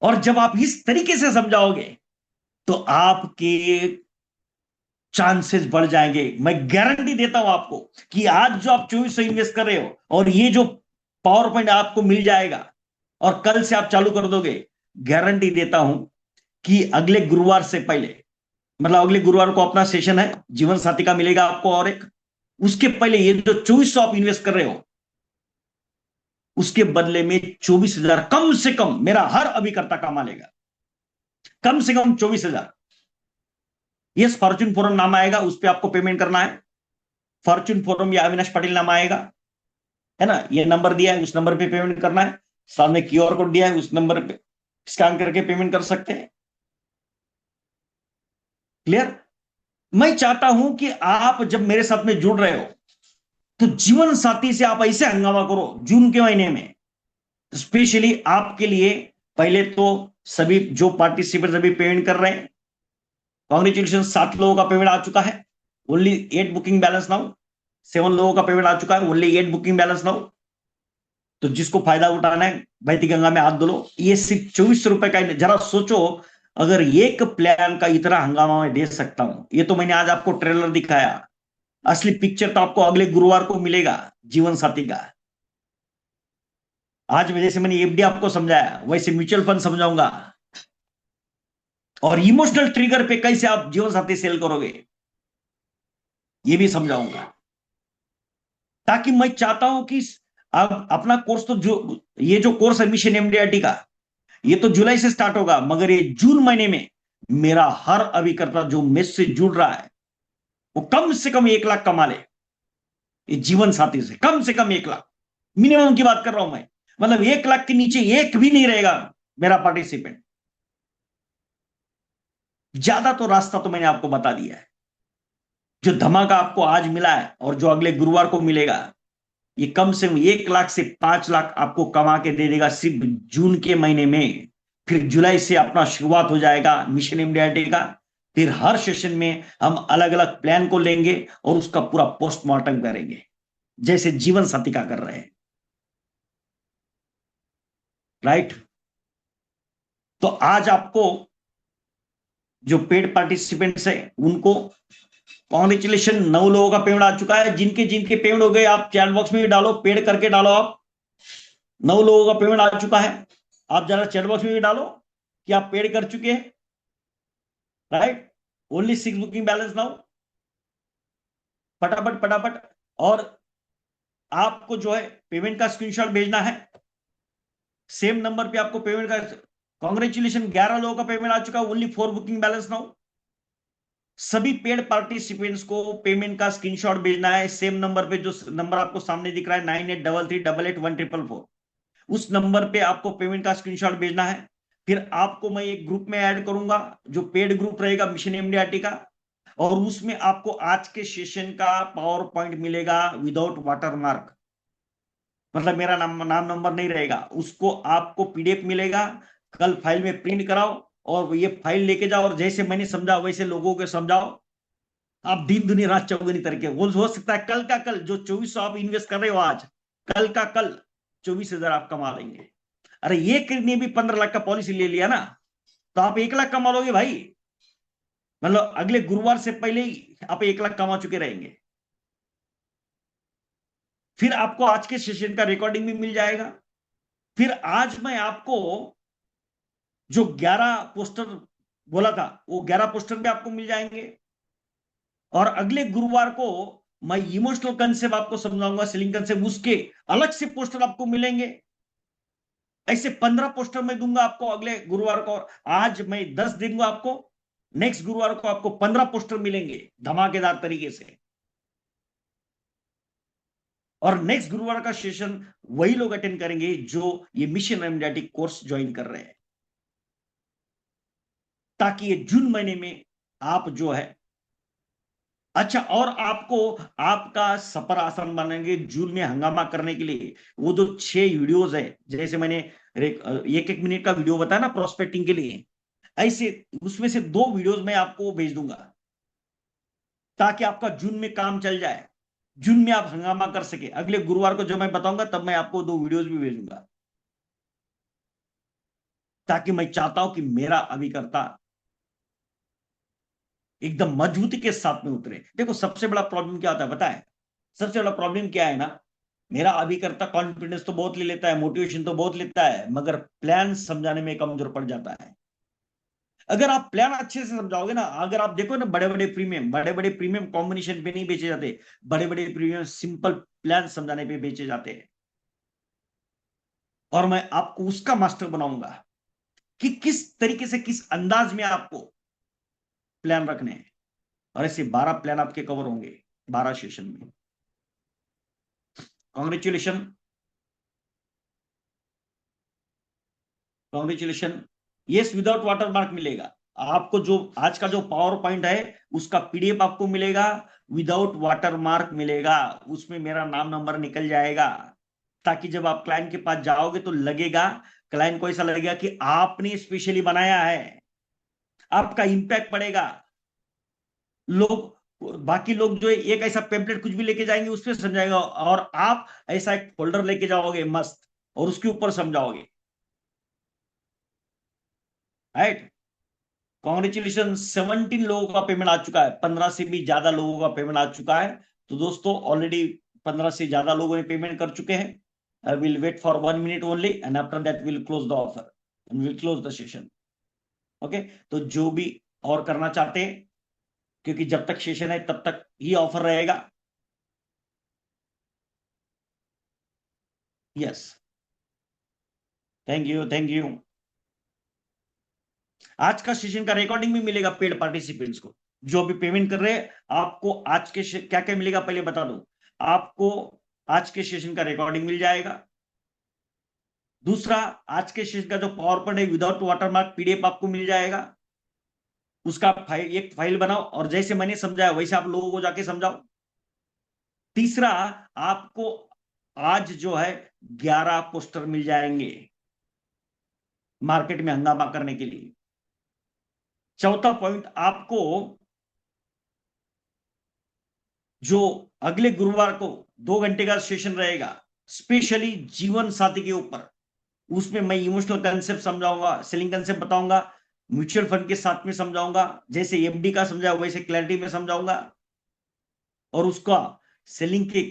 और जब आप इस तरीके से समझाओगे तो आपके चांसेस बढ़ जाएंगे। मैं गारंटी देता हूं आपको कि आज जो आप 2400 इन्वेस्ट कर रहे हो और ये जो पावर पॉइंट आपको मिल जाएगा और कल से आप चालू कर दोगे, गारंटी देता हूं कि अगले गुरुवार से पहले, मतलब अगले गुरुवार को अपना सेशन है, जीवन साथी का मिलेगा आपको, और एक उसके पहले ये जो 2400 आप इन्वेस्ट कर रहे हो, उसके बदले में 24,000 कम से कम मेरा हर अभिकर्ता कमा लेगा, कम से कम 24,000। यस, फॉर्चून फोरम नाम आएगा, उस पर आपको पेमेंट करना है। फॉर्चून फोरम या अविनाश पटेल नाम आएगा, है ना, ये नंबर दिया है, उस नंबर पे पेमेंट करना है। सामने क्यूआर कोड दिया है, उस नंबर पे स्कैन करके पेमेंट कर सकते हैं। क्लियर? मैं चाहता हूं कि आप जब मेरे साथ में जुड़ रहे हो तो जीवन साथी से आप ऐसे हंगामा करो जून के महीने में, स्पेशली आपके लिए। पहले तो सभी जो पार्टिसिपेंट अभी पेमेंट कर रहे हैं, कॉन्ग्रेचुलेशन, 7 लोगों का पेमेंट आ चुका है, ओनली 8 बुकिंग बैलेंस नाउ। 7 लोगों का पेमेंट आ चुका है, ओनली 8 बुकिंग बैलेंस नाउ। तो जिसको फायदा उठाना है बहती गंगा में हाथ धो लो। ये सिर्फ 2400 रुपए का, जरा सोचो, अगर एक प्लान का इतना हंगामा मैं दे सकता हूं। ये तो मैंने आज आपको ट्रेलर दिखाया, असली पिक्चर तो आपको अगले गुरुवार को मिलेगा जीवन साथी का। आज जैसे मैंने एफडी आपको समझाया वैसे म्यूचुअल फंड समझाऊंगा, और इमोशनल ट्रिगर पे कैसे आप जीवन साथी सेल करोगे ये भी समझाऊंगा। ताकि मैं चाहता हूं कि अब अपना कोर्स तो जो ये जो कोर्स है मिशन एमडीआरटी का, ये तो जुलाई से स्टार्ट होगा, मगर ये जून महीने में मेरा हर अभिकर्ता जो मेस से जुड़ रहा है वो कम से कम 1 लाख कमा ले, ये जीवन साथी से कम 1 लाख मिनिमम की बात कर रहा हूं मैं। मतलब 1 लाख के नीचे एक भी नहीं रहेगा मेरा पार्टिसिपेंट। ज्यादा तो रास्ता तो मैंने आपको बता दिया है। जो धमाका आपको आज मिला है और जो अगले गुरुवार को मिलेगा, ये कम से कम 1 लाख से 5 लाख आपको कमा के दे देगा सिर्फ जून के महीने में। फिर जुलाई से अपना शुरुआत हो जाएगा मिशन इंडिया का। फिर हर सेशन में हम अलग अलग प्लान को लेंगे और उसका पूरा पोस्टमार्टम करेंगे, जैसे जीवन साथी का कर रहे हैं। राइट? तो आज आपको जो पेड पार्टिसिपेंट्स है उनको कॉन्ग्रेचुलेशन, 9 लोगों का पेमेंट आ चुका है। जिनके जिनके पेमेंट हो गए आप चैट बॉक्स में भी डालो, पेड करके डालो। आप 9 लोगों का पेमेंट आ चुका है, आप जरा चैट बॉक्स में भी डालो कि आप पेड कर चुके हैं। Right? Only 6 booking balance now, फटाफट फटाफट। और आपको जो है पेमेंट का स्क्रीनशॉट भेजना है, सेम नंबर पे आपको पेमेंट का। कॉन्ग्रेचुलेशन, 11 लोगों का पेमेंट आ चुका है, ओनली 4 बुकिंग बैलेंस नाउ। सभी पेड पार्टिसिपेंट्स को पेमेंट का स्क्रीनशॉट भेजना है, सेम नंबर पे जो नंबर आपको सामने दिख रहा है 9833881444, उस नंबर पे आपको पेमेंट का स्क्रीनशॉट भेजना है। फिर आपको मैं एक ग्रुप में ऐड करूंगा जो पेड ग्रुप रहेगा मिशन एमडीआरटी का, और उसमें आपको आज के सेशन का पावर पॉइंट मिलेगा विदाउट वाटरमार्क। मतलब मेरा नाम नंबर नहीं रहेगा, उसको आपको पीडीएफ मिलेगा। कल फाइल में प्रिंट कराओ और ये फाइल लेके जाओ, और जैसे मैंने समझा वैसे लोगों को समझाओ। आप दिन दुनिया रात चौगुनी तरीके, वो हो सकता है कल का कल जो 2400 आप इन्वेस्ट कर रहे हो आज, कल का कल 24,000 आप कमा लेंगे। अरे एक ने भी 15 लाख का पॉलिसी ले लिया ना, तो आप 1 लाख कमा लोगे भाई। मतलब अगले गुरुवार से पहले ही आप 1 लाख कमा चुके रहेंगे। फिर आपको आज के सेशन का रिकॉर्डिंग भी मिल जाएगा, फिर आज मैं आपको जो 11 पोस्टर बोला था वो 11 पोस्टर भी आपको मिल जाएंगे। और अगले गुरुवार को मैं इमोशनल कंसेप्ट आपको समझाऊंगा, सेलिंग कंसेप्ट, उसके अलग से पोस्टर आपको मिलेंगे। ऐसे 15 पोस्टर मैं दूंगा आपको अगले गुरुवार को। आज मैं 10 दूंगा आपको, नेक्स्ट गुरुवार को आपको 15 पोस्टर मिलेंगे धमाकेदार तरीके से। और नेक्स्ट गुरुवार का सेशन वही लोग अटेंड करेंगे जो ये मिशन एमडीआईटी कोर्स ज्वाइन कर रहे हैं, ताकि ये जून महीने में आप जो है अच्छा। और आपको आपका सफर आसान बनाएंगे जून में हंगामा करने के लिए। वो जो 6 वीडियोस है, जैसे मैंने एक एक मिनट का वीडियो बताया ना प्रोस्पेक्टिंग के लिए, ऐसे उसमें से 2 वीडियोस मैं आपको भेज दूंगा, ताकि आपका जून में काम चल जाए, जून में आप हंगामा कर सके। अगले गुरुवार को जब मैं बताऊंगा तब मैं आपको 2 वीडियोस भी भेजूंगा, ताकि मैं चाहता हूं कि मेरा अभिकर्ता एकदम मजबूती के साथ में उतरे। देखो सबसे बड़ा प्रॉब्लम क्या होता है पता है? सबसे बड़ा प्रॉब्लम क्या है ना, मेरा अभिकर्ता कॉन्फिडेंस तो बहुत ले लेता है, मोटिवेशन तो बहुत लेता है, मगर प्लान समझाने में कमजोर पड़ जाता है। अगर आप प्लान अच्छे से समझाओगे ना, अगर आप देखो ना, बड़े बड़े प्रीमियम कॉम्बिनेशन पे नहीं बेचे जाते, बड़े बड़े प्रीमियम सिंपल प्लान समझाने पे बेचे जाते हैं। और मैं आपको उसका मास्टर बनाऊंगा कि किस तरीके से, किस अंदाज में आपको प्लान रखने हैं। और ऐसे 12 प्लान आपके कवर होंगे 12 सेशन में। Congratulation, congratulation. Yes, without watermark मिलेगा आपको। जो आज का जो पावर पॉइंट है उसका पीडीएफ आपको मिलेगा, विदाउट वाटरमार्क मिलेगा। उसमें मेरा नाम नंबर निकल जाएगा, ताकि जब आप क्लाइंट के पास जाओगे तो लगेगा, क्लाइंट को ऐसा लगेगा कि आपने स्पेशली बनाया है। आपका इंपैक्ट पड़ेगा। लोग, बाकी लोग जो है एक ऐसा पेम्पलेट कुछ भी लेके जाएंगे उसमें समझाएगा, और आप ऐसा एक फोल्डर लेके जाओगे मस्त, और उसके ऊपर समझाओगे। राइट। कॉन्ग्रेचुलेशन, 17 लोगों का पेमेंट आ चुका है, 15 से भी ज्यादा लोगों का पेमेंट आ चुका है। तो दोस्तों ऑलरेडी 15 से ज्यादा लोगों ने पेमेंट कर चुके हैं। I will wait for 1 minute only, and after that will close the offer and will close the session. Okay. तो जो भी और करना चाहते हैं, क्योंकि जब तक सेशन है तब तक ही ऑफर रहेगा। Yes, thank you, thank you. आज का सेशन का रिकॉर्डिंग भी मिलेगा पेड पार्टिसिपेंट्स को, जो भी पेमेंट कर रहे हैं। आपको आज के क्या क्या मिलेगा पहले बता दूं। आपको आज के सेशन का रिकॉर्डिंग मिल जाएगा। दूसरा, आज के सेशन का जो पावर पॉइंट है विदाउट वाटरमार्क पीडीएफ आपको मिल जाएगा। उसका फाइल, एक फाइल बनाओ, और जैसे मैंने समझाया वैसे आप लोगों को जाके समझाओ। तीसरा, आपको आज जो है 11 पोस्टर मिल जाएंगे मार्केट में हंगामा करने के लिए। चौथा पॉइंट, आपको जो अगले गुरुवार को 2 घंटे का सेशन रहेगा स्पेशली जीवन साथी के ऊपर, उसमें मैं इमोशनल कंसेप्ट समझाऊंगा, सेलिंग कंसेप्ट बताऊंगा, म्यूचुअल फंड के साथ में समझाऊंगा, जैसे एफडी का समझाया वैसे क्लैरिटी में समझाऊंगा, और उसका सेलिंग के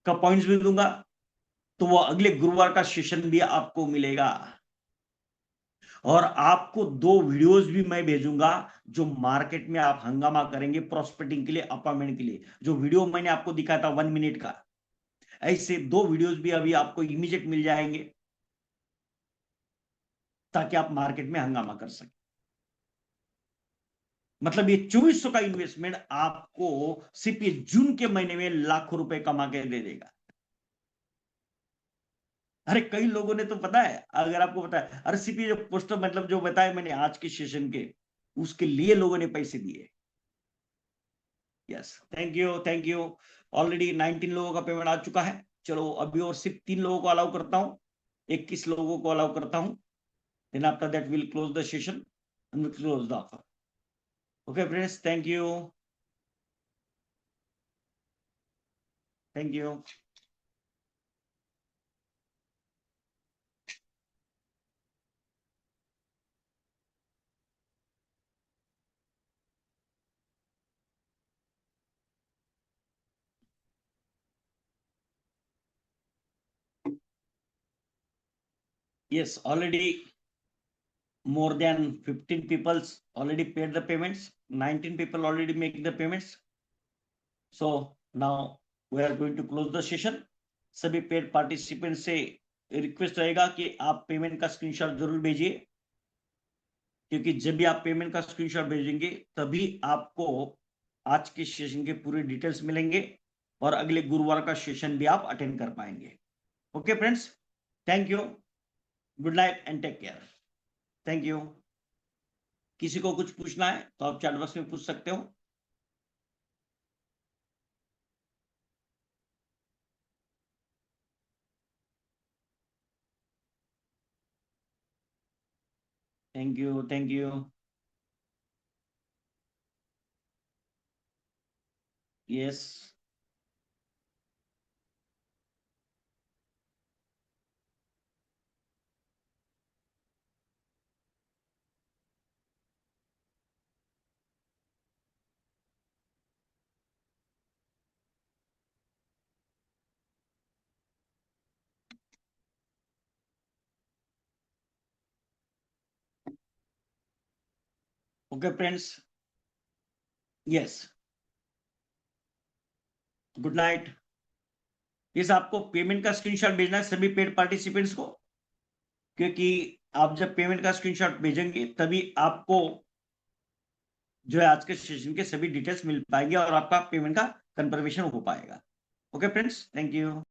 का पॉइंट्स भी दूंगा। तो वो अगले गुरुवार का सेशन भी आपको मिलेगा। और आपको 2 वीडियोस भी मैं भेजूंगा, जो मार्केट में आप हंगामा करेंगे प्रोस्पेक्टिंग के लिए, अपॉइंटमेंट के लिए। जो वीडियो मैंने आपको दिखाया था 1 मिनट का, ऐसे 2 वीडियोस भी अभी आपको इमीडिएट मिल जाएंगे, ताकि आप मार्केट में हंगामा कर सकें। मतलब ये 2400 का इन्वेस्टमेंट आपको सिर्फ ये जून के महीने में लाखों रुपए कमा के दे देगा। अरे कई लोगों ने तो पता है, अगर आपको पता है, अरे सिर्फ ये जो पोस्टर, मतलब जो बताया मैंने आज के सेशन के, उसके लिए लोगों ने पैसे दिए। Yes, thank you, thank you. Already 19 लोगों का पेमेंट आ चुका है। चलो अभी और सिर्फ 3 लोगों को अलाउ करता हूं, 21 लोगों को अलाउ करता हूं। Then after that will close the session and will close the offer. Okay friends, thank you, thank you. Yes, already more than 15 people already paid the payments. 19 people already make the payments. So now we are going to close the session. सभी पेड पार्टिसिपेंट से रिक्वेस्ट रहेगा कि आप पेमेंट का स्क्रीनशॉट जरूर भेजिए, क्योंकि जब भी आप पेमेंट का स्क्रीनशॉट भेजेंगे तभी आपको आज के सेशन के पूरे डिटेल्स मिलेंगे और अगले गुरुवार का सेशन भी आप अटेंड कर पाएंगे. Okay friends, thank you, good night and take care. Thank you. किसी को कुछ पूछना है तो आप चैट बॉक्स में पूछ सकते हो. Thank you, thank you. Yes. Okay friends, yes, good night. इस आपको पेमेंट का स्क्रीनशॉट भेजना है सभी पेड पार्टिसिपेंट्स को, क्योंकि आप जब पेमेंट का स्क्रीनशॉट भेजेंगे तभी आपको जो है आज के सेशन के सभी डिटेल्स मिल पाएंगे और आपका पेमेंट का कंफर्मेशन हो पाएगा. Okay friends, thank you.